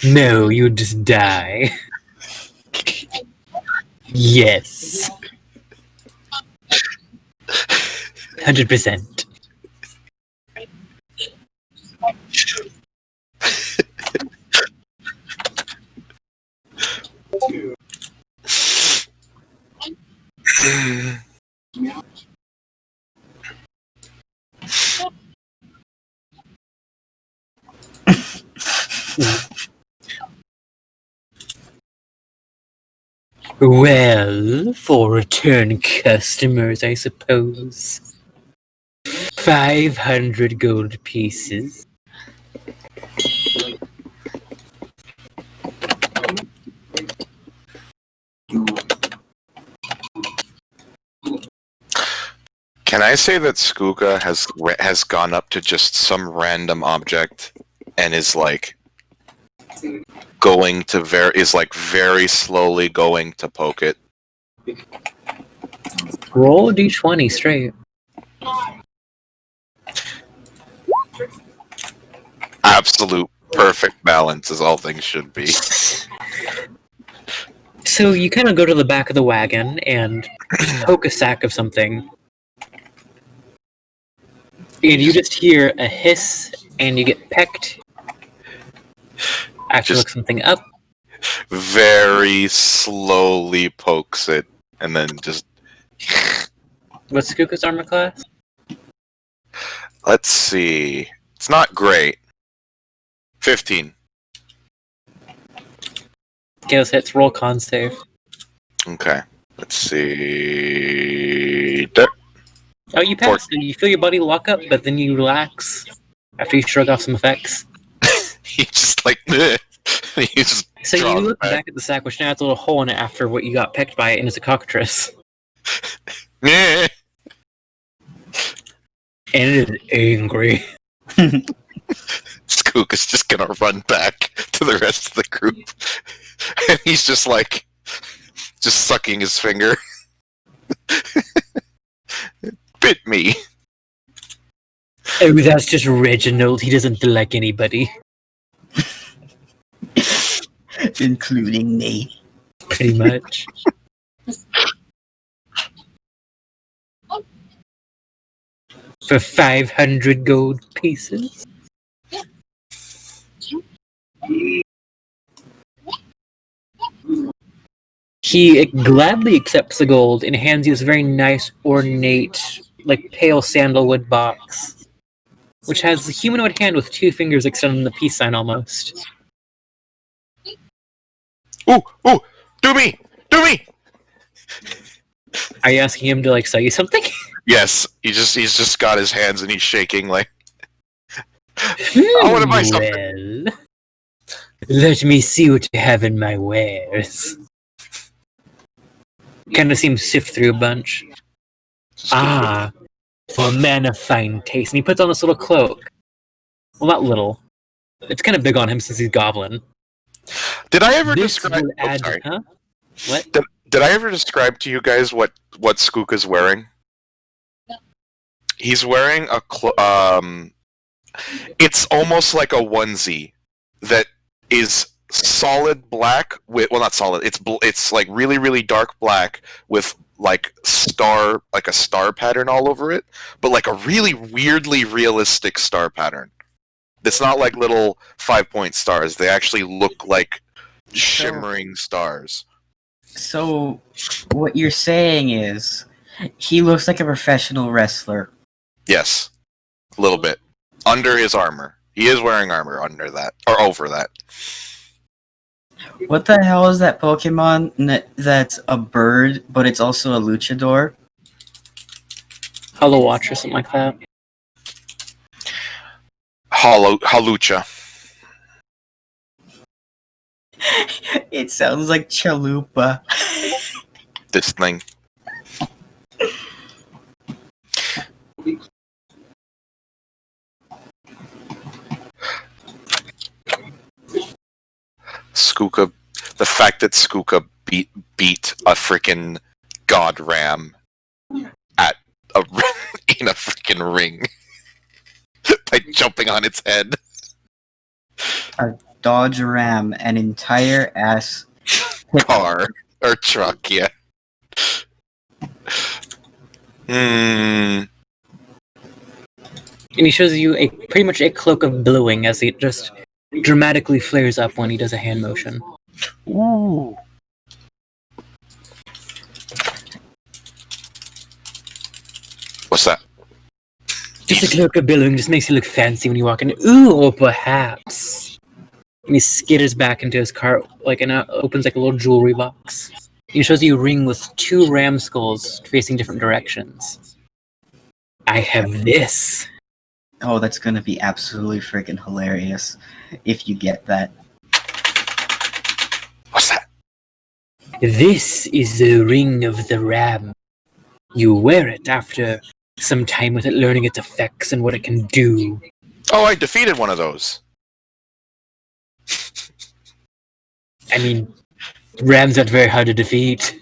No, you'd just die. Yes. 100%. Well, for return customers, I suppose. 500 gold pieces. Can I say that Skuka has gone up to just some random object and is like very slowly going to poke it? Roll a d20 straight. Absolute perfect balance, as all things should be. So you kind of go to the back of the wagon and poke a sack of something. And you just hear a hiss, and you get pecked. After look something up. Very slowly pokes it, and then just... What's Skuka's armor class? Let's see. It's not great. 15. Okay, those hits. Roll con save. Okay. Let's see... There. Oh, you pass. You feel your body lock up, but then you relax after you shrug off some effects. He just like... he just so you look back at the sack, which now has a little hole in it after what you got pecked by it, and it's a cockatrice. Yeah. And it is angry. Skook is just gonna run back to the rest of the group. And he's just like... just sucking his finger. Bit me. Oh, that's just Reginald. He doesn't like anybody. Including me. Pretty much. For 500 gold pieces. He gladly accepts the gold and hands you this very nice, ornate, like pale sandalwood box, which has a humanoid hand with 2 fingers extending the peace sign almost. Ooh! Ooh! Do me! Do me! Are you asking him to like sell you something? Yes, he's just got his hands and he's shaking like... I want to buy something. Well, let me see what you have in my wares. Kind of seems sift through a bunch. Ah, for a man of fine taste. And he puts on this little cloak. Well, not little. It's kind of big on him since he's goblin. Did I ever This describe... will add, sorry. huh? What? Did I ever describe to you guys what Skuka's wearing? He's wearing a it's almost like a onesie that is solid black with, well, not solid. It's like really really dark black with like a star pattern all over it, but like a really weirdly realistic star pattern. It's not like little 5-point stars. They actually look like shimmering stars. So, what you're saying is, he looks like a professional wrestler. Yes, a little bit under his armor. He is wearing armor under that or over that. What the hell is that Pokemon that's a bird, but it's also a luchador? Hollow Watch or something like that. Halucha. It sounds like Chalupa. This thing. Skooka. The fact that Skooka beat a freaking God Ram at in a freaking ring by jumping on its head. Dodge Ram, an entire ass Car or truck, yeah. And he shows you pretty much a cloak of billowing as it just dramatically flares up when he does a hand motion. Ooh. What's that? Just a cloak of billowing just makes you look fancy when you walk in. Ooh, or perhaps. And he skitters back into his car, and opens like a little jewelry box. He shows you a ring with 2 ram skulls facing different directions. I have this. Oh, that's gonna be absolutely freaking hilarious if you get that. What's that? This is the ring of the ram. You wear it after some time with it, learning its effects and what it can do. Oh, I defeated one of those. I mean, rams aren't very hard to defeat.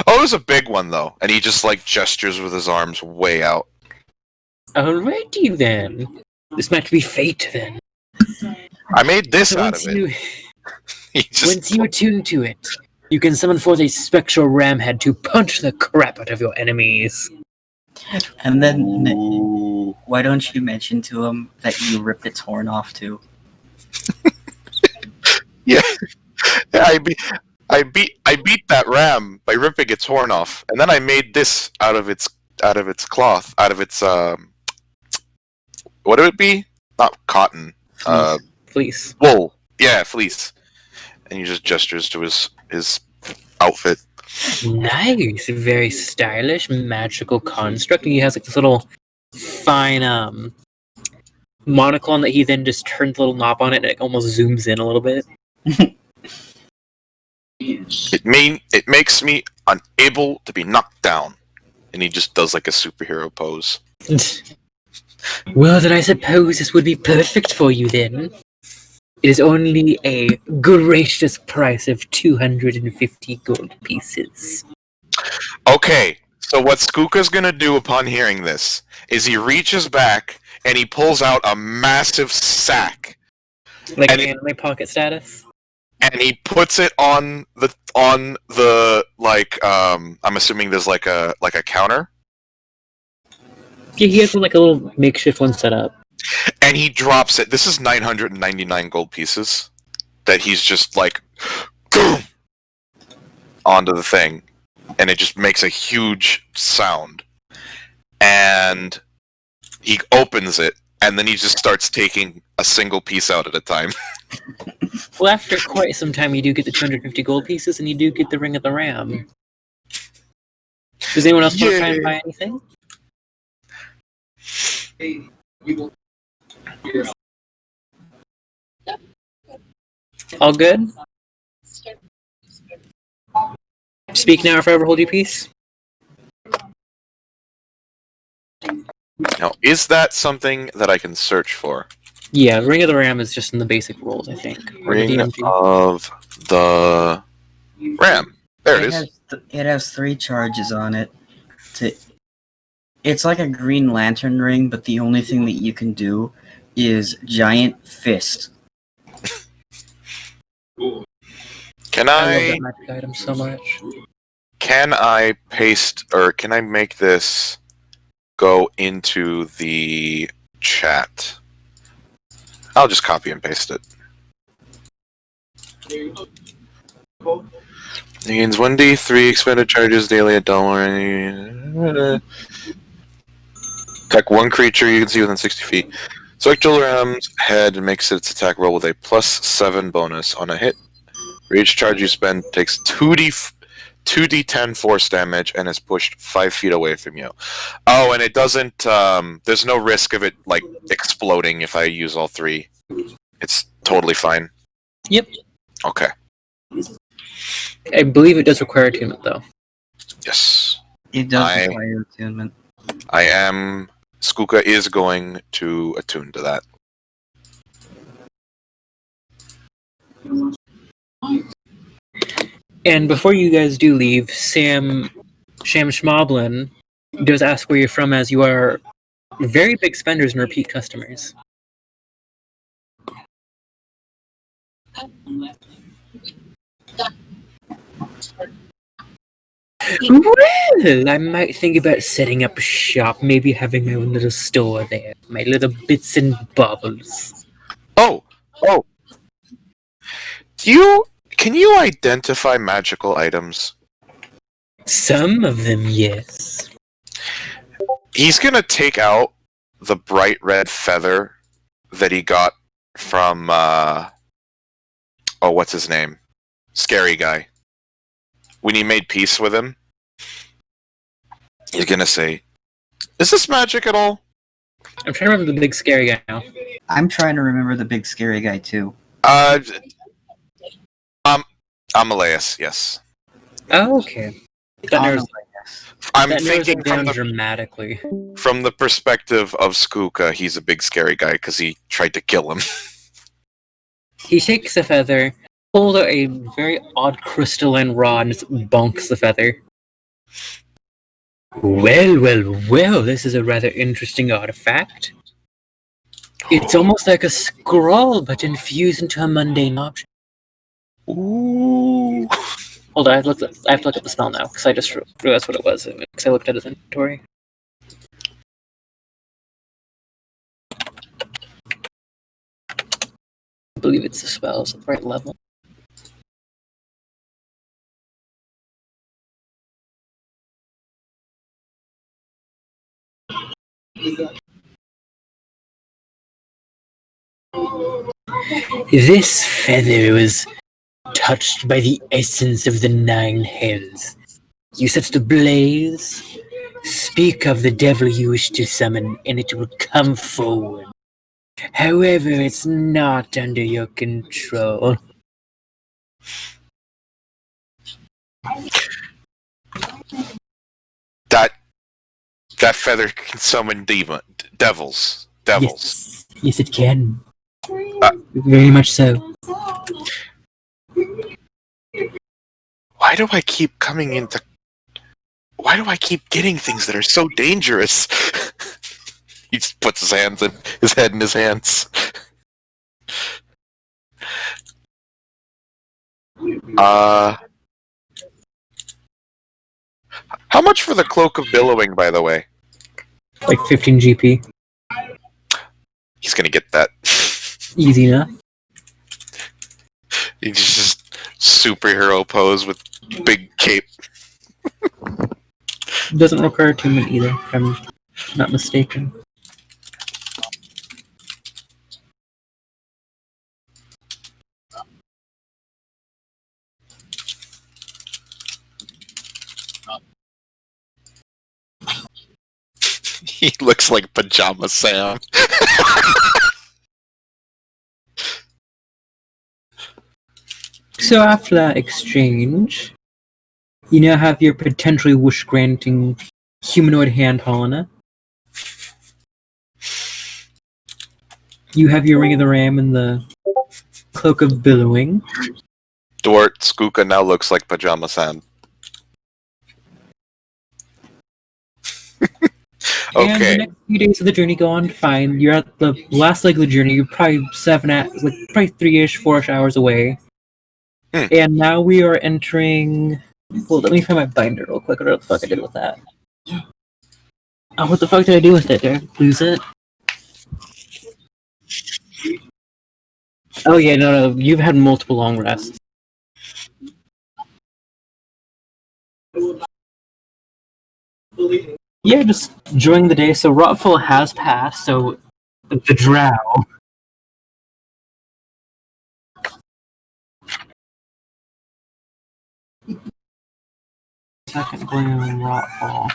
Oh, it was a big one though, and he just gestures with his arms way out. Alrighty then. This might be fate then. I made this out of Once it. you, He just once you attune to it, you can summon forth a spectral ram head to punch the crap out of your enemies. And then, Ooh. why don't you mention to him that you ripped its horn off too? Yeah, I beat that ram by ripping its horn off, and then I made this out of its cloth, out of its what would it be? Not cotton, Fleece. wool. Yeah, fleece. And he just gestures to his outfit. Nice. Very stylish, magical construct. And he has this little fine monocle that he then just turns a little knob on it and it almost zooms in a little bit. It makes me unable to be knocked down. And he just does a superhero pose. Well, then I suppose this would be perfect for you then. It is only a gracious price of 250 gold pieces. Okay, so what Skooka's gonna do upon hearing this is he reaches back and he pulls out a massive sack Like And anime pocket status? and he puts it on the I'm assuming there's like a counter, Yeah, he has a little makeshift one set up. and he drops it. This is 999 gold pieces that he's just onto the thing, and it just makes a huge sound. And he opens it, and then he just starts taking a single piece out at a time. Well, after quite some time, you do get the 250 gold pieces, and you do get the Ring of the Ram. Does anyone else want to try and buy anything? All good? Speak now or forever hold your peace. Now, is that something that I can search for? Yeah, Ring of the Ram is just in the basic rules, I think. Or the Ring DMG. of the Ram. There it is. It has 3 charges on it. It's like a Green Lantern ring, but the only thing that you can do is Giant Fist. Can I love I that magic item so much. paste, or can I make this go into the chat? I'll just copy and paste it. He gains 1d3 expended charges daily at $1. Attack one creature you can see within 60 feet. Select Jolram's head and makes its attack roll with a +7 bonus on a hit. For each charge you spend, takes 2d10 force damage and is pushed 5 feet away from you. Oh, and it doesn't. There's no risk of it like exploding if I use all 3. It's totally fine. Yep. Okay. I believe it does require attunement, though. Yes. It does require attunement. I am. Skooka is going to attune to that. And before you guys do leave, Sham Schmoblin does ask where you're from, as you are very big spenders and repeat customers. Well, I might think about setting up a shop, maybe having my own little store there. My little bits and bobbles. Oh! Can you identify magical items? Some of them, yes. He's gonna take out the bright red feather that he got from, what's his name? Scary guy. When he made peace with him, he's gonna say, "Is this magic at all?" I'm trying to remember the big scary guy now. I'm trying to remember the big scary guy too. Amaleus, yes. Oh, okay. That narrows, I'm that narrows thinking it down dramatically. from the perspective of Skooka, he's a big scary guy because he tried to kill him. He takes the feather, pulls out a very odd crystalline rod, and just bonks the feather. Well, this is a rather interesting artifact. It's almost like a scroll, but infused into a mundane object. Ooh. Hold on, I have to look up the spell now, because I just realized what it was, because I looked at his inventory. I believe it's the spells at the right level. This feather was touched by the essence of the 9 hells. You set it ablaze, speak of the devil you wish to summon, and it will come forward. However, it's not under your control. That feather can summon devils. Yes, it can. Very much so. Why do I keep getting things that are so dangerous? He just puts his head in his hands. How much for the Cloak of Billowing, by the way? Like 15 GP. He's gonna get that. Easy enough. He's just superhero pose with big cape. Doesn't require attunement either, if I'm not mistaken. He looks like Pajama Sam. So after that exchange, you now have your potentially wish-granting humanoid hand Helena. You have your Ring of the Ram and the Cloak of Billowing. Dort Skooka now looks like Pajama Sam. And the Okay. next few days of the journey go on fine. You're at the last leg of the journey. You're probably probably 3-ish, 4-ish hours away. And now we are entering. Well, let me find my binder real quick. What the fuck I did with that? Oh, what the fuck did I do with it? Did I lose it? Oh yeah, no. You've had multiple long rests. Yeah, just enjoying the day. So Rotful has passed, so the drow. Second gloom, Rotfall.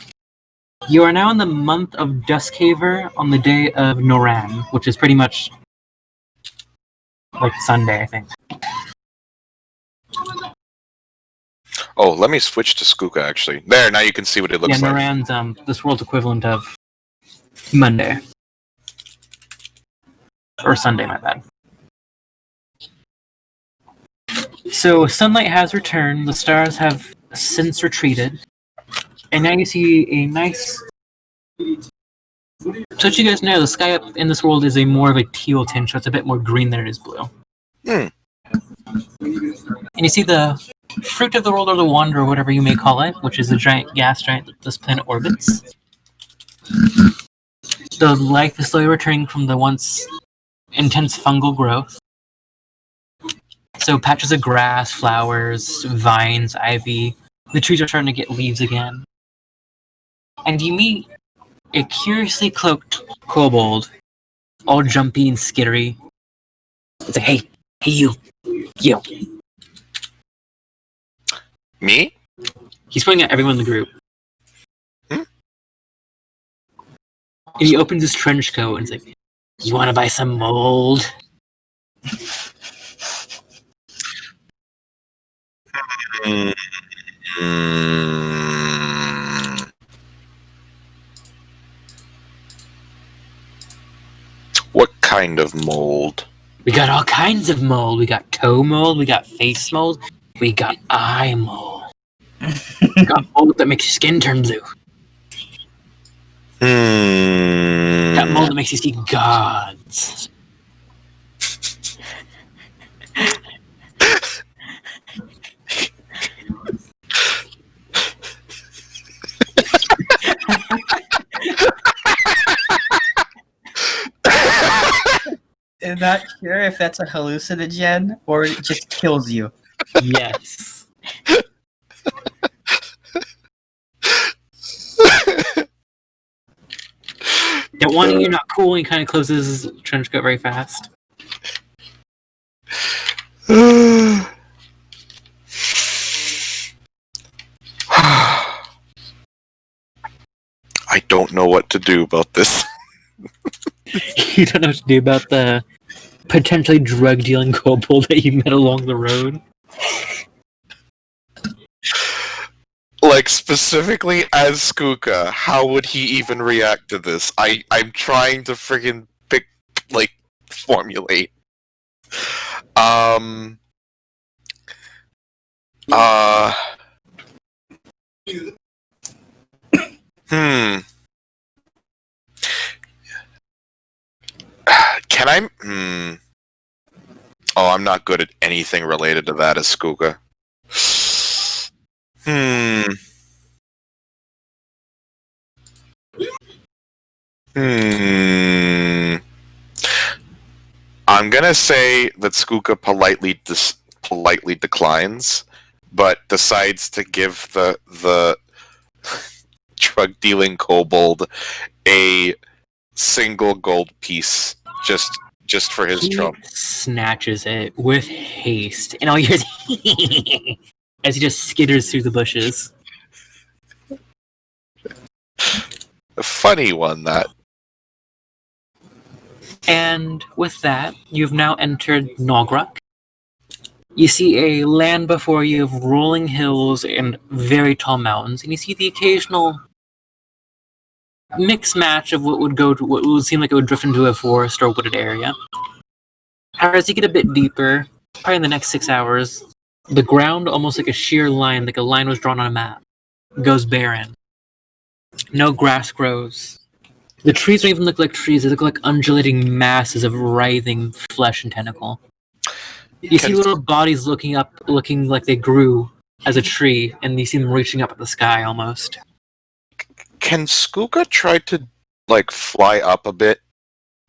You are now in the month of Duskhaver on the day of Noran, which is pretty much like Sunday, I think. Oh, let me switch to Skooka, actually. There, now you can see what it looks Yeah, like. Noran's this world's equivalent of Monday. Or Sunday, my bad. So sunlight has returned, the stars have since retreated, and now you see a nice... So that you guys know, the sky up in this world is a more of a teal tint, so it's a bit more green than it is blue. And you see the fruit of the world, or the wand, or whatever you may call it, which is the giant gas giant that this planet orbits. The life is slowly returning from the once intense fungal growth. So patches of grass, flowers, vines, ivy. The trees are starting to get leaves again. And you meet a curiously cloaked kobold, all jumpy and skittery. It's like, hey, you. Me? He's pointing at everyone in the group. Hmm? And he opens his trench coat and he's like, you want to buy some mold? What kind of mold? We got all kinds of mold. We got toe mold, we got face mold, we got eye mold. We got mold that makes your skin turn blue. We got mold that makes you see gods. I'm not sure if that's a hallucinogen or it just kills you. Yes. That one, you're not cool, and he kind of closes his trench coat very fast. I don't know what to do about this. You don't know what to do about the potentially drug-dealing kobold that you met along the road. Like, specifically as Skooka, how would he even react to this? I'm trying to friggin' formulate. Can I? Oh, I'm not good at anything related to that as Skooka. I'm gonna say that Skooka politely declines, but decides to give the drug dealing kobold a single gold piece just for his trouble. Snatches it with haste, and all you hear as he just skitters through the bushes. A funny one, that. And with that, you've now entered Nogruk. You see a land before you of rolling hills and very tall mountains, and you see the occasional mixed match of what would seem like it would drift into a forest or wooded area. However, as you get a bit deeper, probably in the next 6 hours, the ground, almost like a sheer line, like a line was drawn on a map, goes barren. No grass grows. The trees don't even look like trees, they look like undulating masses of writhing flesh and tentacle. You see little bodies looking like they grew as a tree, and you see them reaching up at the sky almost. Can Skooka try to, fly up a bit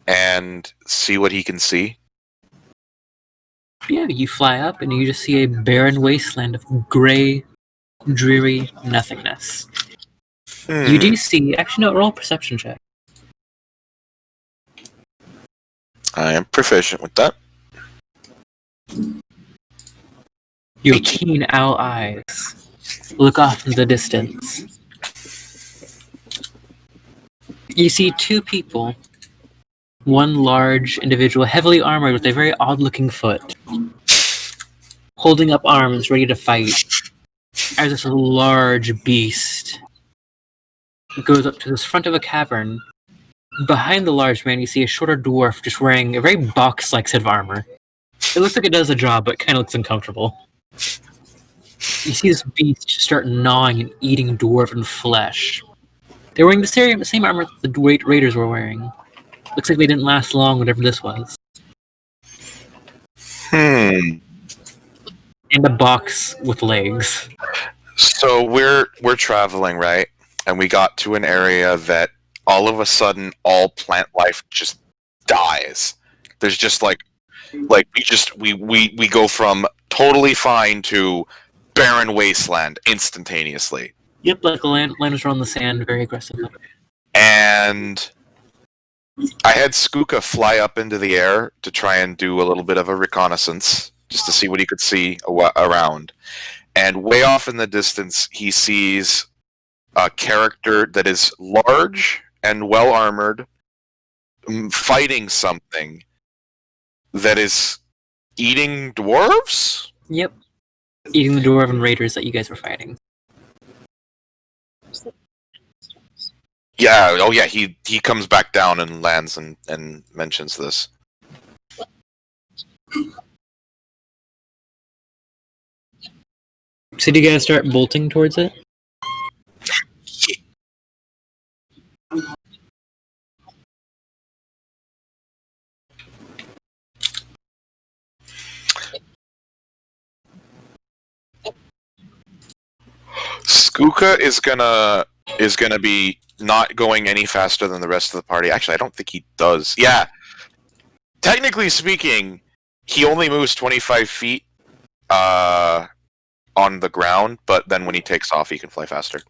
and see what he can see? Yeah, you fly up and you just see a barren wasteland of gray dreary nothingness. Hmm. You do see. Actually, no. Roll a perception check. I am proficient with that. Your keen owl eyes look off in the distance. You see two people. One large individual, heavily armored with a very odd-looking foot, holding up arms, ready to fight, as this large beast goes up to the front of a cavern. Behind the large man, you see a shorter dwarf just wearing a very box-like set of armor. It looks like it does the job, but kind of looks uncomfortable. You see this beast start gnawing and eating dwarven flesh. They're wearing the same armor that the raiders were wearing. Looks like they didn't last long, whatever this was. Hmm. And a box with legs. So we're traveling, right? And we got to an area that all of a sudden all plant life just dies. There's just like we go from totally fine to barren wasteland instantaneously. Yep, like the landers are on the sand very aggressively. And I had Skooka fly up into the air to try and do a little bit of a reconnaissance, just to see what he could see around. And way off in the distance, he sees a character that is large and well armored, fighting something that is eating dwarves? Yep. Eating the dwarven raiders that you guys were fighting. Yeah, oh yeah, he comes back down and lands and mentions this. So do you guys start bolting towards it? Skooka is gonna be not going any faster than the rest of the party. Actually, I don't think he does. Yeah. Technically speaking, he only moves 25 feet on the ground, but then when he takes off, he can fly faster.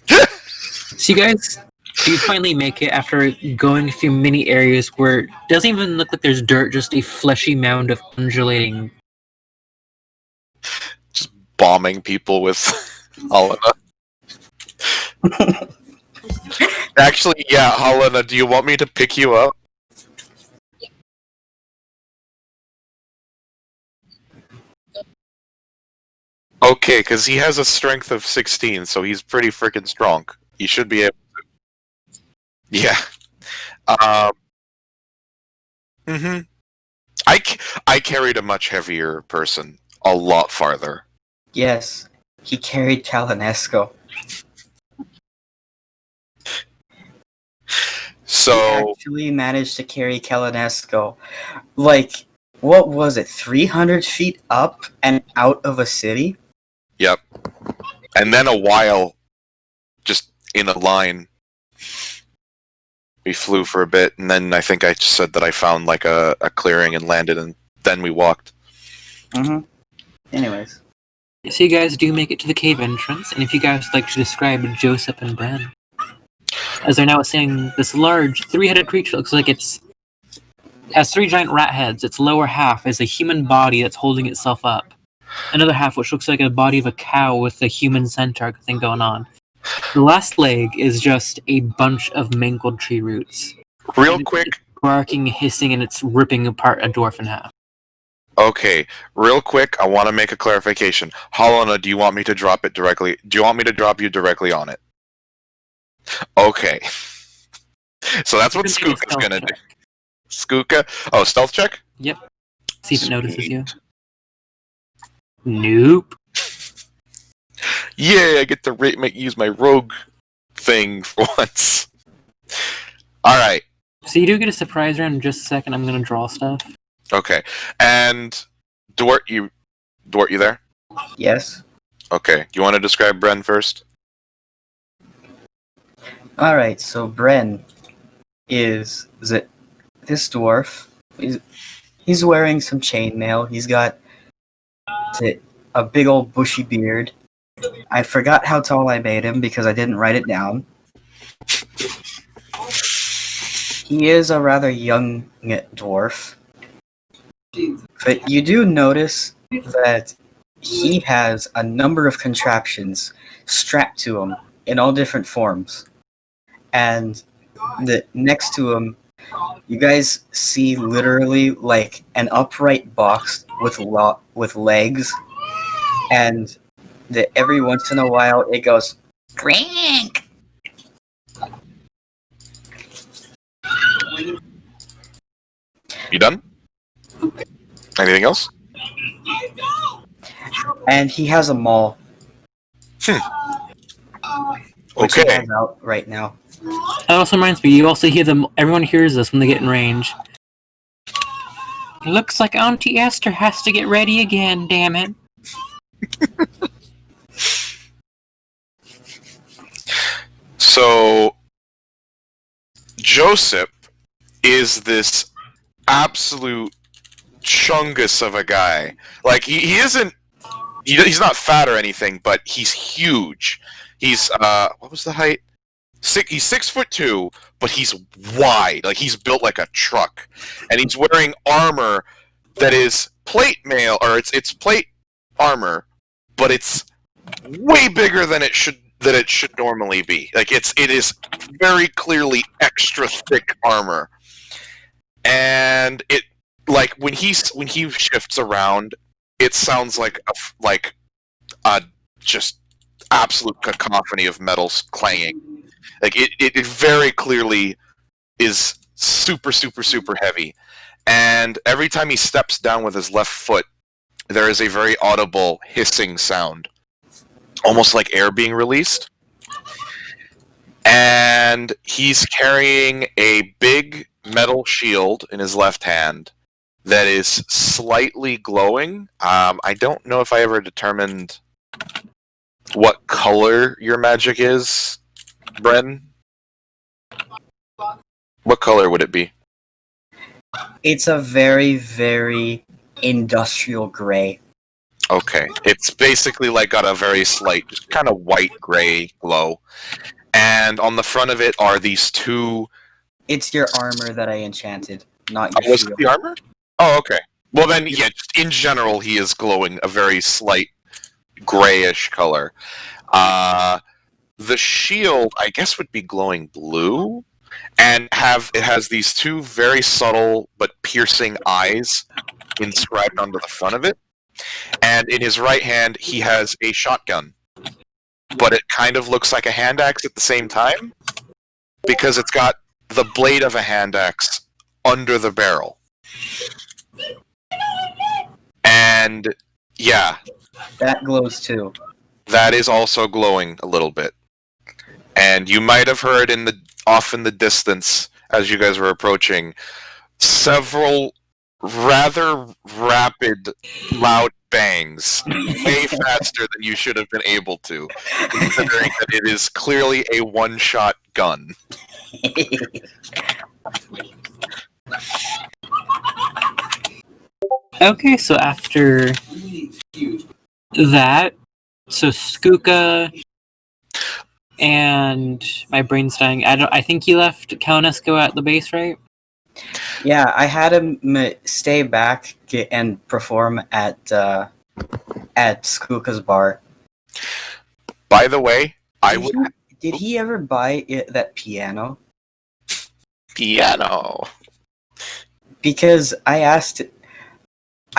So you guys do finally make it after going through many areas where it doesn't even look like there's dirt, just a fleshy mound of undulating. Just bombing people with Helena. Actually, yeah, Helena, do you want me to pick you up? Okay, because he has a strength of 16, so he's pretty freaking strong. He should be able to. Yeah. I carried a much heavier person a lot farther. Yes, he carried Calanesco. So He actually managed to carry Calanesco. Like, what was it, 300 feet up and out of a city? Yep. And then a while, just in a line, we flew for a bit, and then I think I said that I found like a clearing and landed, and then we walked. Mm-hmm. Anyways. So you guys do make it to the cave entrance, and if you guys would like to describe Joseph and Bren, as they're now seeing this large three-headed creature, looks like it has three giant rat heads. Its lower half is a human body that's holding itself up. Another half, which looks like a body of a cow with a human centaur thing going on. The last leg is just a bunch of mangled tree roots. Real quick. Barking, hissing, and it's ripping apart a dwarf in half. Okay, real quick, I want to make a clarification. Helena, do you want me to drop it directly? Do you want me to drop you directly on it? Okay. So that's what Skooka's gonna do. Skooka? Oh, stealth check? Yep. See if it notices you. Nope. Yeah, I get to use my rogue thing for once. Alright. So you do get a surprise round in just a second. I'm gonna draw stuff. Okay. And Dwart, you there? Yes. Okay. Do you want to describe Bren first? Alright, so Bren is this dwarf He's wearing some chainmail. He's got a big old bushy beard. I forgot how tall I made him because I didn't write it down. He is a rather young dwarf. But you do notice that he has a number of contraptions strapped to him in all different forms. And next to him, you guys see literally like an upright box with legs, and every once in a while it goes crank. You done? Anything else? And he has a maul. Which he Okay. has out right now. That also reminds me, you also hear them. Everyone hears this when they get in range. Looks like Auntie Esther has to get ready again, damn it. So Joseph is this absolute chungus of a guy. Like he isn't. He's not fat or anything, but he's huge. He's what was the height? He's 6'2", but he's wide. Like he's built like a truck, and he's wearing armor that is plate mail, or it's plate armor, but it's way bigger than it should normally be. Like it is very clearly extra thick armor, and it like when he shifts around, it sounds like a just absolute cacophony of metals clanging. Like it very clearly is super heavy, and every time he steps down with his left foot, there is a very audible hissing sound, almost like air being released. And he's carrying a big metal shield in his left hand that is slightly glowing. I don't know if I ever determined what color your magic is, Bren. What color would it be? It's a very, very industrial gray. Okay. It's basically like got a very slight, just kind of white-gray glow. And on the front of it are these two... It's your armor that I enchanted, not Oh, your was it shield. the armor? Oh, okay. Well then, yeah, just in general, he is glowing a very slight grayish color. The shield, I guess, would be glowing blue, and it has these two very subtle but piercing eyes inscribed onto the front of it. And in his right hand, he has a shotgun, but it kind of looks like a hand axe at the same time because it's got the blade of a hand axe under the barrel. And yeah, That glows too. that is also glowing a little bit. And you might have heard off in the distance as you guys were approaching several rather rapid, loud bangs, way faster than you should have been able to, considering that it is clearly a one-shot gun. Okay, so after that, so Skuka and my brain's dying. I think he left Kaunesko at the base, right? Yeah, I had him stay back and perform at Skuka's bar. By the way, Did he ever buy that piano? piano. Because I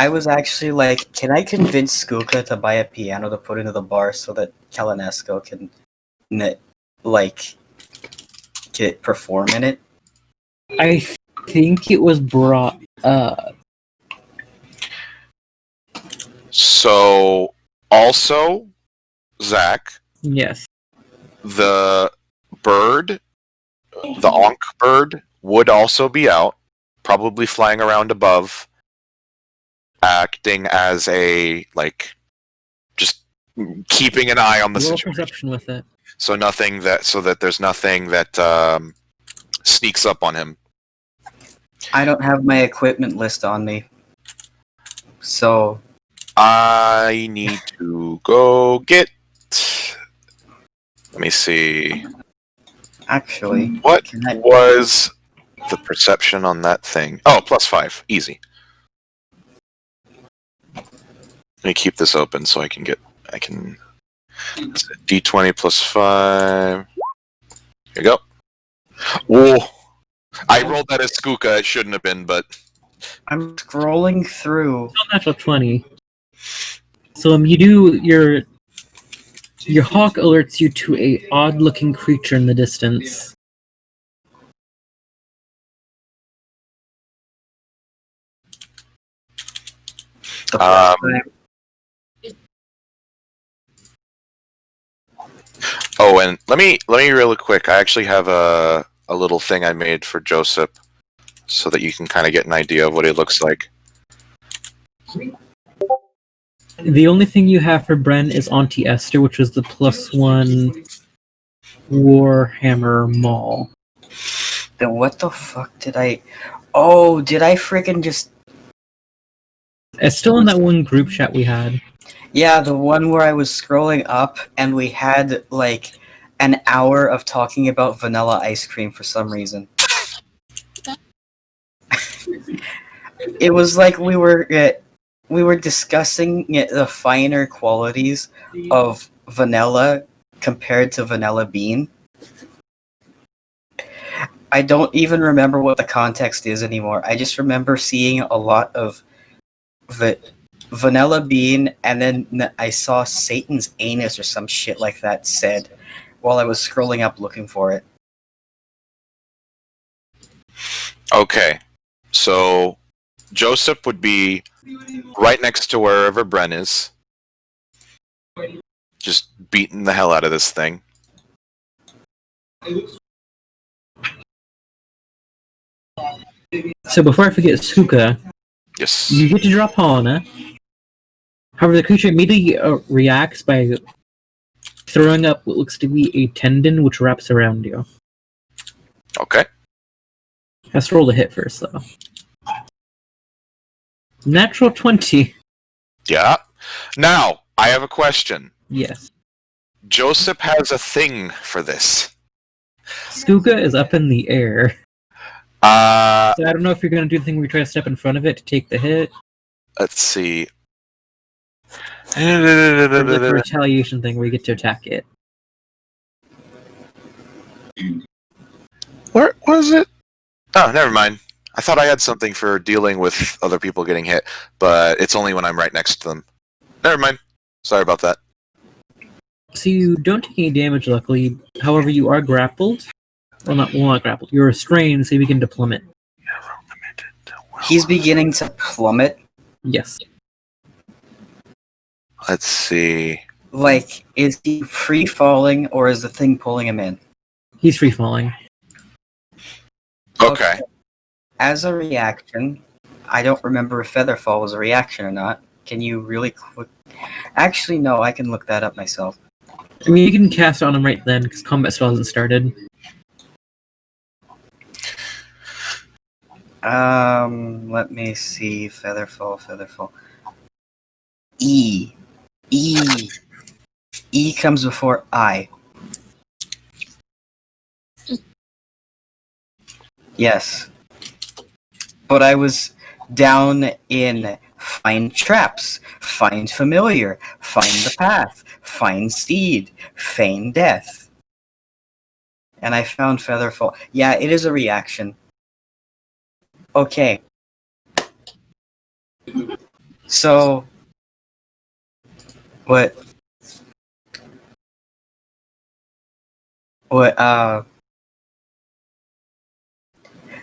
was actually like, can I convince Skuka to buy a piano to put into the bar so that Kaunesko can perform in it? I think it was brought up. So, also, Zach, Yes. the bird, the Ankh bird, would also be out, probably flying around above, acting as a, just keeping an eye on the Roll situation. perception with it. So that there's nothing that sneaks up on him. I don't have my equipment list on me. So, I need to go get. Let me see. actually, What can I... was the perception on that thing? Oh, +5. Easy. Let me keep this open so I can get. I can. D20 +5. Here you go. Oh, I rolled that as Skooka. It shouldn't have been, but I'm scrolling through. Still natural 20. So you do your hawk alerts you to a odd-looking creature in the distance. The first time. oh, and let me really quick. I actually have a little thing I made for Joseph, so that you can kind of get an idea of what it looks like. The only thing you have for Bren is Auntie Esther, which is the +1 Warhammer Maul. Then what the fuck did I... Oh, did I freaking just... It's still in that one group chat we had. Yeah, the one where I was scrolling up and we had like an hour of talking about vanilla ice cream for some reason. It was like we were discussing the finer qualities of vanilla compared to vanilla bean. I don't even remember what the context is anymore. I just remember seeing a lot of vanilla bean, and then I saw Satan's anus or some shit like that said while I was scrolling up looking for it. Okay, so Joseph would be right next to wherever Bren is, just beating the hell out of this thing. So before I forget, Suka, Yes. you get to drop Helena. However, the creature immediately reacts by throwing up what looks to be a tendon which wraps around you. Okay. Has to roll the hit first, though. Natural 20. Yeah. Now, I have a question. Yes. Joseph has a thing for this. Skooka is up in the air. So I don't know if you're going to do the thing where you try to step in front of it to take the hit. Let's see. Or the retaliation thing where you get to attack it. Where was it? Oh, never mind. I thought I had something for dealing with other people getting hit, but it's only when I'm right next to them. Never mind. Sorry about that. So you don't take any damage, luckily. However, you are grappled. Well, not grappled. You're restrained, so you begin to plummet. He's beginning to plummet. Yes. Let's see. Like, is he free falling or is the thing pulling him in? He's free falling. Okay. As a reaction, I don't remember if Featherfall was a reaction or not. Can you really quick... Actually, no, I can look that up myself. I mean, you can cast on him right then, because combat still hasn't started. Let me see. Featherfall. E comes before I. Yes. But I was down in find traps, find familiar, find the path, find steed, feign death. And I found Featherfall. Yeah, it is a reaction. Okay. So, what,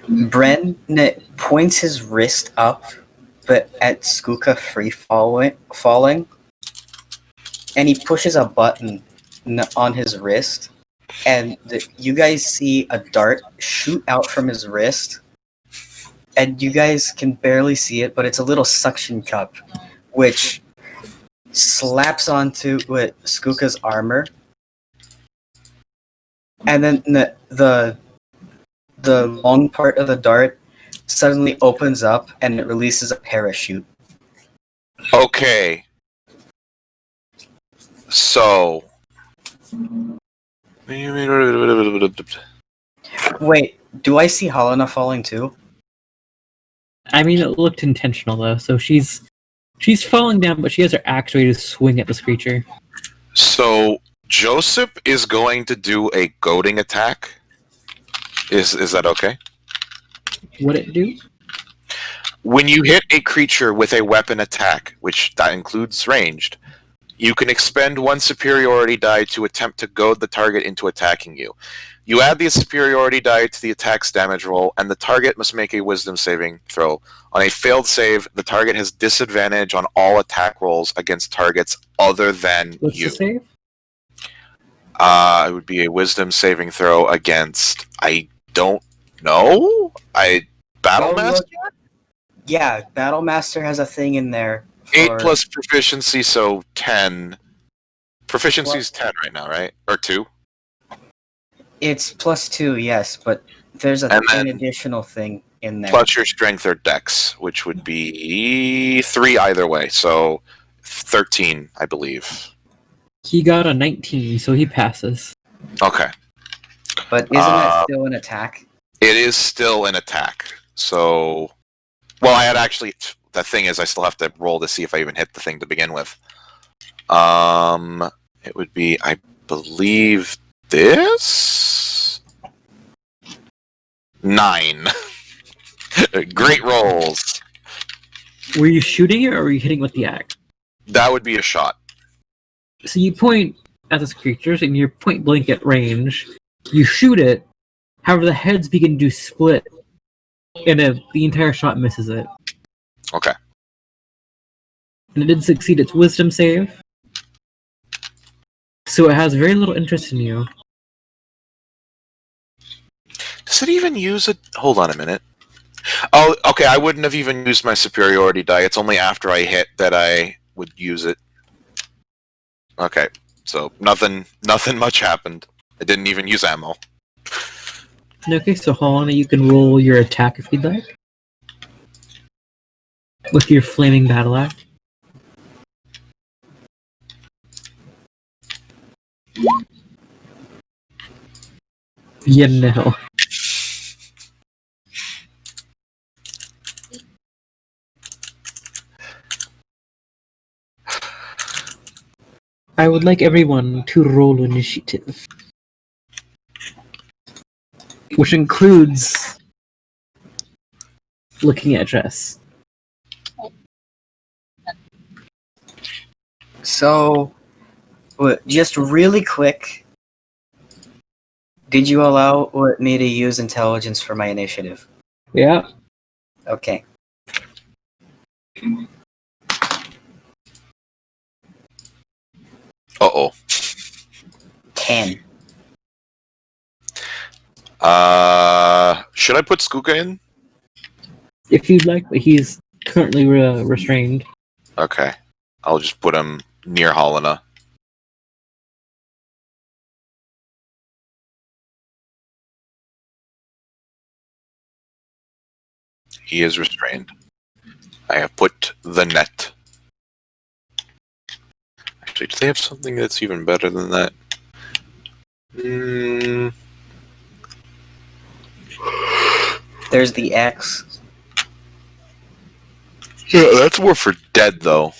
Bren points his wrist up, but at Skooka falling, and he pushes a button on his wrist, and you guys see a dart shoot out from his wrist, and you guys can barely see it, but it's a little suction cup, which slaps onto Skooka's armor, and then the long part of the dart suddenly opens up and it releases a parachute. Okay. So. Wait, do I see Helena falling too? I mean, it looked intentional though. So she's falling down, but she has her axe ready to swing at this creature. So Joseph is going to do a goading attack. Is that okay? What it do? When you hit a creature with a weapon attack, which that includes ranged, you can expend one superiority die to attempt to goad the target into attacking you. You add the superiority die to the attack's damage roll, and the target must make a wisdom saving throw. On a failed save, the target has disadvantage on all attack rolls against targets other than What's you. the save? It would be a wisdom saving throw against, I don't know? Battlemaster? Yeah, Battlemaster has a thing in there. 8 plus proficiency, so 10. Proficiency's 10 right now, right? Or 2? It's +2, yes, but there's And an then additional thing in there. Plus your strength or dex, which would be 3 either way, so 13, I believe. He got a 19, so he passes. Okay. But isn't that still an attack? It is still an attack. So, well, I had actually. The thing is, I still have to roll to see if I even hit the thing to begin with. It would be, I believe, this 9. Great rolls. Were you shooting it or were you hitting with the axe? That would be a shot. So you point at this creature, and you're point blank at range. You shoot it. However, the heads begin to split, and the entire shot misses it. Okay. And it did succeed its wisdom save. So it has very little interest in you. Does it even use it? Hold on a minute. Oh, okay. I wouldn't have even used my superiority die. It's only after I hit that I would use it. Okay, so nothing much happened. I didn't even use ammo. Okay, so Helena, you can roll your attack if you'd like. With your flaming battle axe. Yeah, no. I would like everyone to roll initiative. Which includes looking at Jess. So, just really quick, did you allow me to use intelligence for my initiative? Yeah. Okay. Uh-oh. 10. Should I put Skooka in? If you'd like, but he's currently restrained. Okay. I'll just put him near Helena. He is restrained. I have put the net. Actually, do they have something that's even better than that? There's the X. Yeah, that's more for dead, though.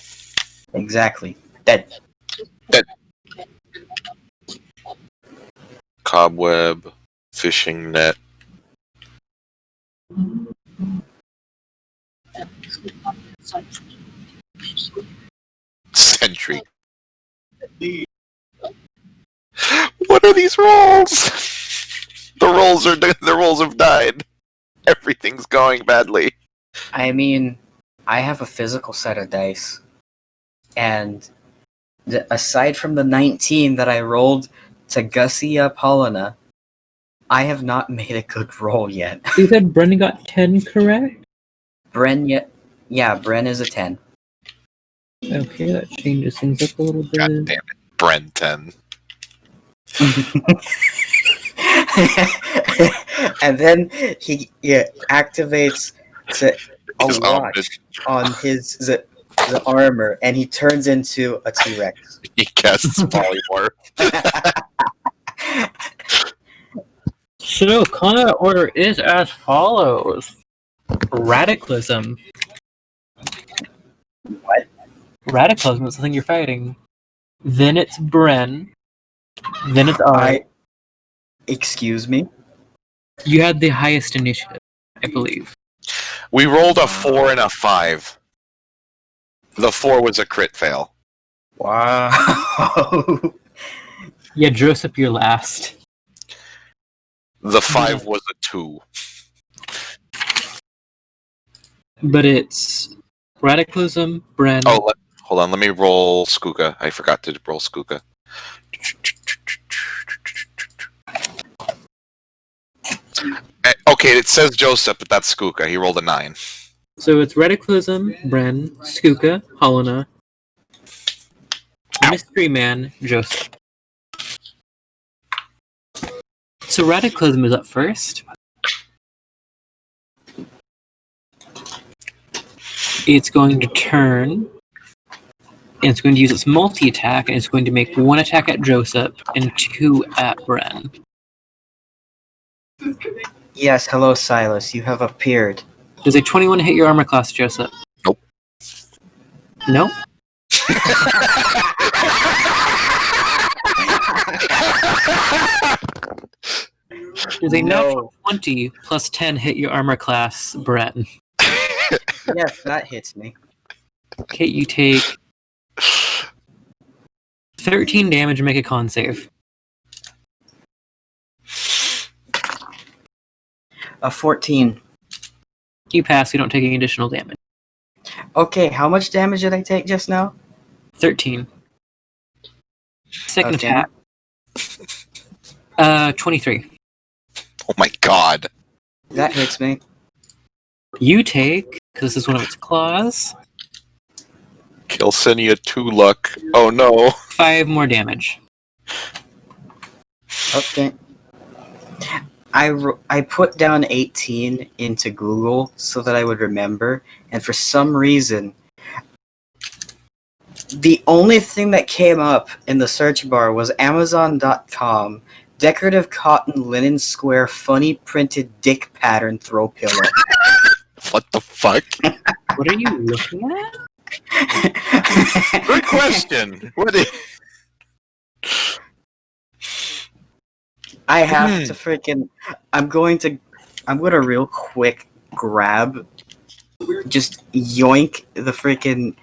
Exactly. Dead. Cobweb, fishing net. Sentry. What are these rolls? The rolls have died. Everything's going badly. I mean, I have a physical set of dice. And aside from the 19 that I rolled to gussy up Helena, I have not made a good roll yet. You said Brendan got 10 correct? Bren, yeah, Bren is a 10. Okay, that changes things up a little bit. God damn it. Bren 10. And then he activates a His watch on the armor, and he turns into a T-Rex. He casts polymorph. So, combat order is as follows. Radicalism. What? Radicalism is the thing you're fighting. Then it's Bren. Then it's I. Excuse me? You had the highest initiative, I believe. We rolled a 4 and a 5. The 4 was a crit fail. Wow. Yeah, Joseph, you're last. The 5 was a 2. But it's Radicalism, Bren. Oh, hold on. Let me roll Skooka. I forgot to roll Skooka. Okay, it says Joseph, but that's Skooka. He rolled a 9. So it's Radicalism, Bren, Skooka, Helena, Mystery Man, Joseph. So Radicalism is up first. It's going to turn, and it's going to use its multi-attack, and it's going to make 1 attack at Joseph and 2 at Bren. Yes, hello, Silas. You have appeared. Does a 21 hit your armor class, Joseph? Nope. No? Does a natural 20 plus 10 hit your armor class, Bren? Yes, that hits me. Okay, you take 13 damage and make a con save. A 14. You pass, you don't take any additional damage. Okay, how much damage did I take just now? 13. Second Okay. attack. 23. Oh my god. That hits me. You take, because this is one of its claws, Kilsenia 2 luck. Oh no. 5 more damage. Okay. I put down 18 into Google so that I would remember, and for some reason, the only thing that came up in the search bar was Amazon.com, decorative cotton linen square funny printed dick pattern throw pillow. What the fuck? What are you looking at? Good question. What is... I have to freaking. I'm gonna real quick grab, just yoink the freaking,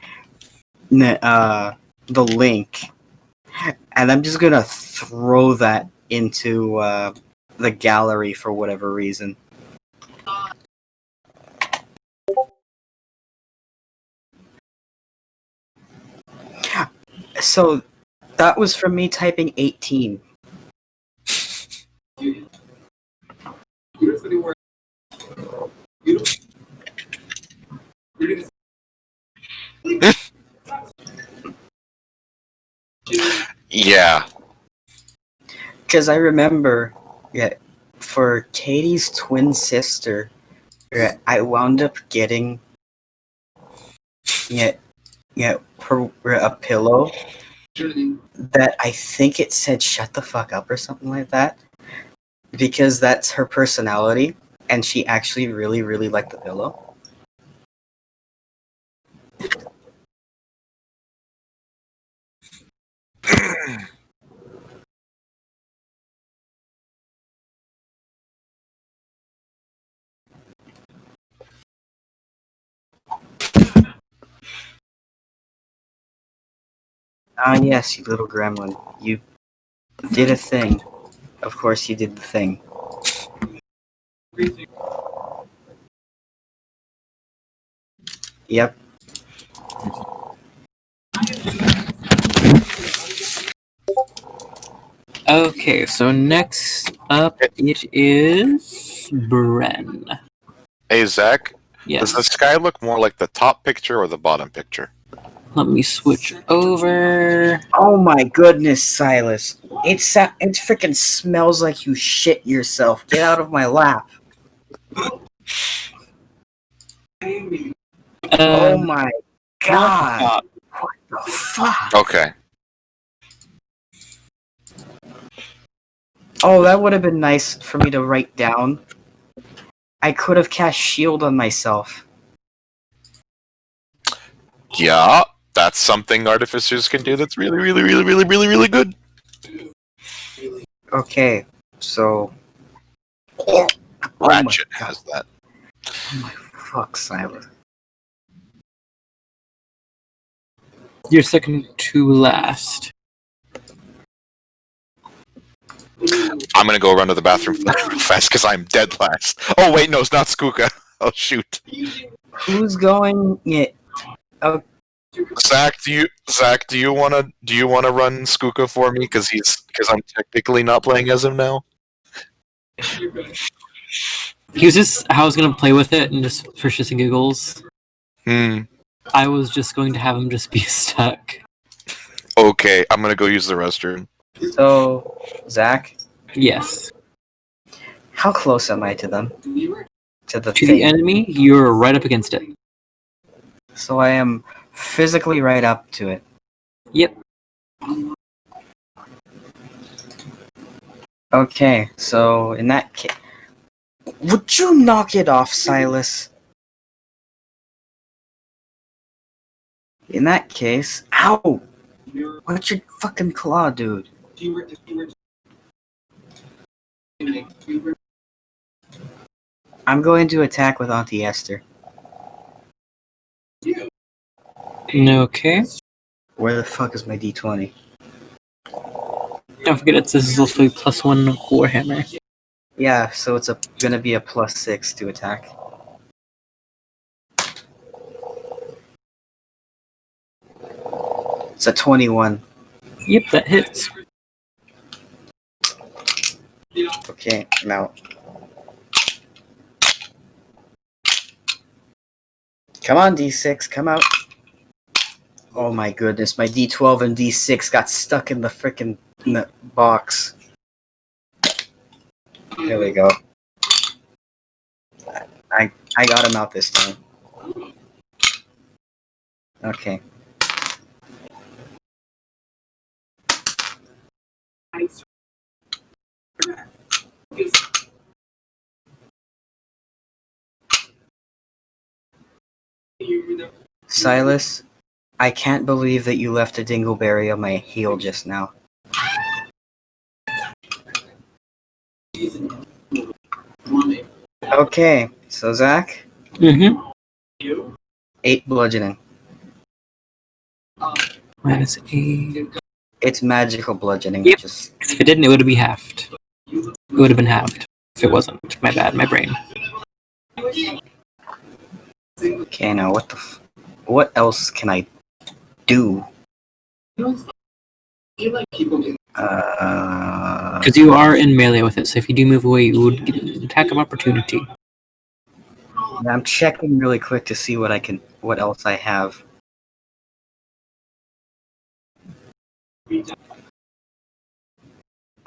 the link, and I'm just gonna throw that into the gallery for whatever reason. So that was from me typing 18. Yeah. Because I remember, for Katie's twin sister, I wound up getting, her a pillow that I think it said "shut the fuck up" or something like that, because that's her personality, and she actually really, really liked the pillow. Ah, yes, you little gremlin. You did a thing. Of course you did the thing. Yep. Okay, so next up it is Bren. Hey, Zach. Yes. Does the sky look more like the top picture or the bottom picture? Let me switch over. Oh my goodness, Silas. It freaking smells like you shit yourself. Get out of my lap. Oh my god! God. What the fuck? Okay. Oh, that would have been nice for me to write down. I could have cast shield on myself. Yeah, that's something artificers can do that's really, really, really, really, really, really good. Okay, so. Oh Ratchet my god. has that. Oh my fuck, Silas. You're second to last. I'm gonna go run to the bathroom real fast because I'm dead last. Oh wait, no, it's not Skuka. Oh shoot. Who's going? Yeah. Oh, Zach, do you wanna run Skuka for me? Because I'm technically not playing as him now. He was just, I was gonna play with it and just for shits and giggles. I was just going to have him just be stuck. Okay, I'm gonna go use the restroom. so, Zach, Yes. how close am I to them? To the To thing. the enemy, you're right up against it. So I am physically right up to it. Yep. Okay, so in that case, would you knock it off, Silas? In that case, ow! What's your fucking claw, dude? I'm going to attack with Auntie Esther. Okay. Where the fuck is my D20? Don't forget this is also a +1 Warhammer. Yeah, so it's gonna be a +6 to attack. It's a 21. Yep, that hits. Okay, now. Come on, D6, come out. Oh my goodness, my D12 and D6 got stuck in the frickin' box. There we go. I got him out this time. Okay. Silas, I can't believe that you left a dingleberry on my heel just now. Okay, so Zach, Mm-hmm. 8 bludgeoning. -8. It's magical bludgeoning. Yep. Just If it didn't, it would be halved. It would have been halved. If it wasn't. My bad, my brain. okay. Now, what else can I do? Because you are in melee with it, so if you do move away, you would get an attack of opportunity. I'm checking really quick to see what else I have.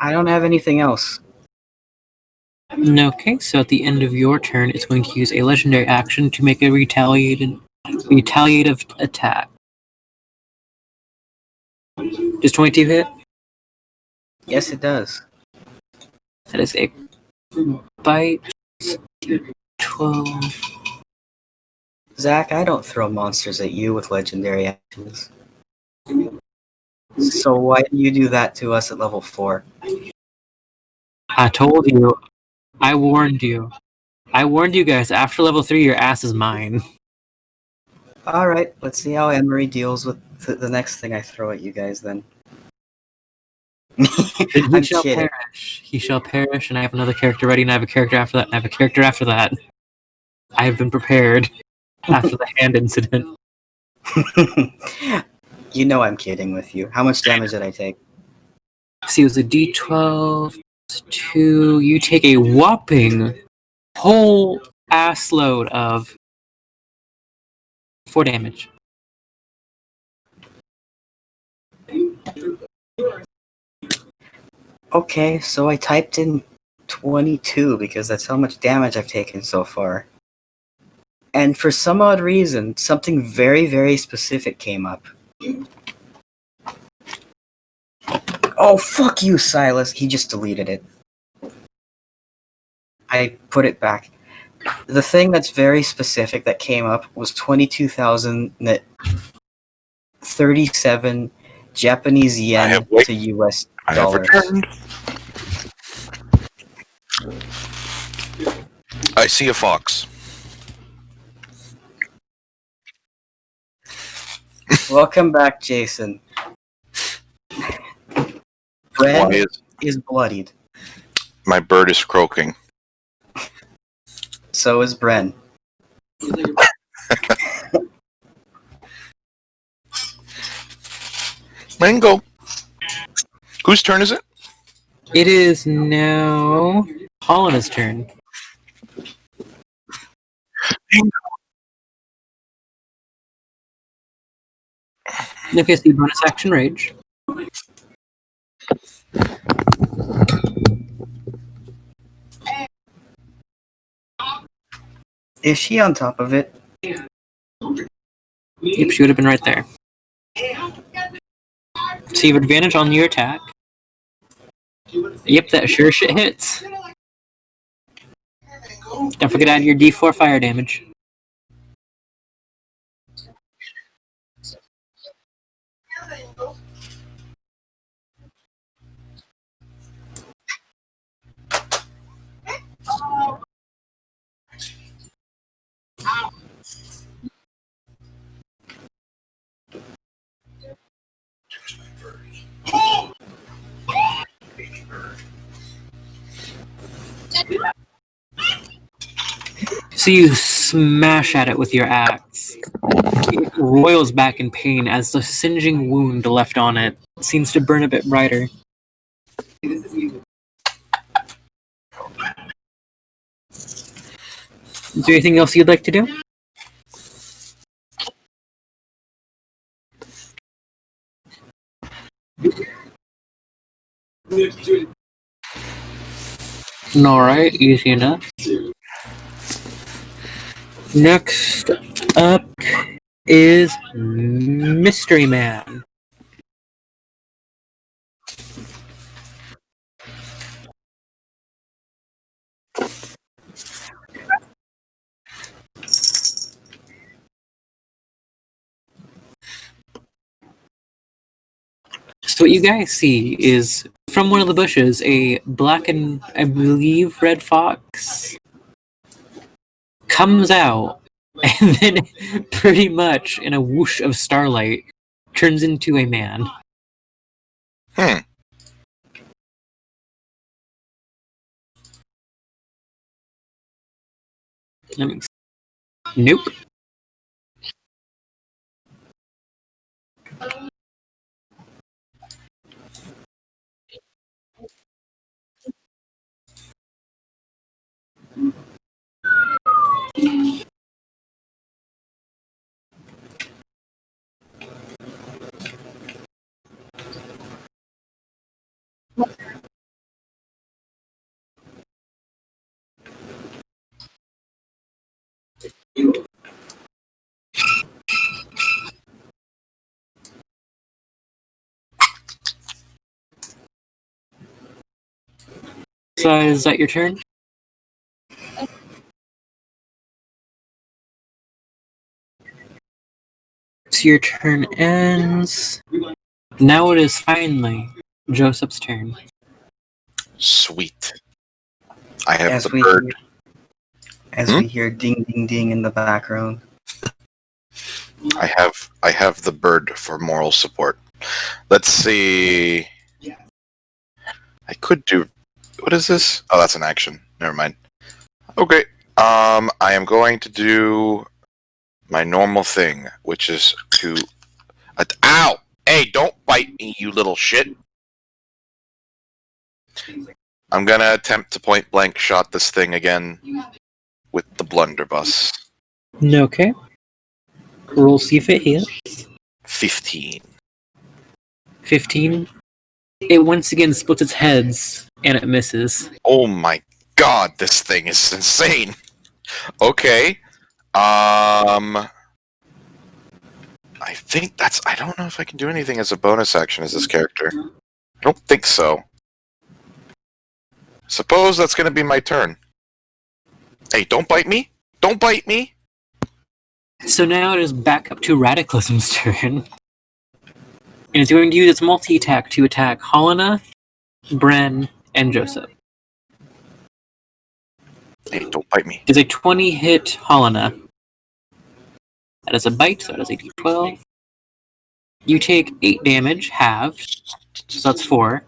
I don't have anything else. Okay, so at the end of your turn, it's going to use a legendary action to make a retaliative attack. Does 22 hit? Yes, it does. That is a bite. 12. Zach, I don't throw monsters at you with legendary actions. So why do you do that to us at level 4? I told you. I warned you. I warned you guys. After level 3, your ass is mine. Alright, let's see how Emery deals with the next thing I throw at you guys then. He I'm shall kidding. perish. He shall perish, and I have another character ready, and I have a character after that, and I have a character after that. I have been prepared after the hand incident. You know I'm kidding with you. How much damage did I take? See, it was a d12 2. You take a whopping whole ass load of 4 damage. Okay, so I typed in 22 because that's how much damage I've taken so far. And for some odd reason, something very, very specific came up. Oh, fuck you, Silas. He just deleted it. I put it back. The thing that's very specific that came up was 22,037 Japanese yen to US I have dollars. returned. I see a fox. Welcome back, Jason. Why Bren is bloodied. my bird is croaking? So is Bren. Mango. Whose turn is it? It is now Helena's turn. Okay, so bonus action rage. Is she on top of it? Yep, she would have been right there. So you have advantage on your attack. Yep, that sure shit hits. Don't forget to add your D4 fire damage. So you smash at it with your axe. It roils back in pain as the singeing wound left on it seems to burn a bit brighter. Is there anything else you'd like to do? Alright, easy enough. Next up is Mystery Man. So what you guys see is, from one of the bushes, a black and, I believe, red fox comes out, and then pretty much in a whoosh of starlight turns into a man. Hmm. Let me see. Nope. So is that your turn? So your turn ends. Now it is finally Joseph's turn. Sweet. I have As the we bird. we hear ding ding ding in the background. I have the bird for moral support. Let's see. I could do. What is this? Oh, that's an action. Never mind. Okay. I am going to do my normal thing, which is to. Ow! Hey, don't bite me, you little shit. I'm gonna attempt to point blank shot this thing again with the blunderbuss. Okay. Roll see if it hits. 15. 15. It once again splits its heads, and it misses. Oh my god, this thing is insane. Okay. I think that's. I don't know if I can do anything as a bonus action as this character. I don't think so. Suppose that's going to be my turn. Hey, don't bite me! Don't bite me! So now it is back up to Radicalism's turn. And it's going to use its multi-attack to attack Helena, Bren, and Joseph. Hey, don't bite me. It's a 20 hit Helena. That is a bite, so that is a d12. You take 8 damage, halved, so that's 4.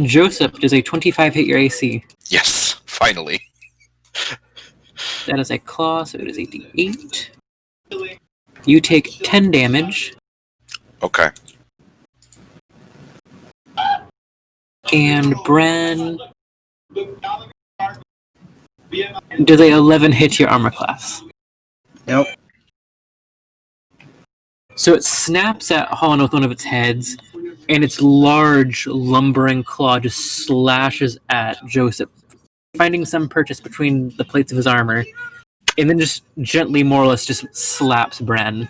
Joseph, does a 25 hit your AC? Yes, finally. That is a claw, so it is a d8. You take 10 damage, Okay. and Bren does a 11 hit your armor class. Nope. So it snaps at Helena with one of its heads, and its large, lumbering claw just slashes at Joseph, finding some purchase between the plates of his armor, and then just gently, more or less, just slaps Bren.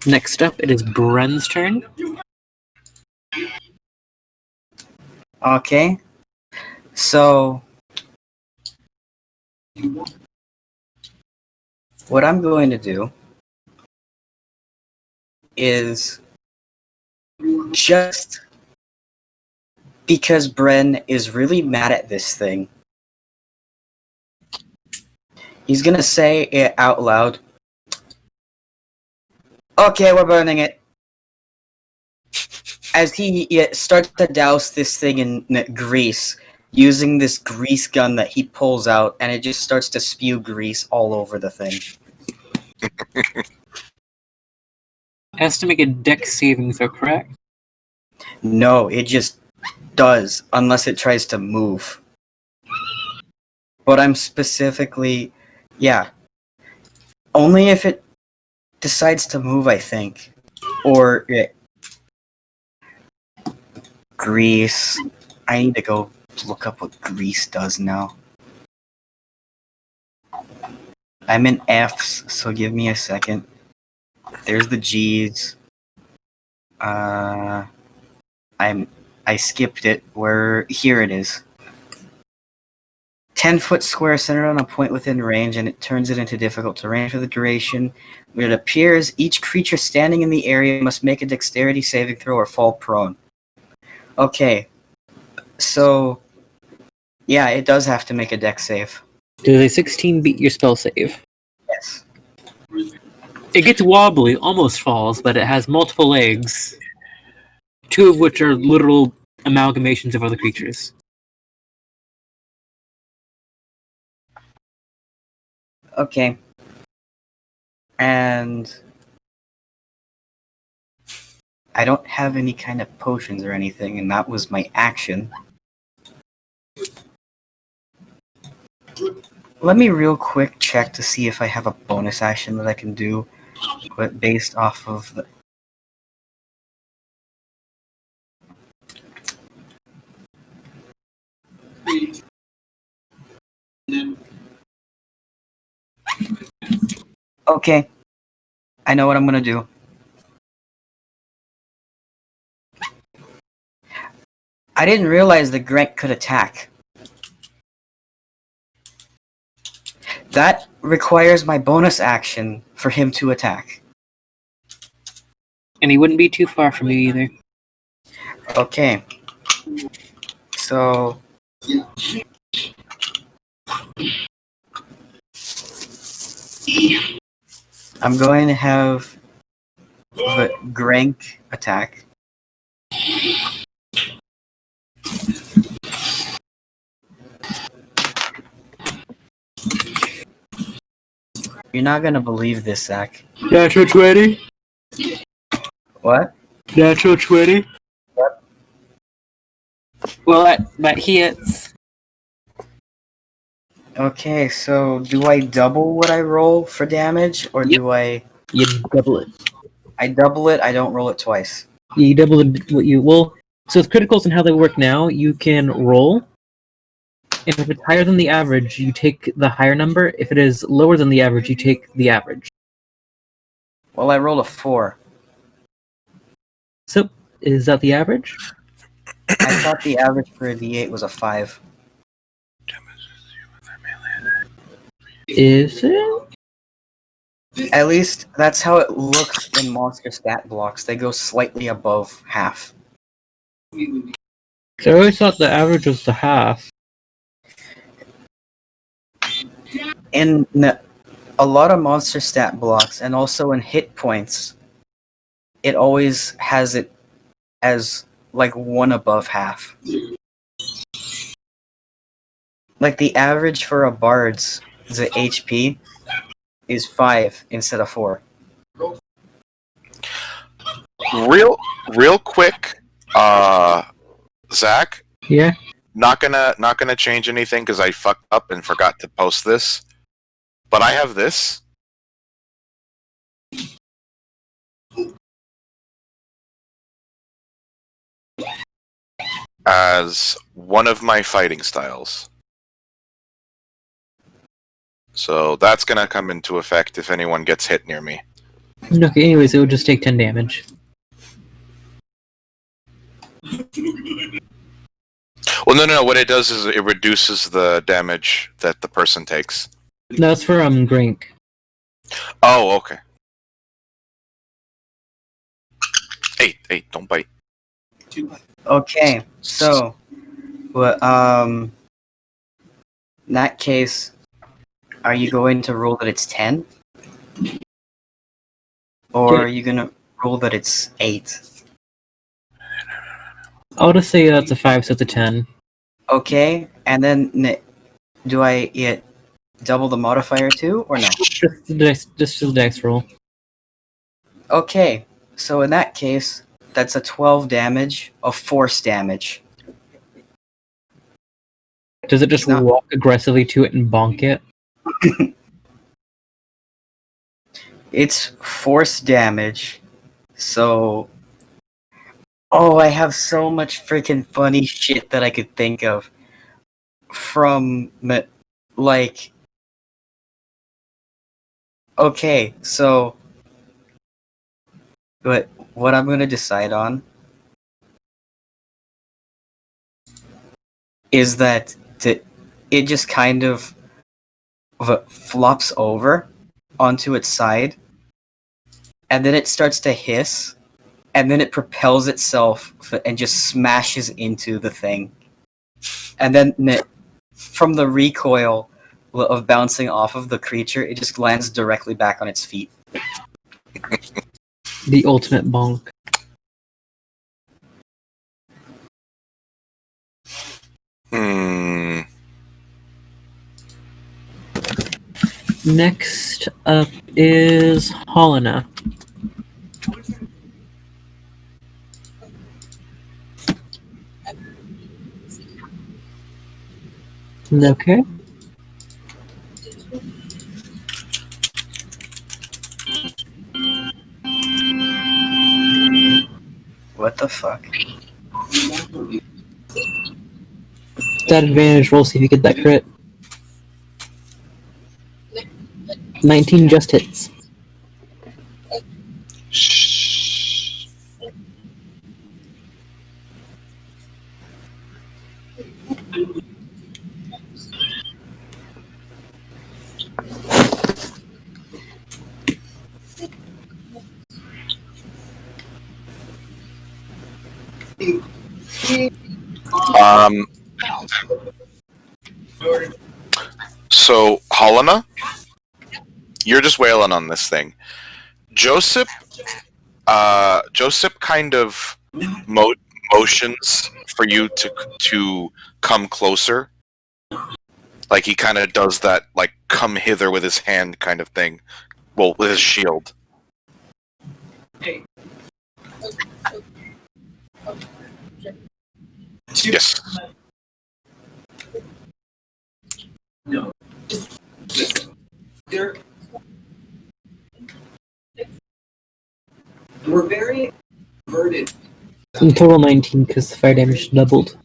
Next up, it is Bren's turn. Okay. So, what I'm going to do is, just because Bren is really mad at this thing, he's gonna say it out loud. Okay, we're burning it. As he starts to douse this thing in grease, using this grease gun that he pulls out, and it just starts to spew grease all over the thing. Has to make a dex saving throw, correct? No, it just does, unless it tries to move. But I'm specifically... Yeah. Only if it decides to move, I think. Or... Grease. I need to go look up what grease does now. I'm in F's, so give me a second. There's the G's. I skipped it. Here it is. 10-foot square centered on a point within range, and it turns it into difficult terrain for the duration. When it appears, each creature standing in the area must make a dexterity saving throw or fall prone. Okay. So, yeah, it does have to make a dex save. Does a 16 beat your spell save? Yes. It gets wobbly, almost falls, but it has multiple legs, 2 of which are literal amalgamations of other creatures. Okay. And I don't have any kind of potions or anything, and that was my action. Let me real quick check to see if I have a bonus action that I can do, but based off of the... Okay. I know what I'm gonna do. I didn't realize that Greg could attack. That requires my bonus action for him to attack. And he wouldn't be too far from you either. Okay. So... I'm going to have the Grank attack. You're not gonna believe this, Zach. Natural 20? What? Natural 20? Yep. Well, that hits. Okay, so do I double what I roll for damage, or Yep. do I... You double it. I double it, I don't roll it twice. You double what you... Well, So with criticals and how they work now, you can roll, and if it's higher than the average, you take the higher number. If it is lower than the average, you take the average. Well, I rolled a 4. So, is that the average? I thought the average for a D8 was a 5. Is it? At least that's how it looks in monster stat blocks. They go slightly above half. So I always thought the average was the half. In a lot of monster stat blocks, and also in hit points, it always has it as like 1 above half. Like the average for a bard's the HP is 5 instead of 4. Real quick, Zach. Yeah. Not gonna change anything because I fucked up and forgot to post this. But I have this. As one of my fighting styles. So that's gonna come into effect if anyone gets hit near me. Okay, anyways, it would just take 10 damage. Well, no. What it does is it reduces the damage that the person takes. That's for Grink. Oh, okay. Hey, don't bite. Okay, so, in that case, are you going to roll that it's 10? Or are you gonna roll that it's 8? I'll just say that's a 5, so it's a 10. Okay, and then do I get double the modifier too, or no? Just the dice roll. Okay, so in that case, that's a 12 damage of force damage. Does it just No. walk aggressively to it and bonk it? It's force damage, so... Oh, I have so much freaking funny shit that I could think of. From, like... Okay, so... But what I'm gonna decide on is that it just kind of flops over onto its side, and then it starts to hiss, and then it propels itself and just smashes into the thing. And then from the recoil of bouncing off of the creature, it just lands directly back on its feet. The ultimate bonk. Next up is Helena. Okay. What the fuck? That advantage roll, see if you get that crit. 19 just hits. So, Helena, you're just wailing on this thing. Joseph kind of motions for you to come closer. Like he kind of does that, like come hither with his hand kind of thing. Well, with his shield. Yes. No. They're we're very averted In total 19 because the fire damage doubled.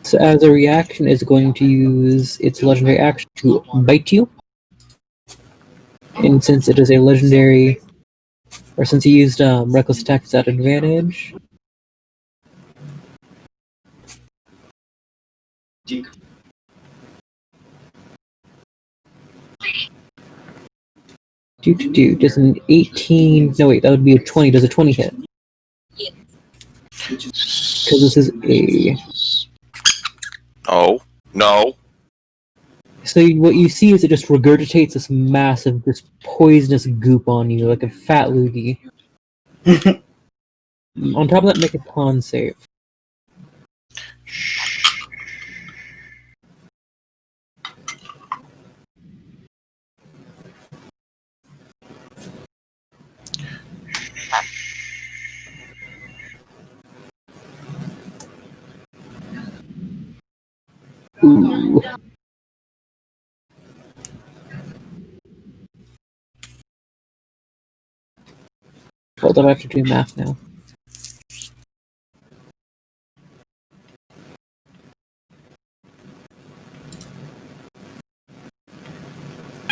So as a reaction, it's going to use its legendary action to bite you. And since it is a legendary, or since he used reckless attack, it's at advantage. Does an 18? No wait, that would be a 20. Does a 20 hit? Because this is a. Oh no! So what you see is it just regurgitates this massive, this poisonous goop on you like a fat loogie. On top of that, make a con save. Ooh. Hold on, I have to do math now.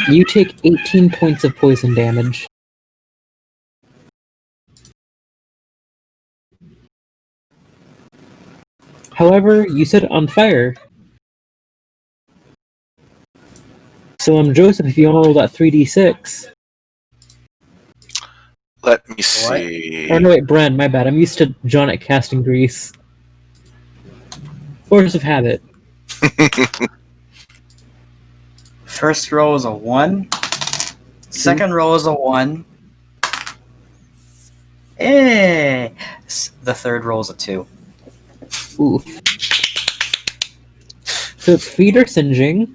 You take 18 points of poison damage. However, you set it on fire. So Joseph, if you want to roll that 3d6. Let me see. Or no, wait, Bren, my bad. I'm used to John at casting grease. Force of habit. First roll is a 1. Second roll is a 1. Eh. The third roll is a 2. Ooh. So its feet are singeing.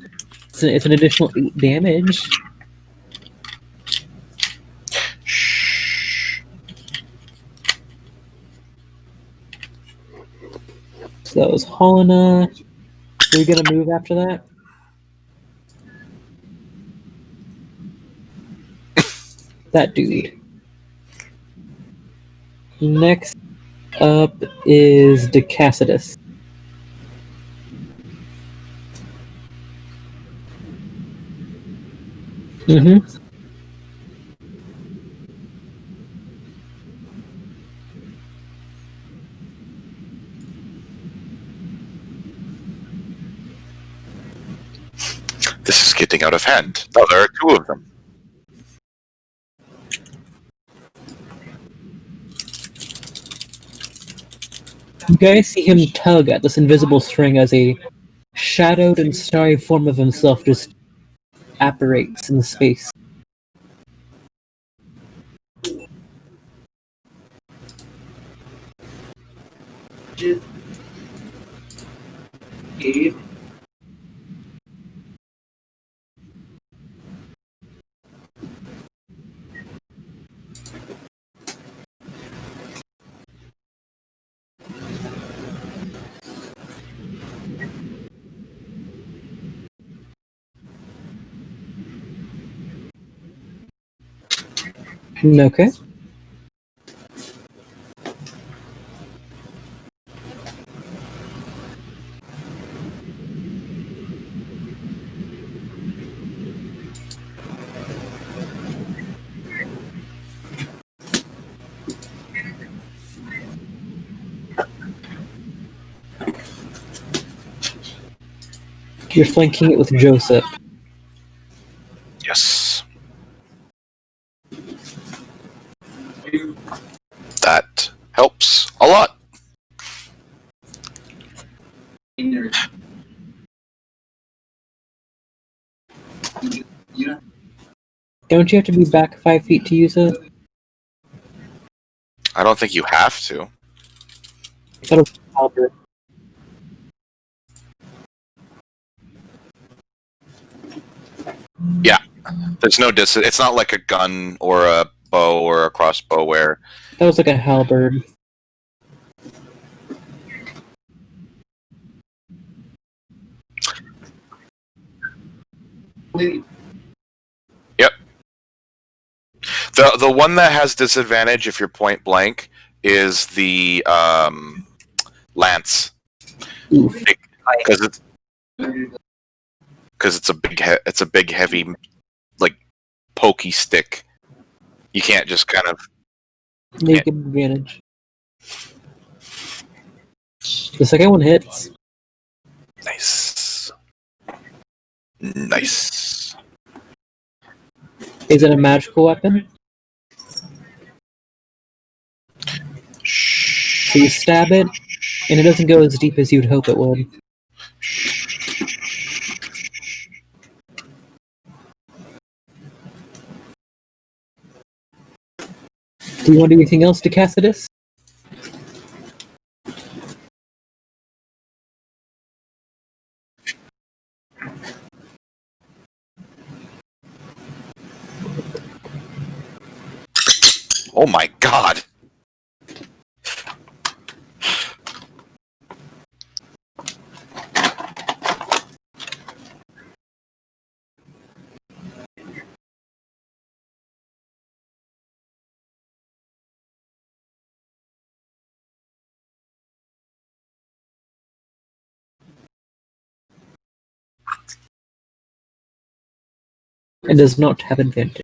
It's an additional 8 damage. So that was Helena. Are you gonna move after that? That dude. Next up is Decassitus. Mm-hmm. This is getting out of hand. Oh, there are 2 of them. You guys see him tug at this invisible string as a shadowed and starry form of himself just apparates in space. Gabe. Okay. You're flanking it with Joseph. Yes. That helps a lot. Don't you have to be back 5 feet to use it? I don't think you have to. That'll help it. Yeah. There's no distance. It's not like a gun or a bow or a crossbow where... That was like a halberd. Yep. The one that has disadvantage if you're point blank is the lance. Oof. Because it's a big heavy like pokey stick. You can't just kind of Make advantage. The second one hits. nice. Is it a magical weapon? So you stab it, and it doesn't go as deep as you'd hope it would. Do you want to do anything else to Cassidus? Oh my god! It does not have advantage.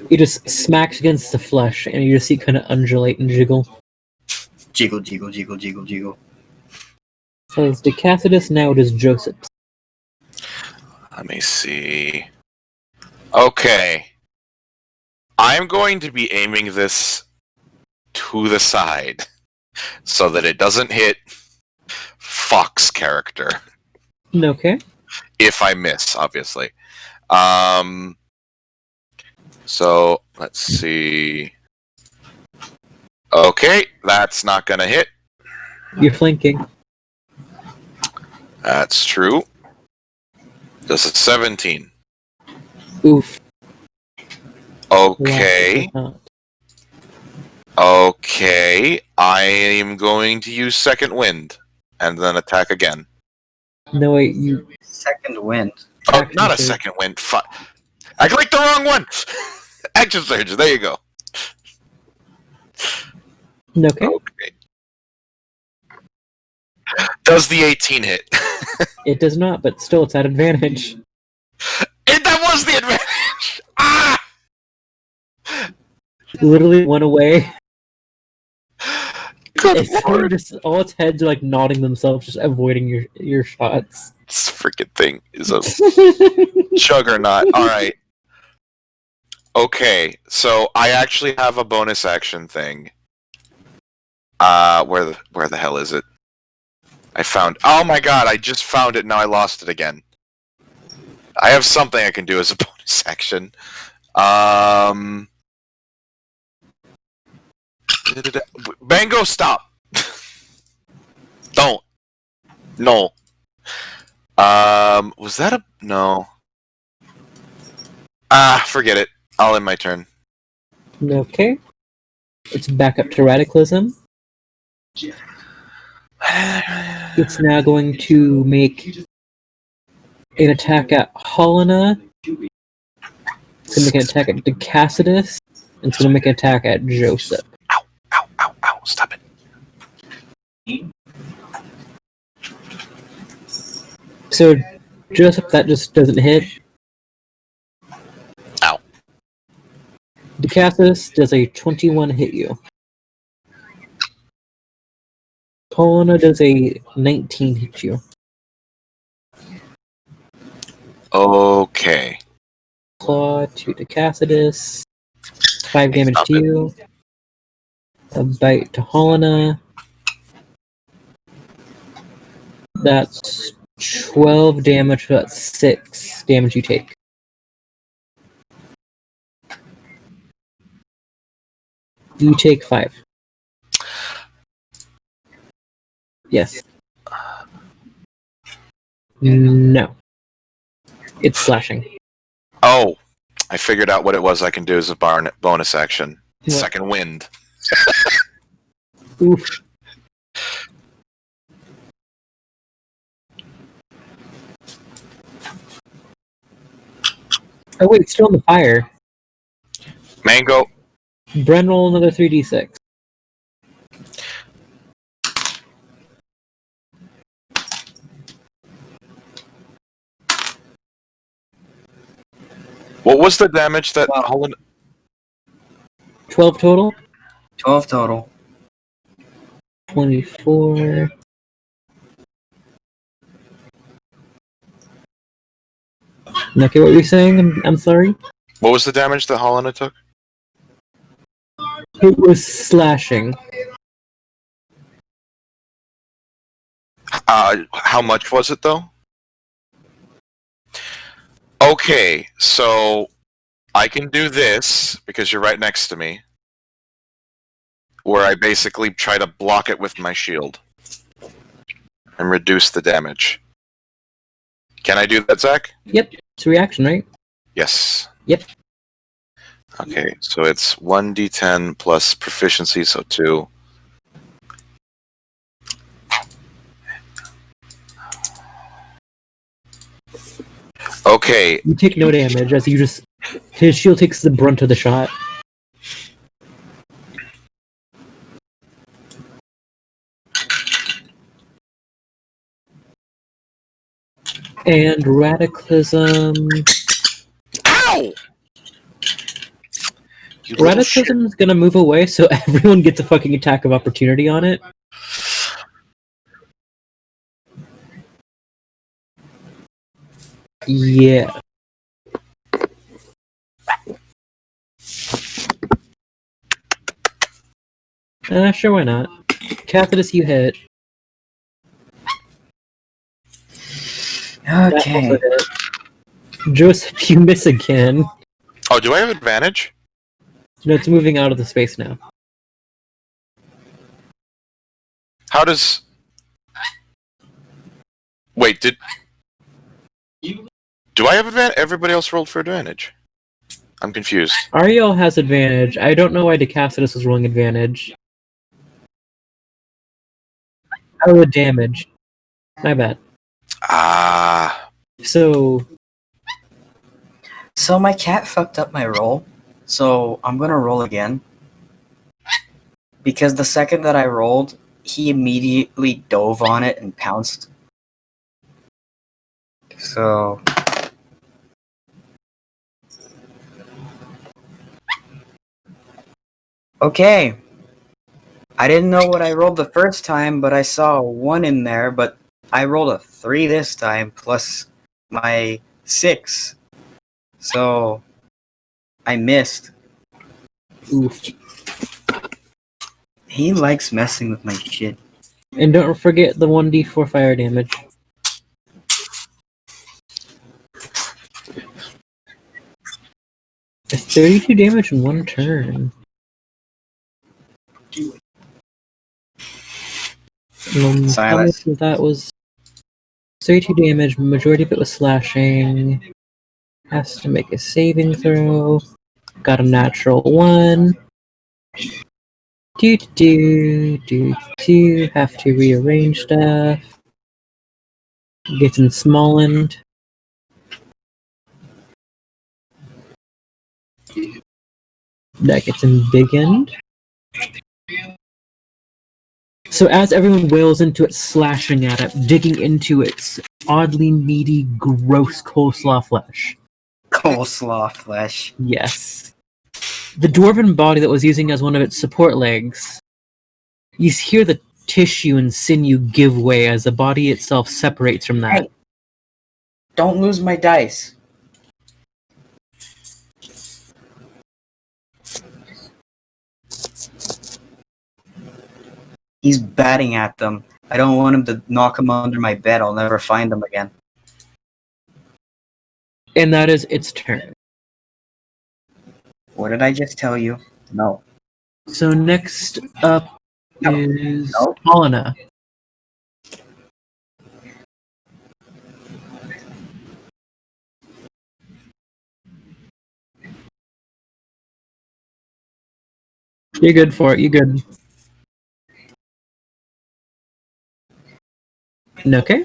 It just smacks against the flesh, and you just see it kind of undulate and jiggle. Jiggle, jiggle, jiggle, jiggle, jiggle. So it's Decassidus, now it is Joseph. Let me see. Okay. I'm going to be aiming this to the side so that it doesn't hit Fox character. Okay. If I miss, obviously. So, let's see. Okay, that's not gonna hit. You're flanking. That's true. This is 17. Oof. Okay. Wow, Okay. I am going to use Second Wind. And then attack again. no, wait, you... Second wind. Oh, Action not a surge. Second Wind. I clicked the wrong one! Action Surge, there you go. Okay. Okay. Does the 18 hit? It does not, but still it's at advantage. That was the advantage! Ah! Literally one away. Good It's lord. just, all its heads are like nodding themselves, just avoiding your shots. This freaking thing is a juggernaut. Alright. Okay, so I actually have a bonus action thing. Where the hell is it? Oh my god, I just found it, now I lost it again. I have something I can do as a bonus action. Bango, stop! Don't. No. Was that a... No. Forget it. I'll end my turn. Okay. It's back up to Radicalism. It's now going to make an attack at Helena. It's going to make an attack at Decassidus. And it's going to make an attack at Joseph. Ow, ow, ow. Stop it. So, Joseph, that just doesn't hit. Ow. Decassidus does a 21 hit you. Helena does a 19 hit you. Okay. Claw to Decassidus. 5 damage stop to you. A bite to Helena. That's 12 damage, that's 6 damage you take. You take 5. Yes. No. It's slashing. Oh, I figured out what it was I can do as a bonus action. What? Second Wind. Oof. Oh wait, it's still in the fire. Mango. Bren, roll another 3d6. What was the damage that Wow. Holland? 12 total. 12 total. 24. Okay, what were you saying? I'm sorry. What was the damage that Holland took? It was slashing. How much was it though? Okay, so I can do this because you're right next to me, where I basically try to block it with my shield and reduce the damage. Can I do that, Zach? Yep, it's a reaction, right? Yes. Yep. Okay, so it's 1d10 plus proficiency, so 2. Okay, You take no damage as you just. His shield takes the brunt of the shot. And Radicalism. ow! You little shit. Radicalism is gonna move away, so everyone gets a fucking attack of opportunity on it. Yeah. Sure, why not? Cathodus, you hit. That also Okay. hit. Joseph, you miss again. Oh, do I have advantage? No, it's moving out of the space now. How does... Wait, did... Do I have advantage? Everybody else rolled for advantage. I'm confused. Ariel has advantage. I don't know why Decassius was rolling advantage. Oh, the damage. My bad. Ah... So, So my cat fucked up my roll. So I'm gonna roll again. Because the second that I rolled, he immediately dove on it and pounced. So okay. I didn't know what I rolled the first time, but I saw a 1 in there, but I rolled a 3 this time plus my 6. So I missed. oof. He likes messing with my shit. And don't forget the 1d4 fire damage. It's 32 damage in one turn. How much Silas. of that was 32 damage, majority of it was slashing. Has to make a saving throw. Got a natural 1. Do. Have to rearrange stuff. Getting smallened. That gets him biggened. So as everyone wails into it, slashing at it, digging into its oddly meaty, gross coleslaw flesh. Coleslaw flesh. Yes. The dwarven body that was using as one of its support legs. You hear the tissue and sinew give way as the body itself separates from that. Hey. Don't lose my dice. He's batting at them. I don't want him to knock him under my bed. I'll never find him again. And that is its turn. What did I just tell you? No. So next up is No. Helena. You're good for it. You're good. Okay.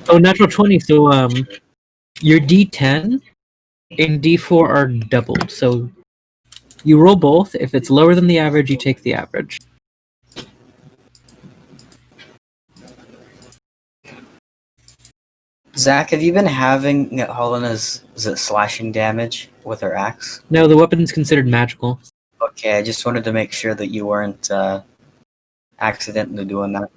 Oh, natural 20. So your D10 and D4 are doubled. So you roll both. If it's lower than the average, you take the average. Zach, have you been having Helena's slashing damage with her axe? No, the weapon's considered magical. Okay, I just wanted to make sure that you weren't accidentally doing that.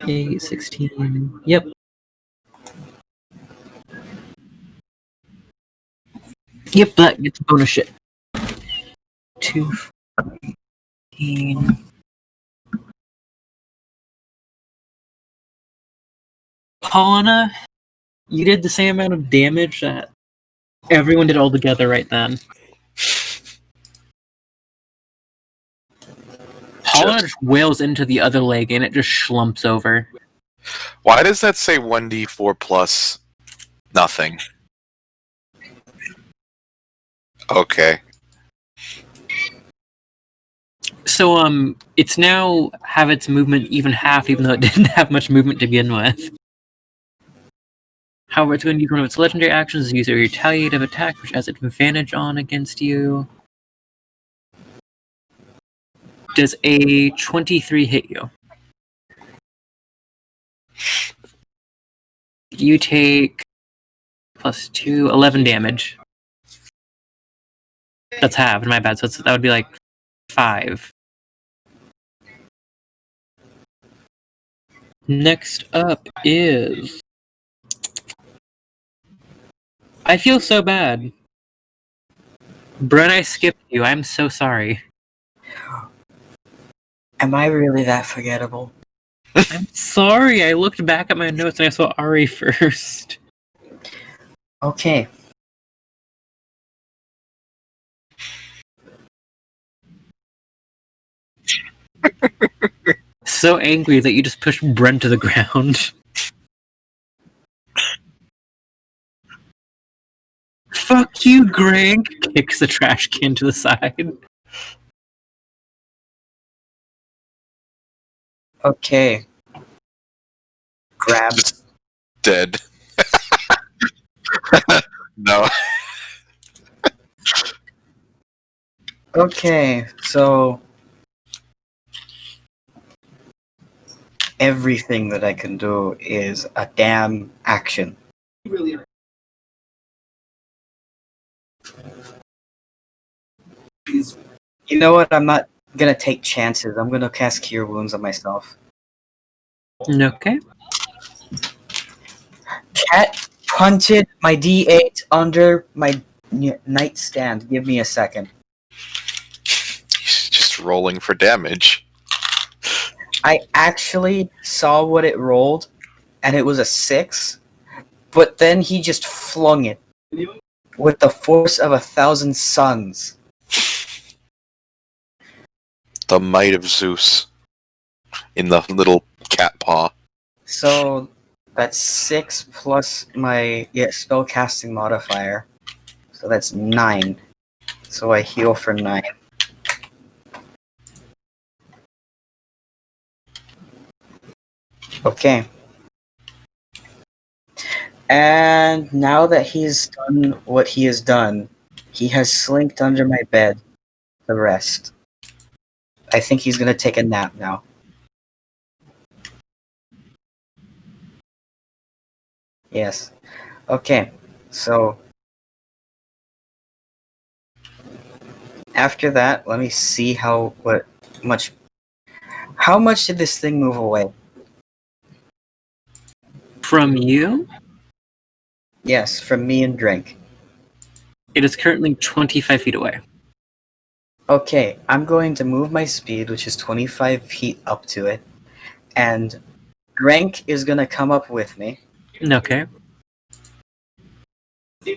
Okay, 16. Yep. Yep, that gets bonus shit. 2, 14. Helena, you did the same amount of damage that everyone did all together right then. Helena just wails into the other leg and it just schlumps over. Why does that say 1d4 plus nothing? Okay. So it's now have its movement even half, even though it didn't have much movement to begin with. However, it's going to use one of its legendary actions to use a retaliative attack, which has advantage on against you. Does a 23 hit you? You take plus 2, 11 damage. That's halved, my bad. So that would be like 5. Next up is... I feel so bad. Brent, I skipped you. I'm so sorry. Am I really that forgettable? I'm sorry. I looked back at my notes and I saw Ari first. Okay. So angry that you just pushed Brent to the ground. Fuck you, Greg! Kicks the trash can to the side. Okay. Grab. Just dead. No. Okay, so everything that I can do is a damn action. Really. Please. You know what? I'm not gonna take chances. I'm gonna cast Cure Wounds on myself. Okay. Cat punted my D8 under my nightstand. Give me a second. He's just rolling for damage. I actually saw what it rolled, and it was a 6, but then he just flung it with the force of 1,000 suns. The might of Zeus in the little cat paw. So that's 6 plus my spell casting modifier. So that's 9. So I heal for 9. Okay. And now that he's done what he has done, he has slinked under my bed to rest. I think he's gonna take a nap now. Yes. Okay. So after that, let me see how much did this thing move away? From you, Yes, from me and Drink. it is currently 25 feet away. Okay, I'm going to move my speed, which is 25 feet up to it, and Drink is gonna come up with me, Okay.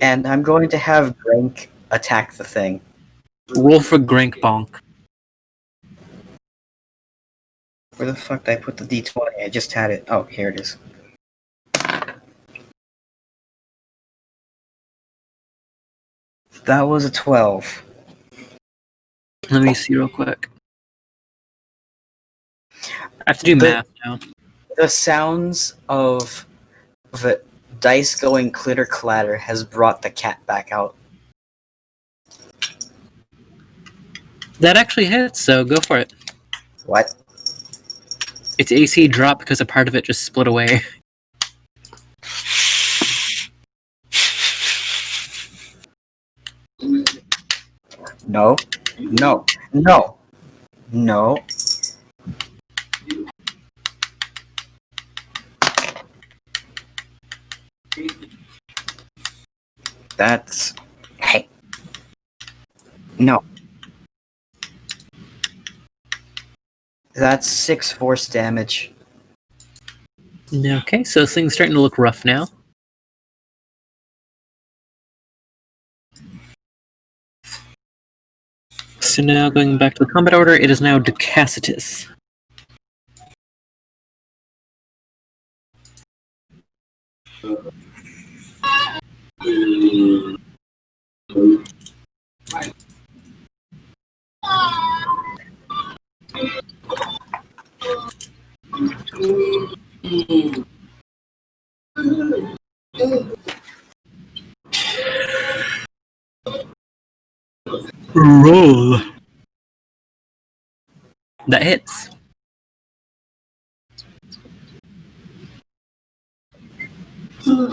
and I'm going to have Drink attack the thing. Roll for Grank Bonk. Where the fuck did I put the D20? I just had it. Oh, here it is. That was a 12. Let me see real quick. I have to do The- math now. The sounds of the dice going clitter clatter has brought the cat back out. That actually hits, so go for it. What? Its AC dropped because a part of it just split away. No. No. No. No. That's... Hey. No. That's 6 force damage. Okay, so this thing's starting to look rough now. So now going back to the combat order, it is now Decacitus. Roll. That hits.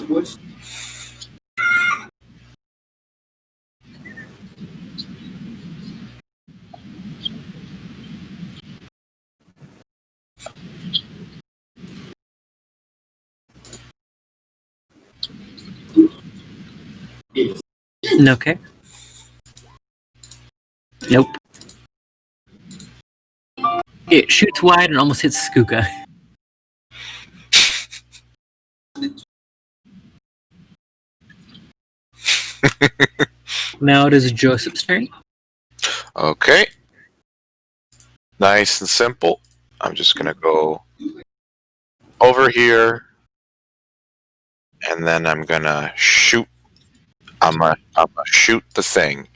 Which Okay. Nope. It shoots wide and almost hits Skuka. Now it is Joseph's turn. Okay. Nice and simple. I'm just gonna go over here, and then I'm gonna shoot. I'm gonna shoot the thing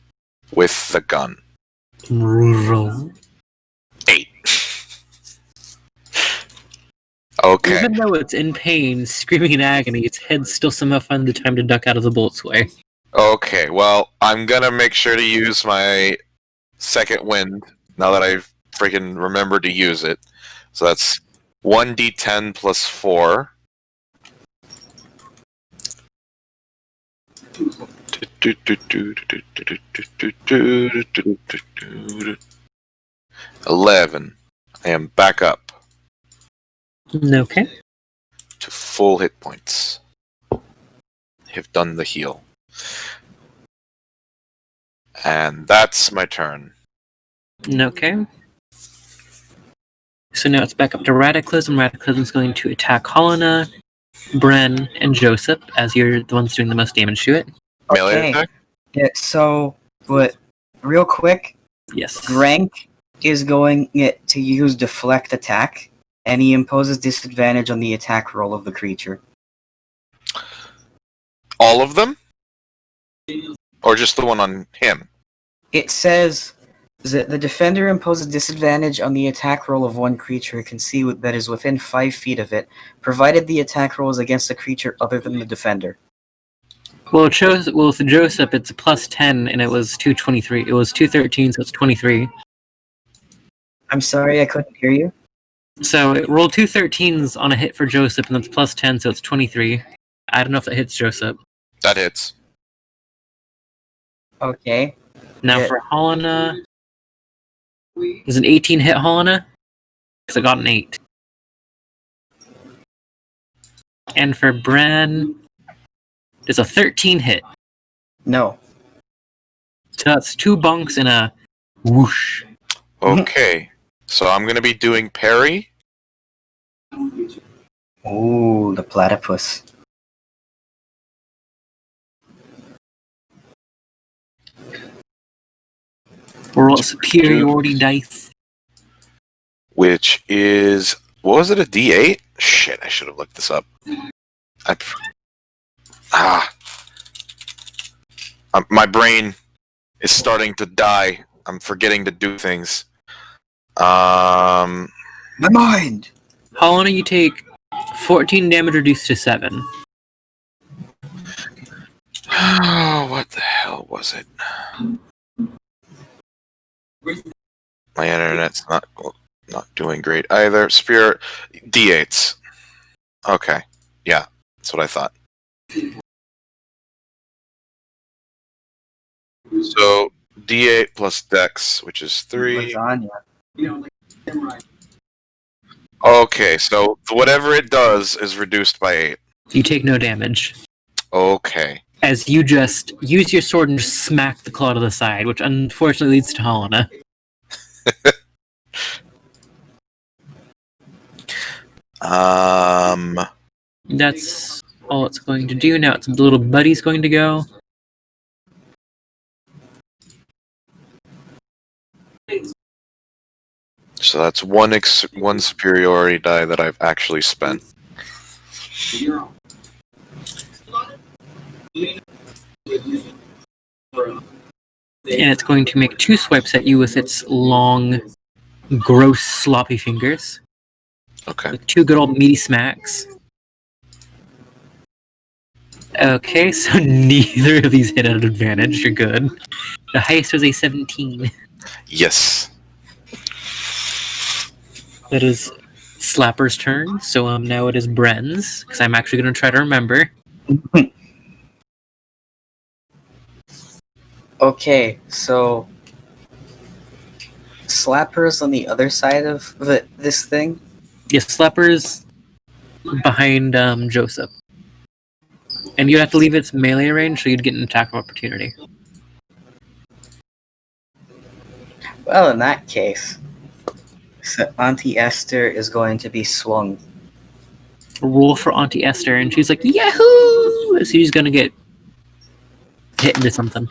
with the gun. Roll. 8. Okay. Even though it's in pain, screaming in agony, its head still somehow finds the time to duck out of the bullet's way. Okay. Well, I'm gonna make sure to use my second wind now that I've freaking remembered to use it. So that's 1d10 plus 4. 11. I am back up Okay. to full hit points. Have done the heal. And that's my turn. Okay. So now it's back up to Radicalism. Radicalism's going to attack Helena, Bren, and Joseph, as you're the ones doing the most damage to it. Melee Okay. attack? Yeah, so, but real quick, Yes. Grank is going to use deflect attack, and he imposes disadvantage on the attack roll of the creature. All of them? Or just the one on him? It says that the defender imposes disadvantage on the attack roll of one creature it can see that is within 5 feet of it, provided the attack roll is against a creature other than the defender. Well, with Joseph, it's a plus 10, and it was 223. It was 213, so it's 23. I'm sorry, I couldn't hear you. So it rolled 213s on a hit for Joseph, and that's plus 10, so it's 23. I don't know if that hits Joseph. That hits. Okay. Now Yeah. for Helena, is an 18 hit Helena? Because I got an 8. And for Bren, there's a 13 hit. No. So that's 2 bunks and a whoosh. Okay. So I'm going to be doing parry. Ooh, the platypus. Roll superiority dice. Which is... What was it, a D8? Shit, I should have looked this up. My brain is starting to die. I'm forgetting to do things. My mind! Helena, you take 14 damage reduced to 7. What the hell was it? My internet's not doing great either. Spirit D8s. Okay. Yeah, that's what I thought. So D8 plus Dex, which is 3. Lasagna. Okay, so whatever it does is reduced by 8. You take no damage. Okay. As you just use your sword and just smack the claw to the side, which unfortunately leads to Helena. That's all it's going to do. Now its little buddy's going to go. So that's one superiority die that I've actually spent. And it's going to make 2 swipes at you with its long, gross, sloppy fingers. Okay. With 2 good old meaty smacks. Okay, so neither of these hit at advantage. You're good. The highest was a 17. Yes. That is Slapper's turn. So now it is Bren's, because I'm actually going to try to remember. Okay, so Slapper's on the other side of this thing. Yes, Slapper's behind Joseph. And you'd have to leave its melee range, so you'd get an attack of opportunity. Well, in that case, so Auntie Esther is going to be swung. Roll for Auntie Esther, and she's like, Yahoo! So she's gonna get hit into something.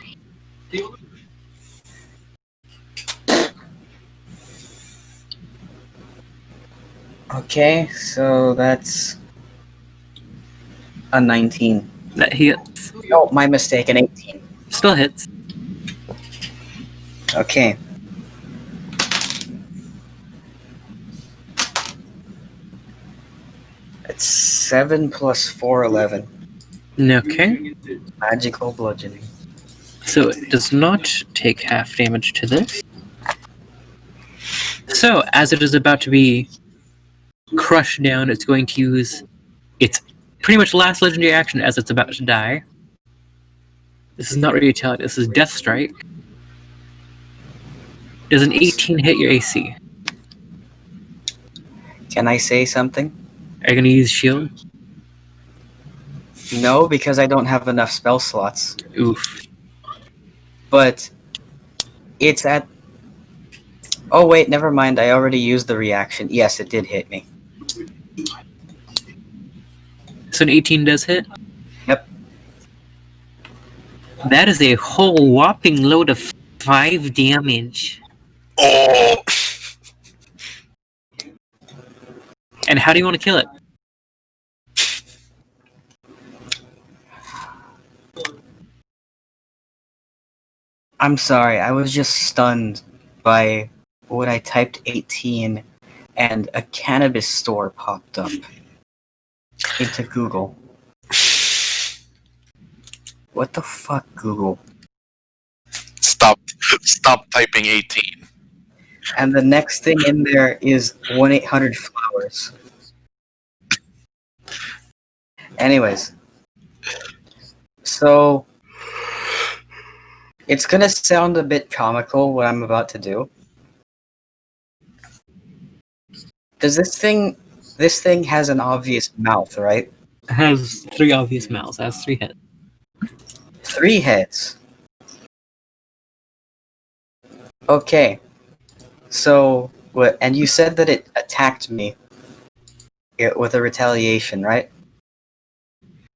Okay, so that's a 19. That hits. Oh, my mistake, an 18. Still hits. Okay. It's 7 plus 4, 11. Okay. Magical bludgeoning. So it does not take half damage to this. So, as it is about to be crushed down, it's going to use its pretty much last legendary action as it's about to die. This is not Retaliate, this is Death Strike. Does an 18 hit your AC? Can I say something? Are you going to use shield? No, because I don't have enough spell slots. Oof. But it's at... Oh wait, never mind, I already used the reaction. Yes, it did hit me. So an 18 does hit? Yep. That is a whole whopping load of 5 damage. Oh! And how do you want to kill it? I'm sorry, I was just stunned by when I typed 18 and a cannabis store popped up into Google. What the fuck, Google? Stop typing 18. And the next thing in there is 1-800-Flowers. Anyways. So, it's gonna sound a bit comical what I'm about to do. Does this thing has an obvious mouth, right? It has 3 obvious mouths. It has 3 heads. 3 heads. Okay. So, what? And you said that it attacked me with a retaliation, right?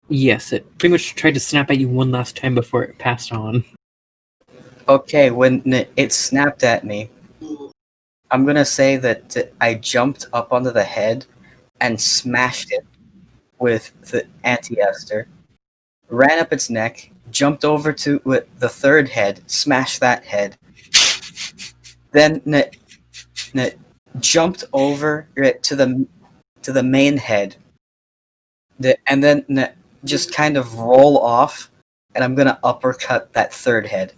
Yes, it pretty much tried to snap at you one last time before it passed on. Okay, when it snapped at me, I'm gonna say that I jumped up onto the head and smashed it with the anti-Esther, ran up its neck, jumped over to the third head, smashed that head, then jumped over right, to the main head, and then just kind of roll off, and I'm gonna uppercut that third head.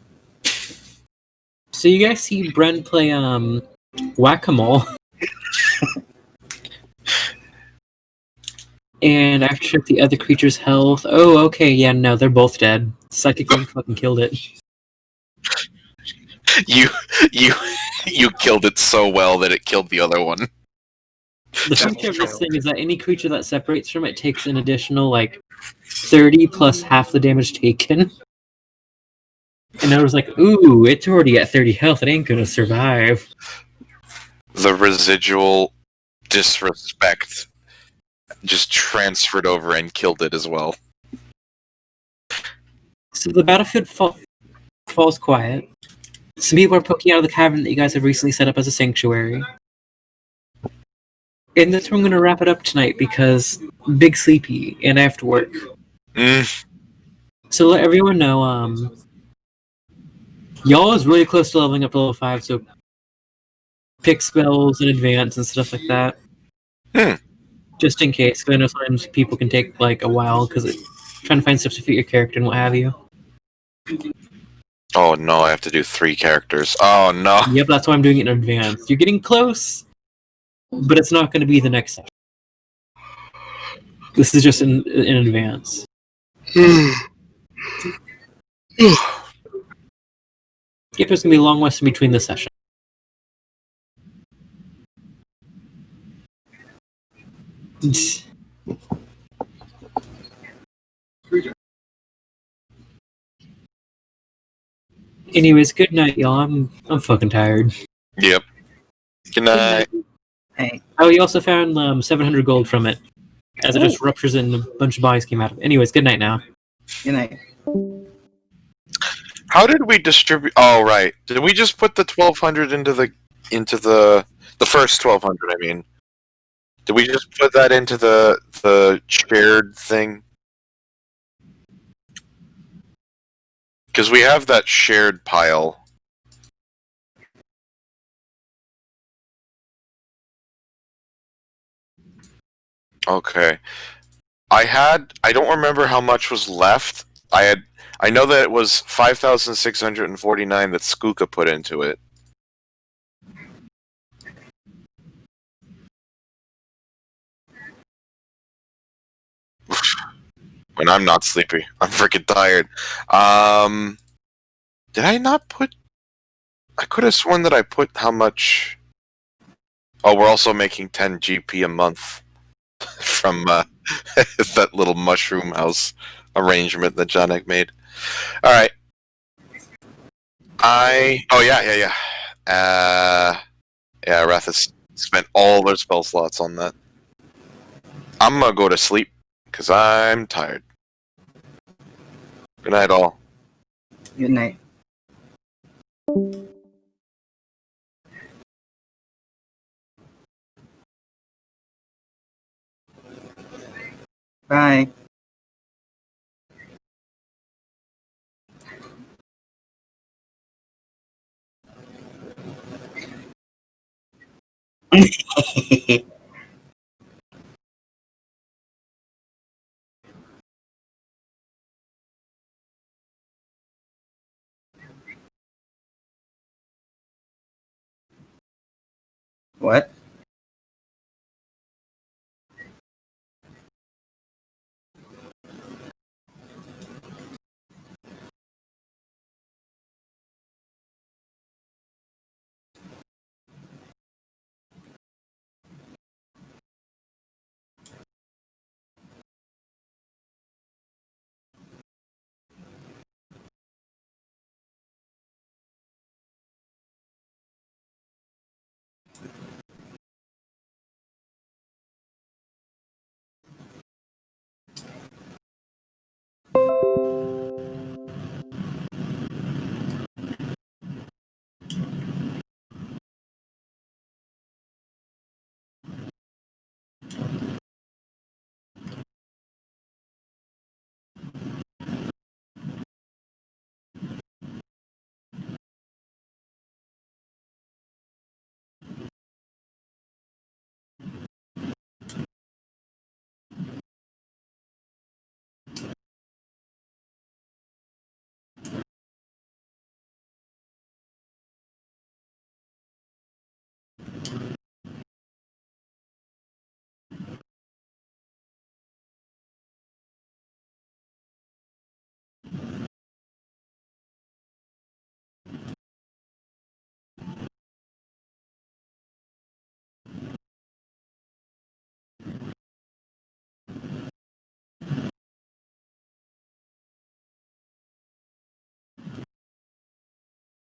So you guys see Brent play whack-a-mole, and I check the other creature's health. Oh, okay, yeah, no, they're both dead. Psychic Link fucking killed it. You you killed it so well that it killed the other one. The feature of this thing is that any creature that separates from it takes an additional, 30 plus half the damage taken. And I was like, ooh, it's already at 30 health, it ain't gonna survive. The residual disrespect just transferred over and killed it as well. So the battlefield falls quiet. Some people are poking out of the cavern that you guys have recently set up as a sanctuary. And that's where I'm gonna wrap it up tonight because big sleepy and I have to work. So let everyone know, y'all is really close to leveling up to level 5, so pick spells in advance and stuff like that. Just in case, because I know sometimes people can take a while because trying to find stuff to fit your character and what have you. Oh no, I have to do 3 characters. Oh no. Yep, that's why I'm doing it in advance. You're getting close, but it's not going to be the next session. This is just in advance. Yep, there's going to be a long rest in between the session. Anyways, good night, y'all. I'm fucking tired. Yep. Good night. Hey, Oh, you also found 700 gold from it, as it just ruptures and a bunch of bodies came out of it. Anyways, good night now. good night. How did we distribute? Oh right, did we just put the 1200 into the first 1200? I mean, did we just put that into the shared thing? Because we have that shared pile. Okay. I don't remember how much was left. I know that it was 5,649 that Skooka put into it. When I'm not sleepy. I'm freaking tired. Did I not put... I could have sworn that I put how much... Oh, we're also making 10 GP a month from that little mushroom house arrangement that Janek made. Alright. Oh, yeah. Yeah, Wrath has spent all their spell slots on that. I'm gonna go to sleep, because I'm tired. Good night, all. Good night. Bye. What?